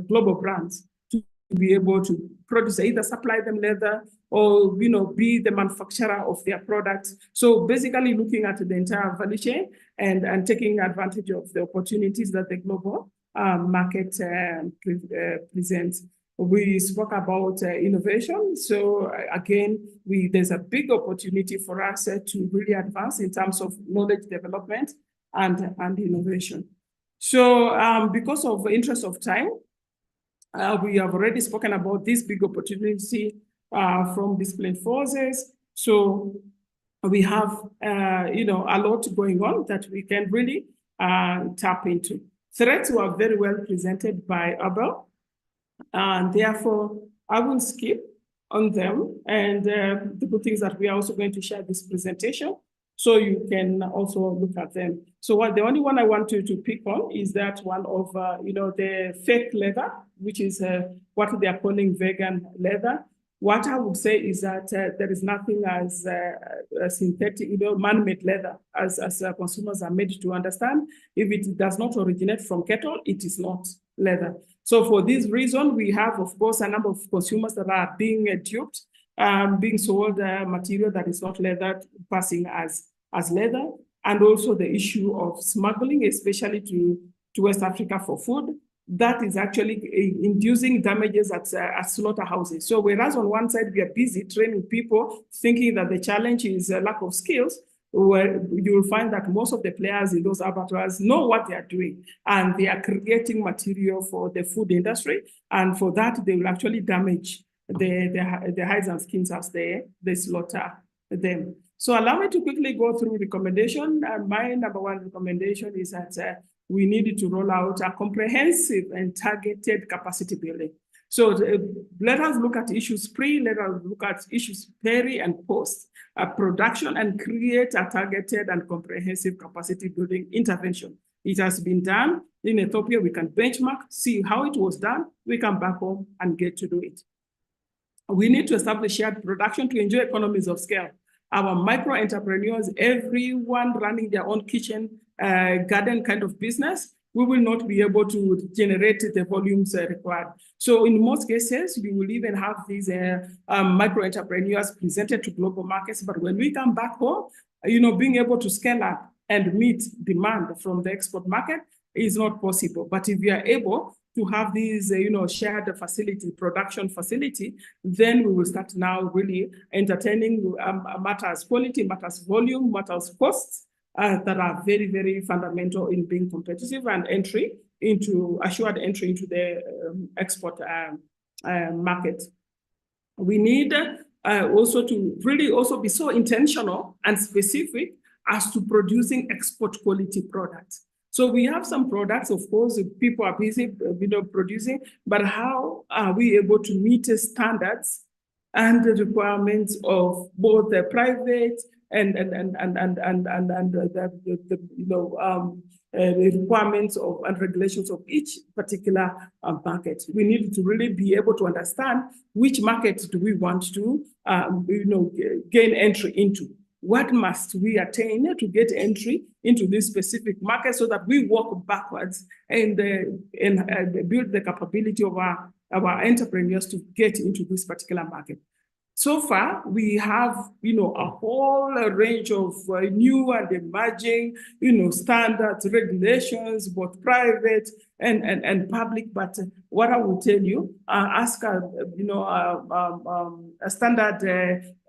global brands to be able to produce, either supply them leather or be the manufacturer of their products. So basically looking at the entire value chain and taking advantage of the opportunities that the global market presents. We spoke about innovation. So again, there's a big opportunity for us to really advance in terms of knowledge development and innovation. So because of interest of time, we have already spoken about this big opportunity from disciplined forces. So we have a lot going on that we can really tap into. Threats were very well presented by Abel, and therefore I will skip on them. And the good things that we are also going to share this presentation, so you can also look at them. So the only one I want to pick on is that one of the fake leather, which is what they are calling vegan leather. What I would say is that there is nothing as synthetic, man-made leather, as consumers are made to understand. If it does not originate from cattle, it is not leather. So for this reason, we have, of course, a number of consumers that are being duped, being sold material that is not leather, passing as leather, and also the issue of smuggling, especially to to West Africa for food, that is actually inducing damages at slaughterhouses. So whereas on one side, we are busy training people, thinking that the challenge is a lack of skills, where you'll find that most of the players in those abattoirs know what they are doing, and they are creating material for the food industry. And for that, they will actually damage the hides and skins as they slaughter them. So allow me to quickly go through recommendation. My number one recommendation is that we need to roll out a comprehensive and targeted capacity building. So let us look at issues pre, let us look at issues peri and post production, and create a targeted and comprehensive capacity building intervention. It has been done in Ethiopia. We can benchmark, see how it was done. We come back home and get to do it. We need to establish shared production to enjoy economies of scale. Our micro entrepreneurs, everyone running their own kitchen garden kind of business, we will not be able to generate the volumes required. So in most cases, we will even have these micro entrepreneurs presented to global markets. But when we come back home, being able to scale up and meet demand from the export market is not possible. But if we are able to have these, shared facility, production facility, then we will start now really entertaining matters quality, matters volume, matters costs, that are very, very fundamental in being competitive and assured entry into the export market. We need also to really also be so intentional and specific as to producing export quality products. So we have some products, of course, people are busy producing, but how are we able to meet the standards and the requirements of both the private and the requirements of and regulations of each particular market? We need to really be able to understand which market do we want to gain entry into. What must we attain to get entry into this specific market, so that we walk backwards and build the capability of our entrepreneurs to get into this particular market? So far, we have, a whole range of new and emerging, standards, regulations, both private and public. But what I will tell you, ask a standard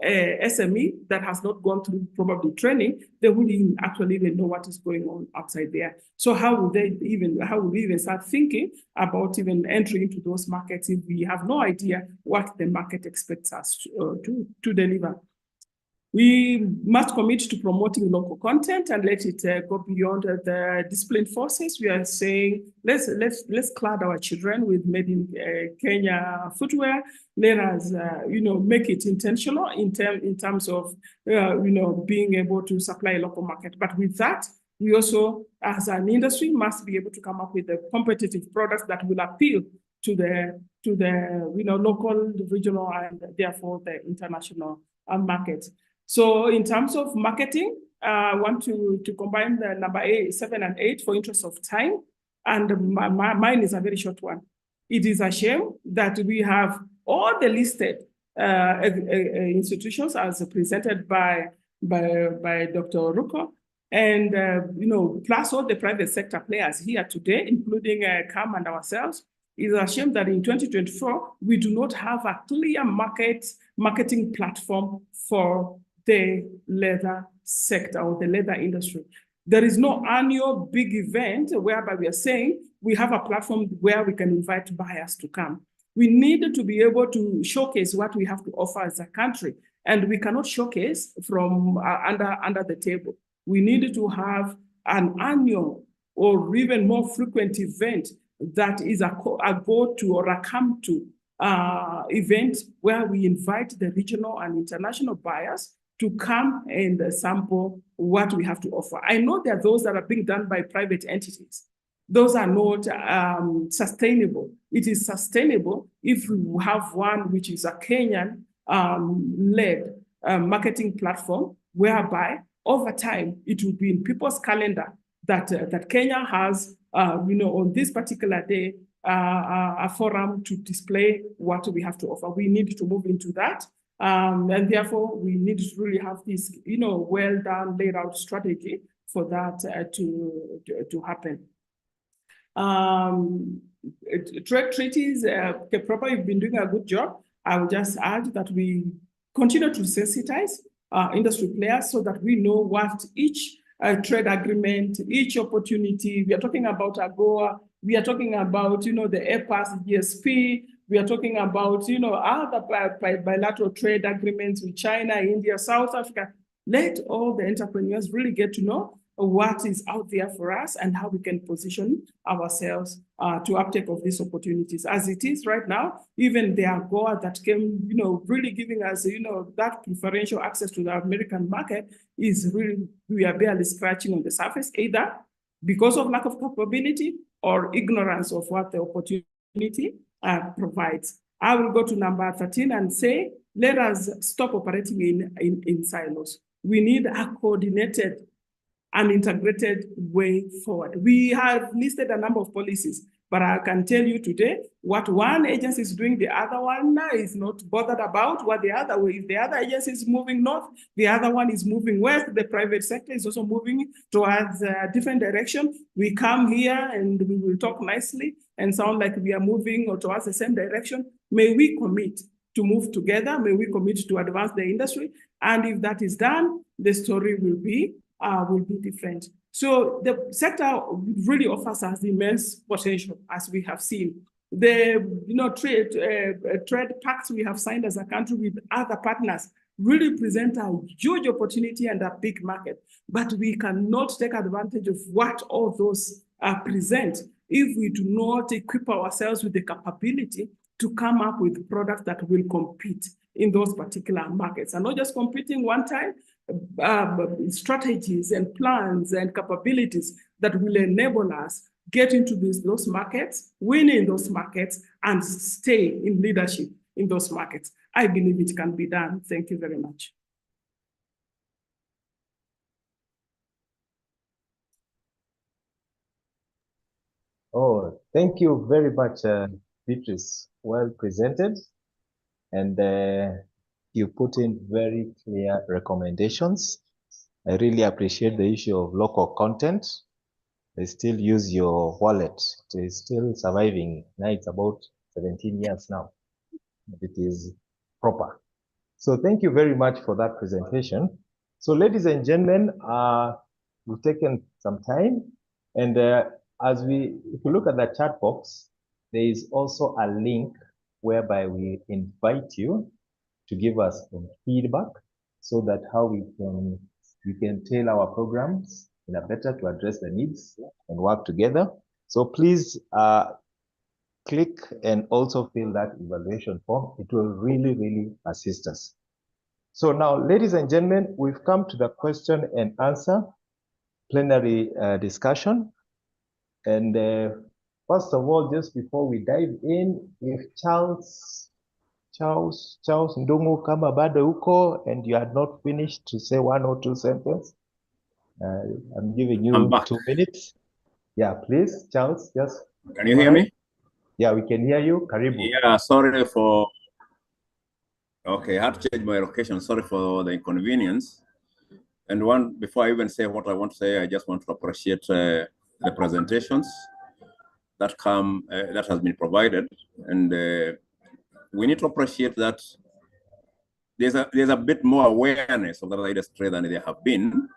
SME that has not gone through probably training, they wouldn't actually even know what is going on outside there. So how would we even start thinking about even entering into those markets if we have no idea what the market expects us to deliver? We must commit to promoting local content and let it go beyond the disciplined forces. We are saying, let's clad our children with made in Kenya footwear. Let us, make it intentional in terms of, being able to supply a local market. But with that, we also, as an industry, must be able to come up with the competitive products that will appeal to the local, the regional, and therefore the international market. So in terms of marketing, I want to combine the number 7 and 8 for interest of time. And mine is a very short one. It is a shame that we have all the listed institutions as presented by Dr. Ruko, and plus all the private sector players here today, including CAM and ourselves. It's a shame that in 2024, we do not have a clear marketing platform for the leather sector or the leather industry. There is no annual big event whereby we are saying we have a platform where we can invite buyers to come. We need to be able to showcase what we have to offer as a country, and we cannot showcase from under the table. We need to have an annual or even more frequent event that is a go-to or a come-to event where we invite the regional and international buyers to come and sample what we have to offer. I know there are those that are being done by private entities. Those are not sustainable. It is sustainable if we have one which is a Kenyan led marketing platform, whereby over time it will be in people's calendar that Kenya has, on this particular day, a forum to display what we have to offer. We need to move into that. And therefore, we need to really have this, well done, laid out strategy for that to happen. Trade treaties, Kepropa, you've been doing a good job. I would just add that we continue to sensitize industry players so that we know what each trade agreement, each opportunity, we are talking about AGOA, we are talking about, the EPAS, GSP, we are talking about, other bilateral trade agreements with China, India, South Africa. Let all the entrepreneurs really get to know what is out there for us and how we can position ourselves to uptake of these opportunities. As it is right now, even the AGOA that came, really giving us, that preferential access to the American market is really, we are barely scratching on the surface, either because of lack of capability or ignorance of what the opportunity provides. I will go to number 13 and say, let us stop operating in silos. We need a coordinated and integrated way forward. We have listed a number of policies, but I can tell you today what one agency is doing, the other one is not bothered about what the other way. If the other agency is moving north, the other one is moving west. The private sector is also moving towards a different direction. We come here and we will talk nicely and sound like we are moving towards the same direction. May we commit to move together. May we commit to advance the industry. And if that is done, the story will be different. So the sector really offers us immense potential, as we have seen. The trade pacts we have signed as a country with other partners really present a huge opportunity and a big market. But we cannot take advantage of what all those present if we do not equip ourselves with the capability to come up with products that will compete in those particular markets. And not just competing one time, strategies and plans and capabilities that will enable us get into those markets, win in those markets, and stay in leadership in those markets. I believe it can be done. Thank you very much. Oh, thank you very much, Beatrice. Well presented. And you put in very clear recommendations. I really appreciate the issue of local content. They still use your wallet. It is still surviving. Now it's about 17 years now. It is proper. So thank you very much for that presentation. So ladies and gentlemen, we've taken some time. And if you look at the chat box, there is also a link whereby we invite you to give us some feedback so that how we can tailor our programs in a better to address the needs and work together. So please click and also fill that evaluation form. It will really, really assist us. So now, ladies and gentlemen, we've come to the question and answer plenary discussion. And first of all, just before we dive in, if Charles Ndungu kama bado huko and you had not finished to say 1 or 2 sentences, I'm giving you 2 minutes. Yeah, please, Charles, just. Can you hear me? Yeah, we can hear you. Karibu. Yeah, sorry for. Okay, I had to change my location. Sorry for the inconvenience. And before I even say what I want to say, I just want to appreciate the presentations that has been provided, and we need to appreciate that there's a bit more awareness of the latest trade than there have been,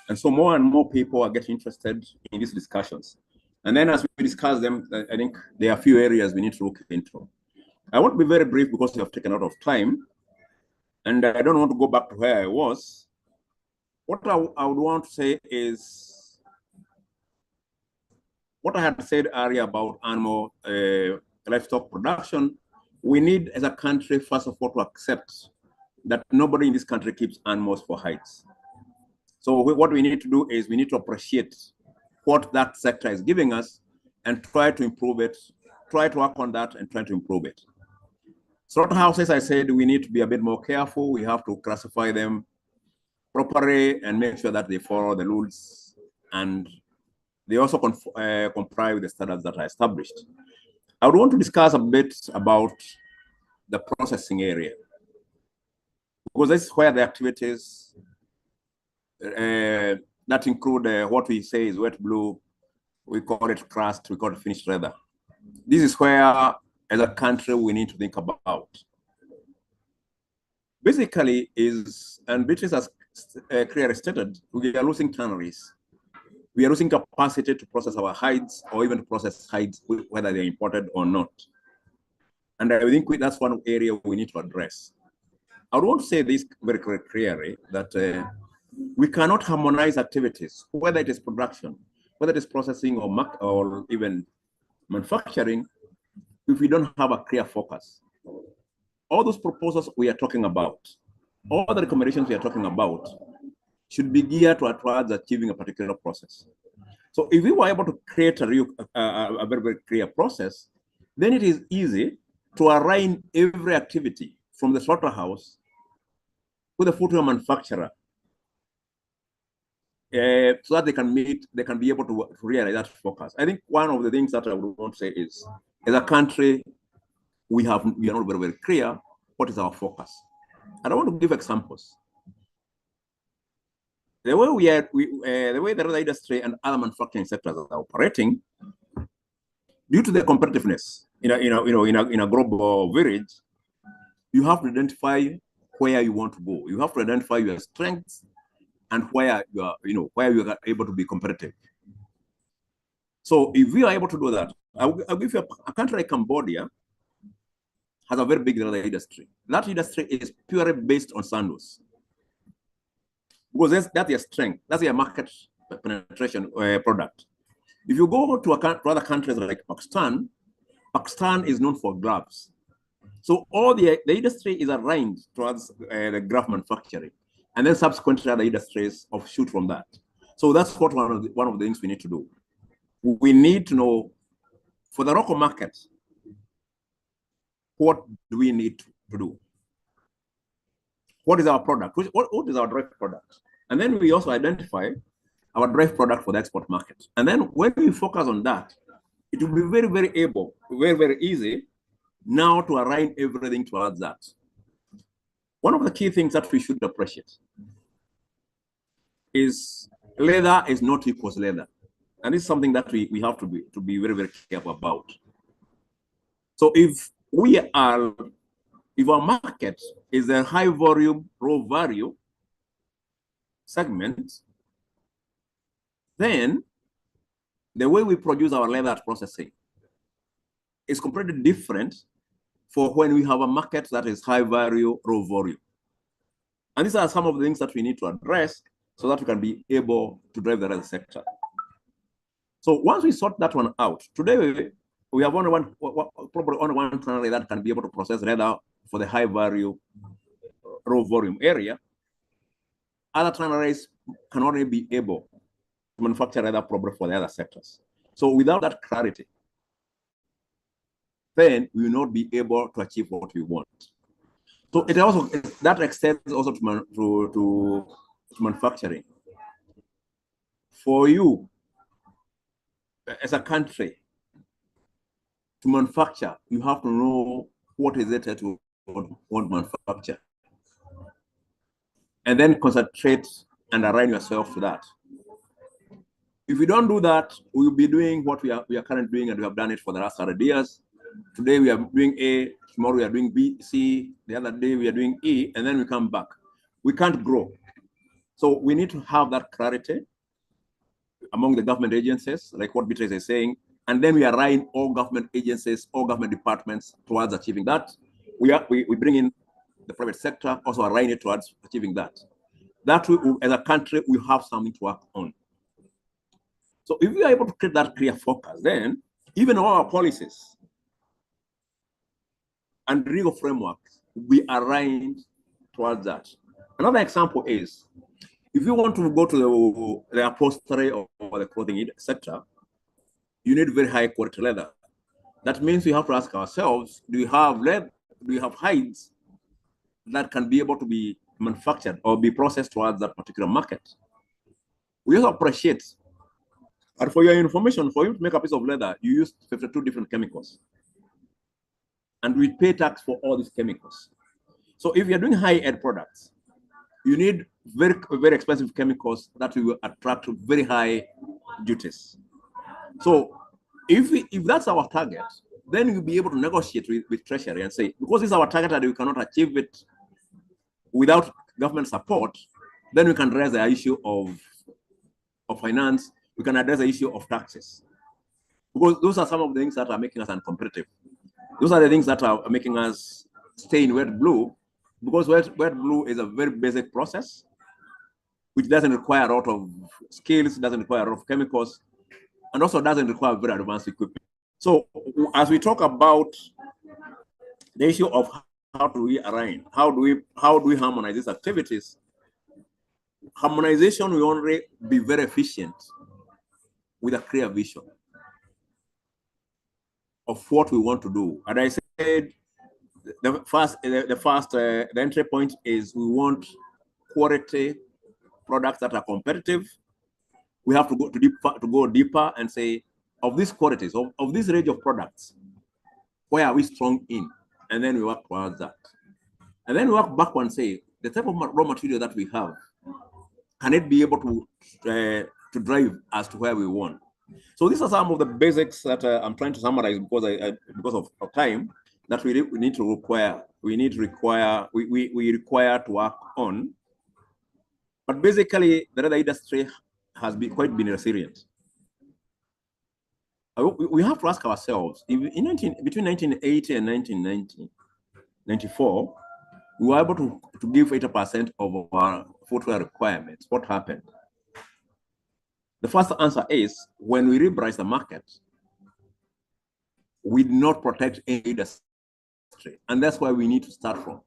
and so more and more people are getting interested in these discussions. And then as we discuss them, I think there are a few areas we need to look into. I want to be very brief because we have taken a lot of time, and I don't want to go back to where I was. What I would want to say is what I had said earlier about animal livestock production. We need, as a country, first of all, to accept that nobody in this country keeps animals for hides. So what we need to do is we need to appreciate what that sector is giving us and try to improve it, try to work on that and try to improve it. Slaughterhouses, I said, we need to be a bit more careful. We have to classify them properly and make sure that they follow the rules and they also comply with the standards that are established. I would want to discuss a bit about the processing area, because this is where the activities that include what we say is wet blue we call it crust, we call it finished leather. This is where, as a country, we need to think about. Basically, and Beatrice has clearly stated, we are losing tanneries. We are losing capacity to process our hides, or even to process hides, whether they're imported or not. And I think that's one area we need to address. I would want to say this very clearly, that we cannot harmonize activities, whether it is production, whether it is processing or even manufacturing, if we don't have a clear focus. All those proposals we are talking about, all the recommendations we are talking about, should be geared towards achieving a particular process. So if we were able to create a very, very clear process, then it is easy to align every activity from the slaughterhouse with the footwear manufacturer, so that they can be able to realize that focus. I think one of the things that I would want to say is, as a country, we are not very, very clear what is our focus. And I want to give examples. The way the way the leather industry and other manufacturing sectors are operating, due to the competitiveness in a global village, you have to identify where you want to go. You have to identify your strengths and where you are able to be competitive. So if we are able to do that, I'll give you a country like Cambodia has a very big leather industry. That industry is purely based on sandals, because that's their strength, that's their market penetration product. If you go to other countries like Pakistan, Pakistan is known for gloves. So all the industry is aligned towards the glove manufacturing, and then subsequently other industries offshoot from that. So that's what one of the things we need to do. We need to know, for the local market, what do we need to do? What is our product? What is our direct product? And then we also identify our direct product for the export market. And then when we focus on that, it will be very, very easy now to align everything towards that. One of the key things that we should appreciate is leather is not equals leather. And it's something that we have to be very, very careful about. So if our market is a high volume, low value segment, then the way we produce our leather processing is completely different for when we have a market that is high value, low volume. And these are some of the things that we need to address so that we can be able to drive the leather sector. So once we sort that one out, today we have probably only one tannery that can be able to process leather for the high value, low volume area. Other tanneries can only be able to manufacture leather probably for the other sectors. So without that clarity, then we will not be able to achieve what we want. So that extends also to manufacturing. For you, as a country, to manufacture, you have to know what is it that you want to manufacture, and then concentrate and align yourself to that. If we don't do that, we will be doing what we are currently doing, and we have done it for the last 100 years. Today we are doing A, tomorrow we are doing B, C, the other day we are doing E, and then we come back. We can't grow. So we need to have that clarity among the government agencies, like what Beatrice is saying, and then we align all government agencies, all government departments towards achieving that. We bring in the private sector, also align it towards achieving that. That way, as a country, we have something to work on. So if we are able to create that clear focus, then even all our policies and legal frameworks will be aligned towards that. Another example is, if you want to go to the upholstery or the clothing sector, you need very high quality leather. That means we have to ask ourselves, do we have leather? Do we have hides that can be able to be manufactured or be processed towards that particular market? We also appreciate, and for your information, for you to make a piece of leather, you use 52 different chemicals. And we pay tax for all these chemicals. So if you're doing high-end products, you need very, very expensive chemicals that will attract very high duties. So if that's our target, then we'll be able to negotiate with Treasury and say, because it's our target and we cannot achieve it without government support, then we can raise the issue of finance, we can address the issue of taxes. Because those are some of the things that are making us uncompetitive. Those are the things that are making us stay in wet blue, because wet blue is a very basic process, which doesn't require a lot of skills, doesn't require a lot of chemicals, and also doesn't require very advanced equipment. So as we talk about the issue of how do we align, how do we harmonize these activities, harmonization will only be very efficient with a clear vision of what we want to do. And I said the entry point is we want quality products that are competitive. We have to go deeper and say, of these qualities, of this range of products, where are we strong in? And then we work towards that. And then we work back and say, the type of raw material that we have, can it be able to drive us to where we want? So these are some of the basics that I'm trying to summarize because of time that we require to work on. But basically, the leather industry has been quite resilient. We have to ask ourselves, if between 1980 and 1994, we were able to give 80% of our footwear requirements. What happened? The first answer is, when we liberalized the market, we did not protect any industry. And that's where we need to start from.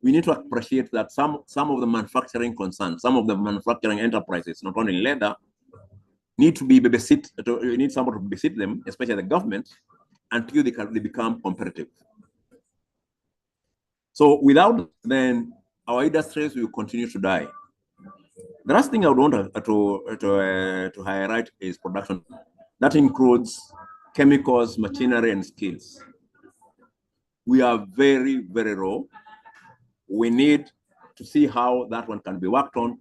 We need to appreciate that some of the manufacturing concerns, some of the manufacturing enterprises, not only leather, need to be babysit. You need someone to babysit them, especially the government, until they become competitive. So without then, our industries will continue to die. The last thing I would want to highlight is production. That includes chemicals, machinery, and skills. We are very, very low. We need to see how that one can be worked on,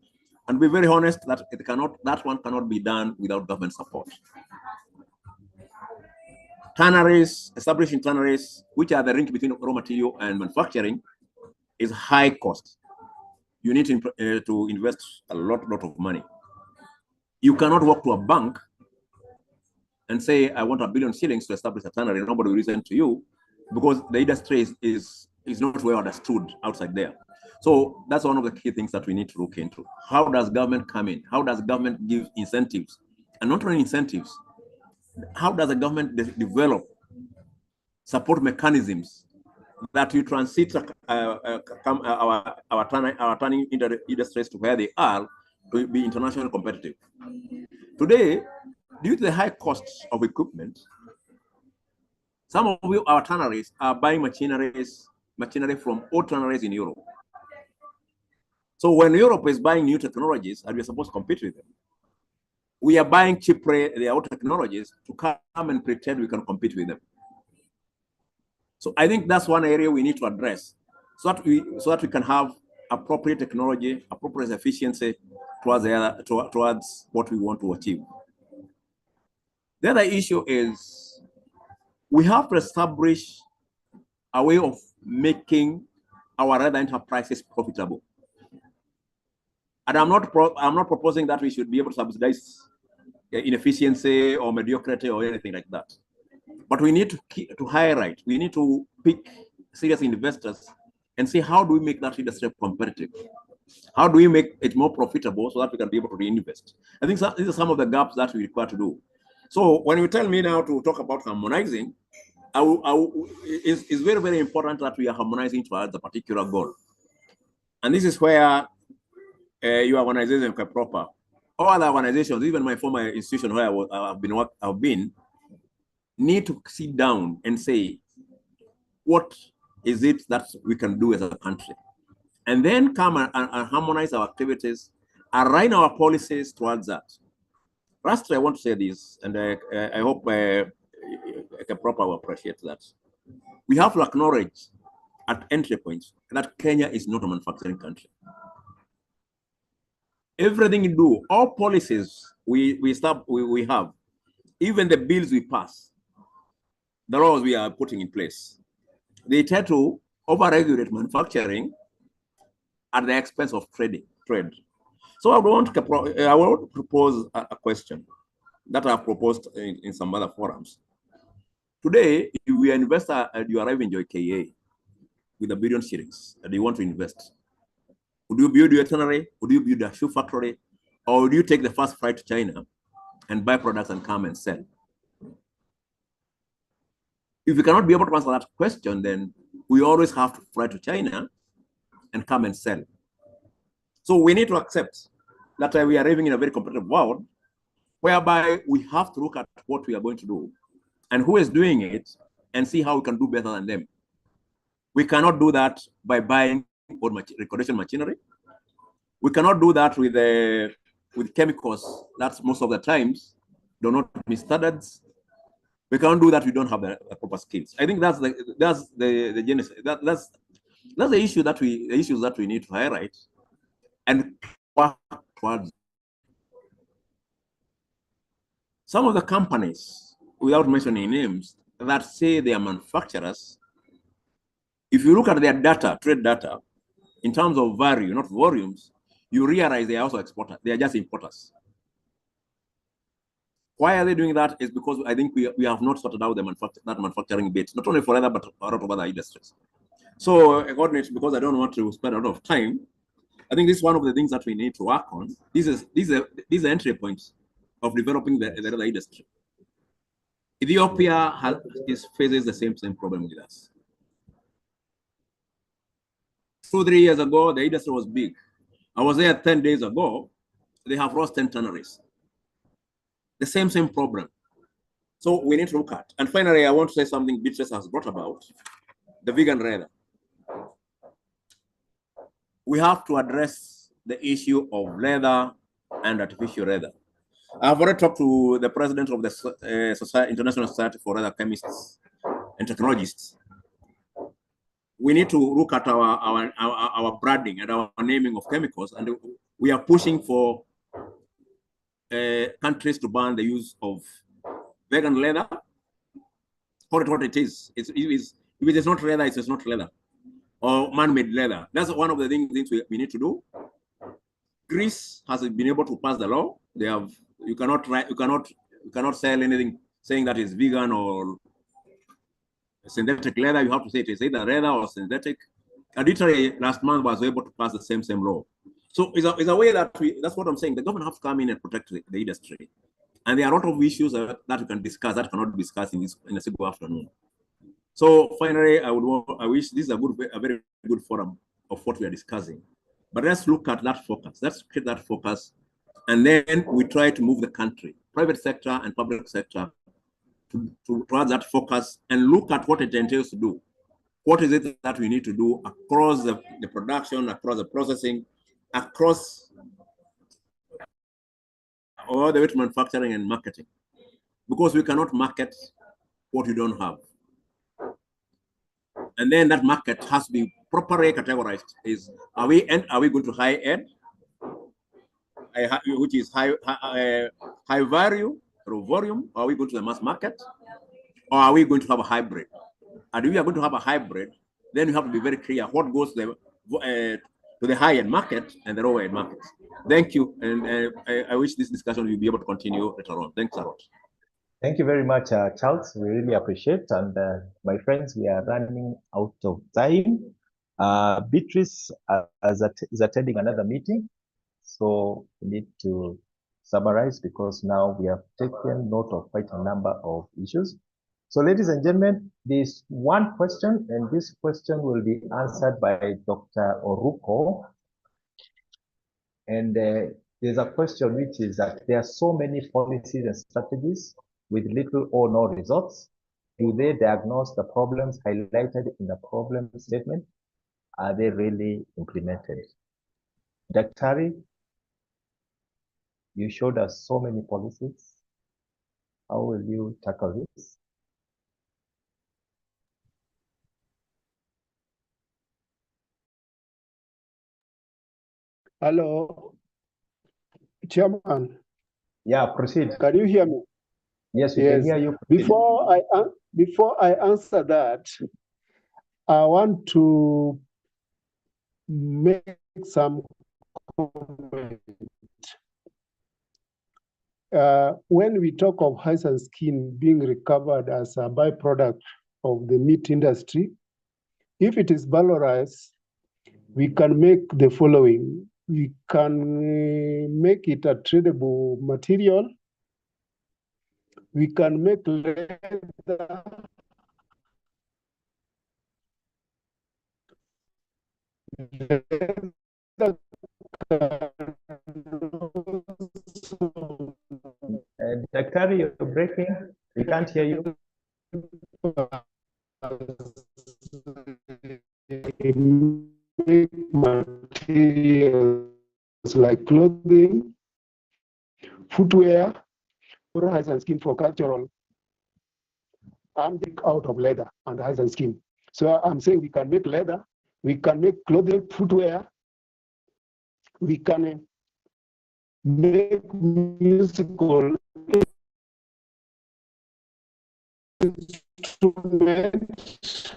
and be very honest that that one cannot be done without government support. Tanneries, establishing tanneries, which are the link between raw material and manufacturing, is high cost. You need to invest a lot of money. You cannot walk to a bank and say, I want 1 billion shillings to establish a tannery. Nobody will listen to you, because the industry is not well understood outside there. So that's one of the key things that we need to look into. How does government come in? How does government give incentives? And not only incentives, how does the government develop support mechanisms that you transit our tanning industries to where they are to be internationally competitive? Today, due to the high costs of equipment, some of our tanneries are buying machinery from old tanneries in Europe. So when Europe is buying new technologies and we're supposed to compete with them, we are buying cheaper their old technologies to come and pretend we can compete with them. So I think that's one area we need to address, so that we can have appropriate technology, appropriate efficiency towards what we want to achieve. The other issue is we have to establish a way of making our leather enterprises profitable. And I'm not proposing that we should be able to subsidize inefficiency or mediocrity or anything like that. But we need to highlight, we need to pick serious investors and see, how do we make that industry competitive? How do we make it more profitable so that we can be able to reinvest? I think these are some of the gaps that we require to do. So when you tell me now to talk about harmonizing, it's very, very important that we are harmonizing towards a particular goal. And this is where your organization, Proper, all other organizations, even my former institution where I've been, need to sit down and say, what is it that we can do as a country? And then come and harmonize our activities, align our policies towards that. Lastly, I want to say this, and I hope Proper will appreciate that. We have to acknowledge at entry points that Kenya is not a manufacturing country. Everything we do, all policies we have, even the bills we pass, the laws we are putting in place, they tend to over-regulate manufacturing at the expense of trade. So I want to propose a question that I've proposed in some other forums. Today, if you are an investor and you arrive in JKA with $1 billion shillings and you want to invest, would you build your tannery? Would you build a shoe factory? Or would you take the first flight to China and buy products and come and sell? If we cannot be able to answer that question, then we always have to fly to China and come and sell. So we need to accept that we are living in a very competitive world, whereby we have to look at what we are going to do and who is doing it and see how we can do better than them. We cannot do that by buying recordation machinery. We cannot do that with chemicals that most of the times do not meet standards. We cannot do that. We don't have the proper skills. I think that's the genesis. That's the issues that we need to highlight and work towards. Some of the companies, without mentioning names, that say they are manufacturers, if you look at their data, trade data, in terms of value, not volumes, you realize they are also exporters. They are just importers. Why are they doing that? Is because I think we have not sorted out that manufacturing bit, not only for leather, but a lot of other industries. So according to, because I don't want to spend a lot of time, I think this is one of the things that we need to work on. These are entry points of developing the leather industry. Ethiopia faces the same problem with us. 2-3 years ago, the industry was big. I was there 10 days ago. They have lost 10 tanneries. The same problem. So we need to look at. And finally, I want to say something Beatrice has brought about, the vegan leather. We have to address the issue of leather and artificial leather. I've already talked to the president of the International Society for Leather Chemists and Technologists. We need to look at our branding and our naming of chemicals, and we are pushing for countries to ban the use of vegan leather. What it is. If it is not leather, it is not leather, or man-made leather. That's one of the things we need to do. Greece has been able to pass the law. They have. You cannot sell anything saying that it's vegan or synthetic leather. You have to say it is either leather or synthetic. And Italy last month was able to pass the same law. So it's a way that that's what I'm saying. The government have to come in and protect the industry. And there are a lot of issues that we can discuss that cannot be discussed in a single afternoon. So finally, I wish this is a very good forum of what we are discussing. But let's look at that focus. Let's create that focus. And then we try to move the country, private sector and public sector, towards that focus and look at what it entails to do. What is it that we need to do across the production, across the processing, across all the way to manufacturing and marketing? Because we cannot market what you don't have. And then that market has to be properly categorized. Are we going to high end, which is high value or volume? Or are we going to the mass market? Or are we going to have a hybrid? And if we are going to have a hybrid, then you have to be very clear what goes to the high-end market and the low-end market. Thank you. And I wish this discussion will be able to continue later on. Thanks a lot. Thank you very much, Charles. We really appreciate. And my friends, we are running out of time. Beatrice is attending another meeting. So we need to summarize because now we have taken note of quite a number of issues. So ladies and gentlemen, there's one question, and this question will be answered by Dr. Oruko. And there's a question which is that there are so many policies and strategies with little or no results. Do they diagnose the problems highlighted in the problem statement? Are they really implemented? Daktari, you showed us so many policies. How will you tackle this? Hello, Chairman. Yeah, proceed. Can you hear me? Yes, we Yes. can hear you. Before I answer that, I want to make some comment. When we talk of hides and skin being recovered as a byproduct of the meat industry, if it is valorized, we can make the following. We can make it a tradable material. We can make leather. Daktari, you're breaking. We can't hear you. Make materials like clothing, footwear, or hides and skin for cultural. I'm out of leather and hides and skin. So I'm saying we can make leather, we can make clothing, footwear, we can make musical instruments.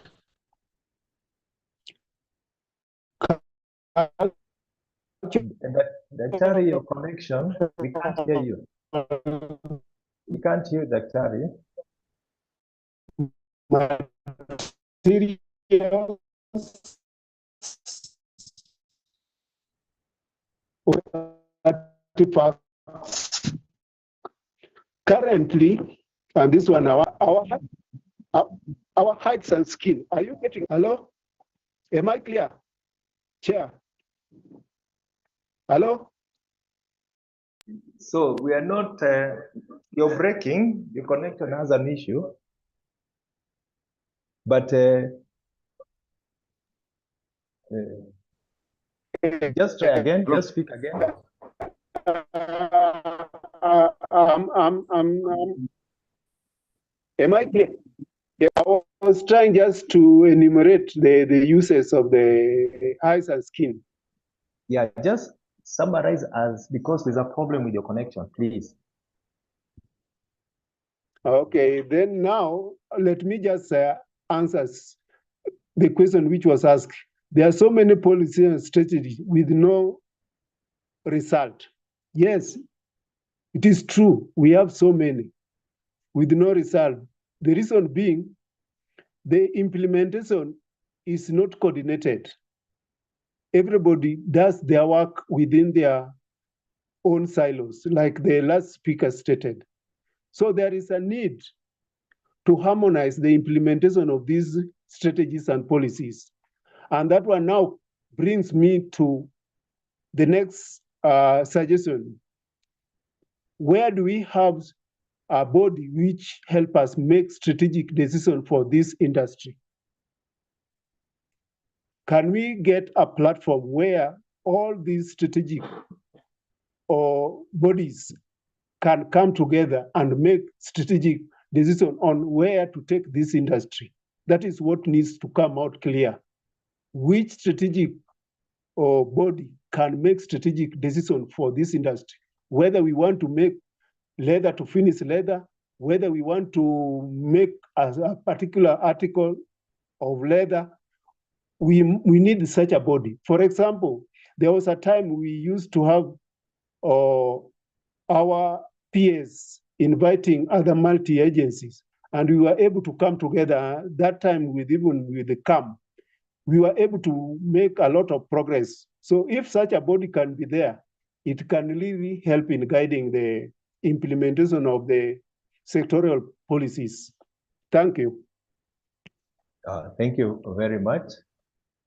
Daktari, your connection, we can't hear you. We can't hear Daktari. Materials or artifacts. Currently, and this one, our hides and skin. Are you getting? Hello? Am I clear? Chair. Hello? So we are not, you're breaking, your connection has an issue. But just try again, just speak again. Am I clear? Yeah, I was trying just to enumerate the uses of the eyes and skin. Yeah, just summarize as, because there's a problem with your connection, please. Okay, then now let me just answer the question which was asked. There are so many policies and strategies with no result. Yes, it is true. We have so many with no result. The reason being, the implementation is not coordinated. Everybody does their work within their own silos, like the last speaker stated. So there is a need to harmonize the implementation of these strategies and policies. And that one now brings me to the next suggestion. Where do we have a body which help us make strategic decisions for this industry? Can we get a platform where all these strategic or bodies can come together and make strategic decision on where to take this industry? That is what needs to come out clear. Which strategic or body can make strategic decision for this industry? Whether we want to make leather to finish leather, whether we want to make a particular article of leather, we need such a body. For example, there was a time we used to have our peers inviting other multi-agencies, and we were able to come together that time with the CAM. We were able to make a lot of progress. So if such a body can be there, it can really help in guiding the implementation of the sectorial policies. Thank you. Thank you very much.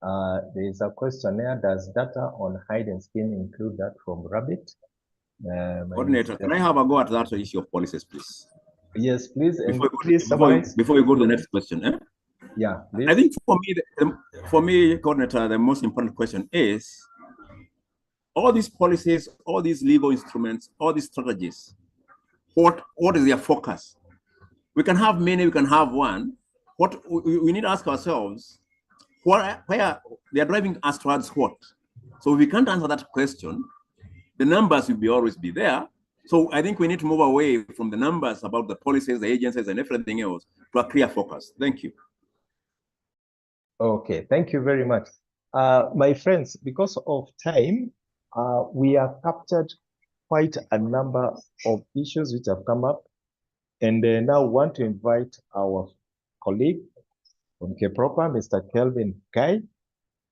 There is a question there. Does data on hide and skin include that from Rabbit? Coordinator, can I have a go at that issue of policies, please? Yes, please. And Before we go to the next question, eh? Yeah, please. I think for me, Coordinator, the most important question is, all these policies, all these legal instruments, all these strategies, what is their focus? We can have many, we can have one. What we need to ask ourselves, where they are driving us towards what? So if we can't answer that question, the numbers will always be there. So I think we need to move away from the numbers about the policies, the agencies, and everything else to a clear focus. Thank you. Okay, thank you very much. My friends, because of time, we have captured quite a number of issues which have come up. And now want to invite our colleague from KPROPA, Mr. Kelvin Kai,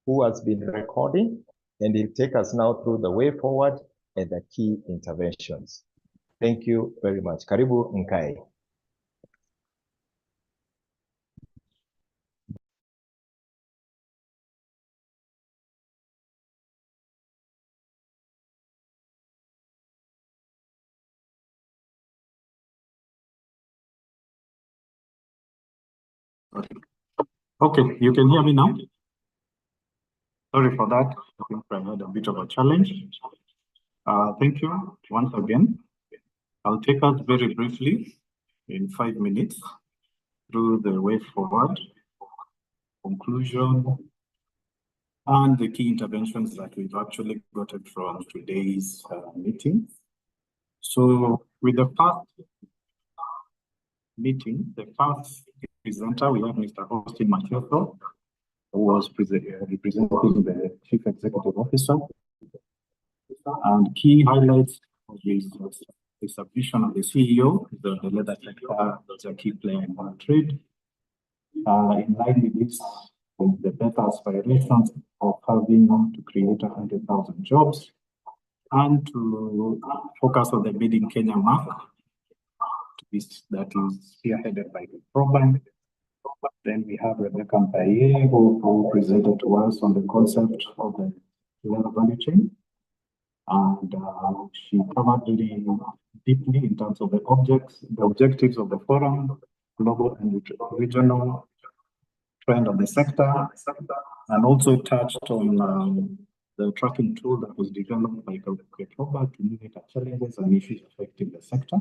who has been recording, and he'll take us now through the way forward and the key interventions. Thank you very much. Karibu Nkai. Okay, you can hear me now? Sorry for that. I think I had a bit of a challenge. Thank you once again. I'll take us very briefly in 5 minutes through the way forward, conclusion, and the key interventions that we've actually gotten from today's meeting. So with the first meeting, the first presenter, we have Mr. Austin Machioso, who was representing the Chief Executive Officer. And key highlights of the submission of the CEO, the leather sector is a key player in our trade. In line with this, with the better aspirations of having to create 100,000 jobs and to focus on the Made in Kenya mark that is spearheaded by the program. Then we have Rebecca Mpaye, who presented to us on the concept of the leather value chain. And she covered very deeply in terms of the objectives of the forum, global and regional trend of the sector, and also touched on the tracking tool that was developed by KPROPA to monitor challenges and issues affecting the sector.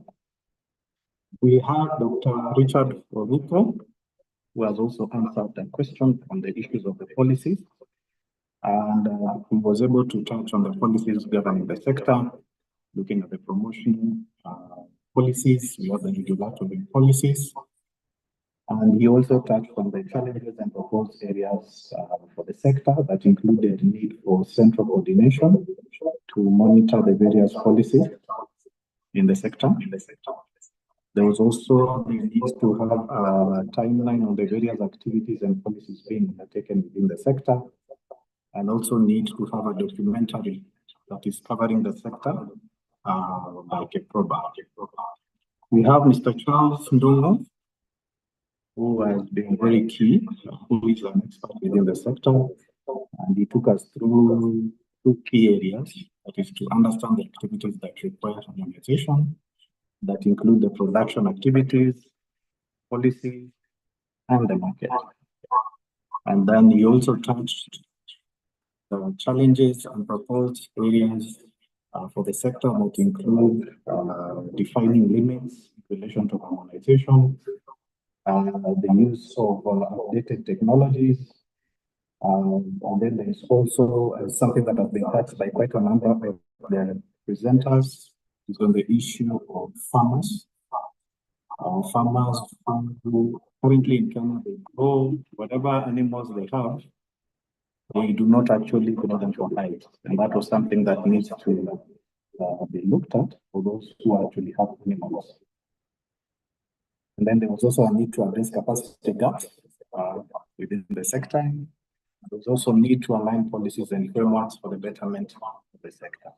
We have Dr. Richard Oruto, who has also answered the question on the issues of the policies. And he was able to touch on the policies governing the sector, looking at the promotion policies, we have the regulatory policies. And he also touched on the challenges and proposed areas for the sector that included need for central coordination to monitor the various policies in the sector. There was also the need to have a timeline on the various activities and policies being undertaken within the sector, and also need to have a documentary that is covering the sector by KPROPA. We have Mr. Charles Ndungu, who has been very key, who is an expert within the sector, and he took us through 2 key areas, that is to understand the activities that require harmonization, that include the production activities, policies, and the market. And then he also touched the challenges and proposed areas for the sector that include defining limits in relation to harmonization, the use of updated technologies, and then there is also something that has been touched by quite a number of the presenters, is on the issue of farmers. Farmers who currently in Kenya, they grow whatever animals they have, they do not actually grow them for height. And that was something that needs to be looked at for those who actually have animals. And then there was also a need to address capacity gaps within the sector. There was also need to align policies and frameworks for the betterment of the sector.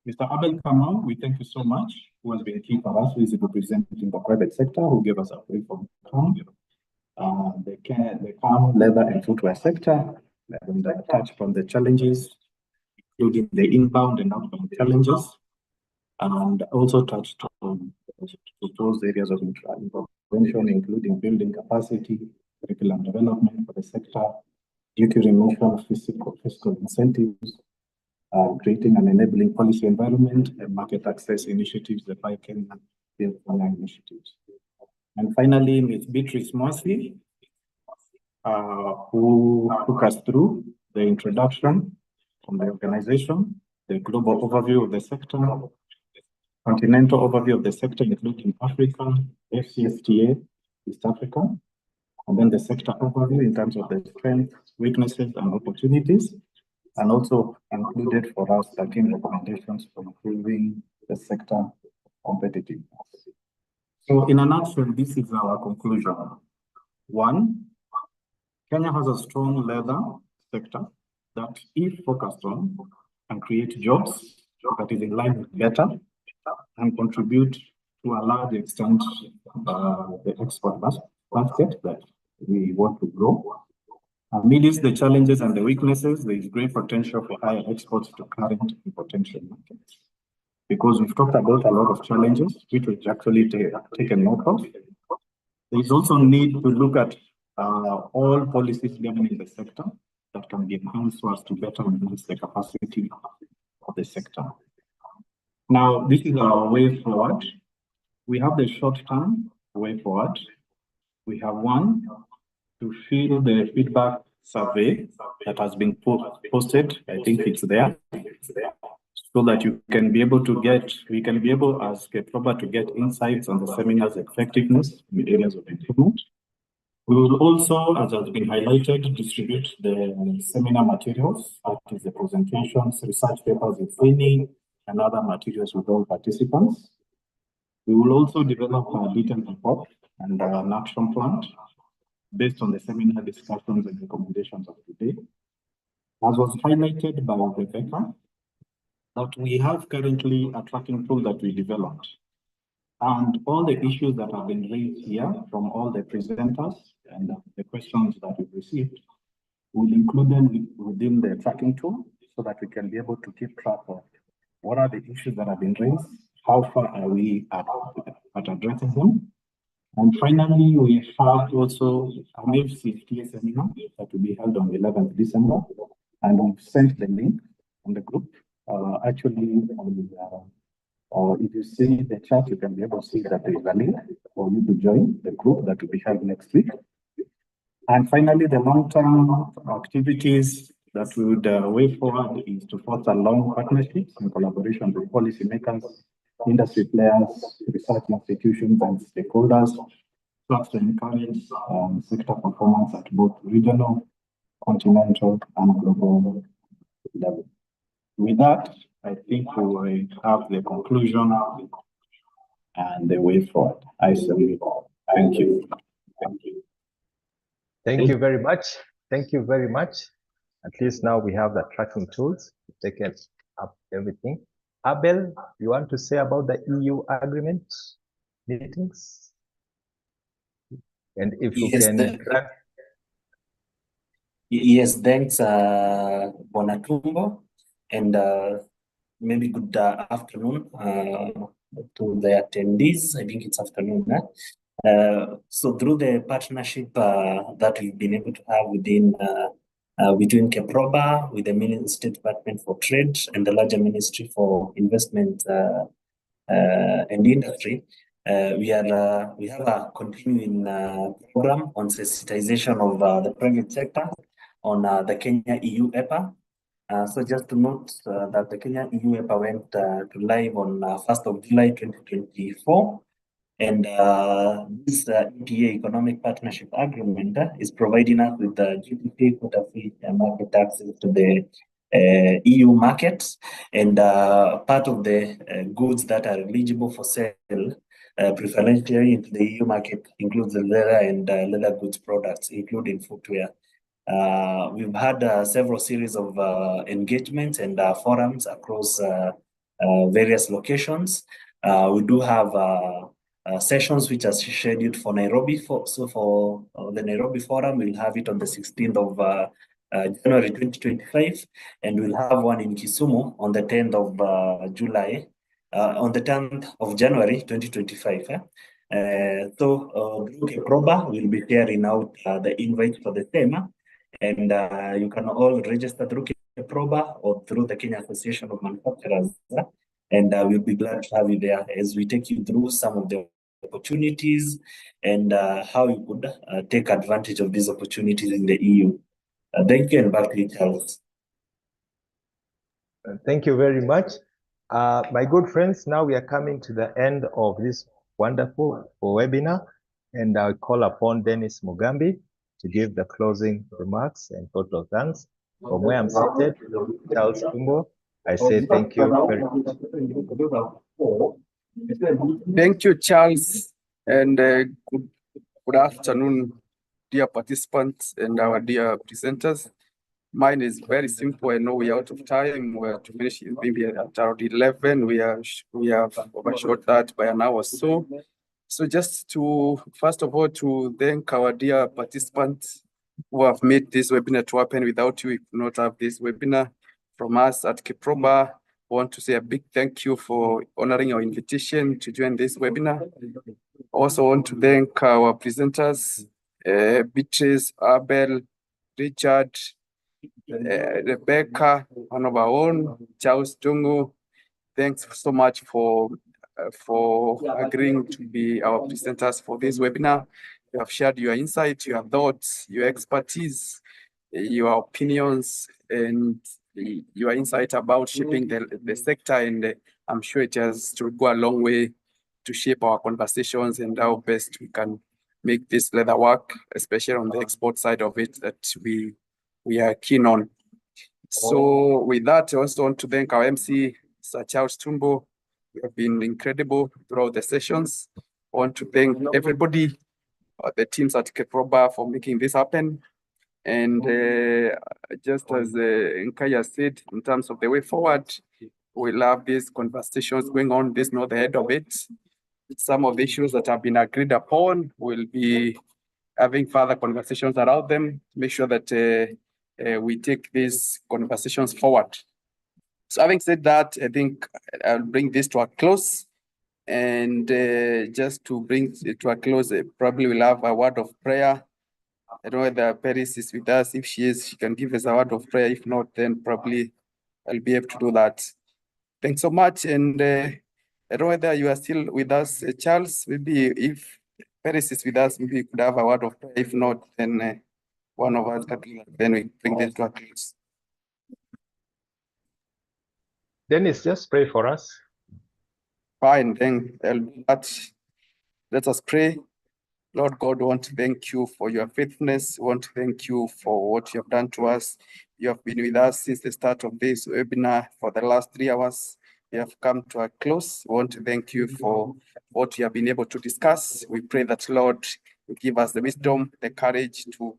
Mr. Abel Kamau, we thank you so much, who has been key for us, who is representing the private sector, who gave us a brief on the farm, leather, and footwear sector, and touched on the challenges, including the inbound and outbound challenges, and also touched on those areas of intervention, including building capacity, curriculum development for the sector, duty removal, fiscal incentives, creating an enabling policy environment, and market access initiatives, the Buy Kenya Build Kenya initiatives. And finally, Ms. Beatrice Mwasi, who took us through the introduction from the organization, the global overview of the sector, continental overview of the sector, including Africa, FCFTA, East Africa, and then the sector overview in terms of the strengths, weaknesses, and opportunities, and also included for us 13 recommendations for improving the sector competitiveness. So in a nutshell, this is our conclusion. One, Kenya has a strong leather sector that, if focused on, can create jobs that is in line with better and contribute to a large extent the export basket that we want to grow. Amidst the challenges and the weaknesses, there is great potential for higher exports to current and potential markets. Because we've talked about a lot of challenges, which we've actually taken note of. There is also need to look at all policies governing the sector that can be enhanced so as to better enhance the capacity of the sector. Now, this is our way forward. We have the short-term way forward. We have one, to fill the feedback survey that has been posted. I think it's there, so that you can be able to get, we can be able as KEPROBA to get insights on the seminar's effectiveness in areas of improvement. We will also, as has been highlighted, distribute the seminar materials, that is the presentations, research papers, if any, and other materials with all participants. We will also develop a detailed report and an action plan based on the seminar discussions and recommendations of today. As was highlighted by Rebecca, that we have currently a tracking tool that we developed. And all the issues that have been raised here from all the presenters and the questions that we've received, we'll include them within the tracking tool so that we can be able to keep track of what are the issues that have been raised, how far are we at addressing them. And finally, we have also an FCFTA seminar that will be held on the 11th December, and we've sent the link on the group. If you see the chat, you can be able to see that there is a link for you to join the group that will be held next week. And finally, the long-term activities that we would way forward is to foster long partnerships and collaboration with policymakers, industry players, research institutions, and stakeholders, so as to encourage sector performance at both regional, continental, and global level. With that, I think we will have the conclusion and the way forward. I submit. Thank you. Thank you. Thank you very much. Thank you very much. At least now we have the tracking tools to take up everything. Abel, you want to say about the EU agreement meetings? And if you can... Yes, thanks, Bonatumbo. And maybe good afternoon to the attendees. I think it's afternoon now. So through the partnership that we've been able to have within between KEPROBA, with the State Department for Trade and the larger Ministry for Investment and Industry, we have a continuing program on sensitization of the private sector on the Kenya-EU EPA. So just to note that the Kenya-EU EPA went to live on 1st of July 2024. And this EPA Economic Partnership Agreement is providing us with the duty-free, quota-free market access to the EU markets. And part of the goods that are eligible for sale preferentially into the EU market includes the leather and leather goods products, including footwear. We've had several series of engagements and forums across various locations. We do have sessions which are scheduled for Nairobi. So for the Nairobi Forum, we'll have it on the 16th of January 2025, and we'll have one in Kisumu on the 10th of July, on the 10th of January 2025. So KEPROBA will be sharing out the invite for the same, and you can all register through KEPROBA or through the Kenya Association of Manufacturers, and we'll be glad to have you there as we take you through some of the opportunities and how you could take advantage of these opportunities in the EU. Thank you, and back to you, Charles. Thank you very much. My good friends, now we are coming to the end of this wonderful webinar, and I'll call upon Dennis Mugambi to give the closing remarks and vote of thanks. From where I'm seated, Charles Tumbo, I say thank you very much. Thank you, Charles, and good afternoon, dear participants and our dear presenters. Mine is very simple. I know we are out of time. We're to finish maybe at around 11. We have overshot that by an hour or so. So just to, first of all, to thank our dear participants who have made this webinar to happen. Without you, we could not have this webinar. From us at KEPROBA, I want to say a big thank you for honoring our invitation to join this webinar. Also want to thank our presenters, Beatrice, Abel, Richard, Rebecca, one of our own, Charles Tungu. Thanks so much for agreeing to be our presenters for this webinar. You have shared your insight, your thoughts, your expertise, your opinions, and your insight about shaping the sector. And I'm sure it has to go a long way to shape our conversations and how best we can make this leather work, especially on the export side of it that we are keen on. So with that, I also want to thank our MC, Sir Charles Tumbo. You have been incredible throughout the sessions. I want to thank everybody, the teams at KEPROBA for making this happen. And just as Nkaya said, in terms of the way forward, we'll have these conversations going on. This is not the head of it. Some of the issues that have been agreed upon, we'll be having further conversations around them, make sure that we take these conversations forward. So having said that, I think I'll bring this to a close. And just to bring it to a close, probably we'll have a word of prayer. I don't know whether Paris is with us. If she is, she can give us a word of prayer. If not, then probably I'll be able to do that. Thanks so much. And I don't know whether you are still with us, Charles. Maybe if Paris is with us, maybe you could have a word of prayer. If not, then one of us can do that. Then we bring this to a close. Dennis, just pray for us. Fine, then I'll do that. Let us pray. Lord God, we want to thank you for your faithfulness. We want to thank you for what you have done to us. You have been with us since the start of this webinar for the last 3 hours. We have come to a close. We want to thank you for what you have been able to discuss. We pray that, Lord, you give us the wisdom, the courage to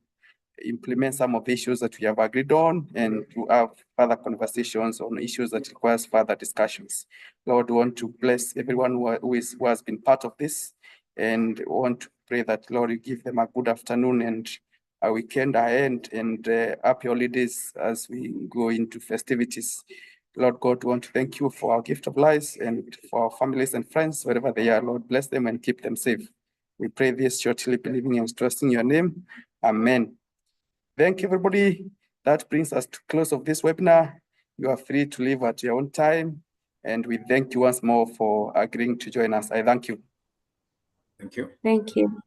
implement some of the issues that we have agreed on and to have further conversations on issues that requires further discussions. Lord, we want to bless everyone who has been part of this, and want to pray that, Lord, you give them a good afternoon and a weekend ahead, and happy holidays as we go into festivities. Lord God, we want to thank you for our gift of lives and for our families and friends, wherever they are. Lord, bless them and keep them safe. We pray this shortly, believing and trusting your name. Amen. Thank you, everybody. That brings us to close of this webinar. You are free to leave at your own time. And we thank you once more for agreeing to join us. I thank you. Thank you. Thank you.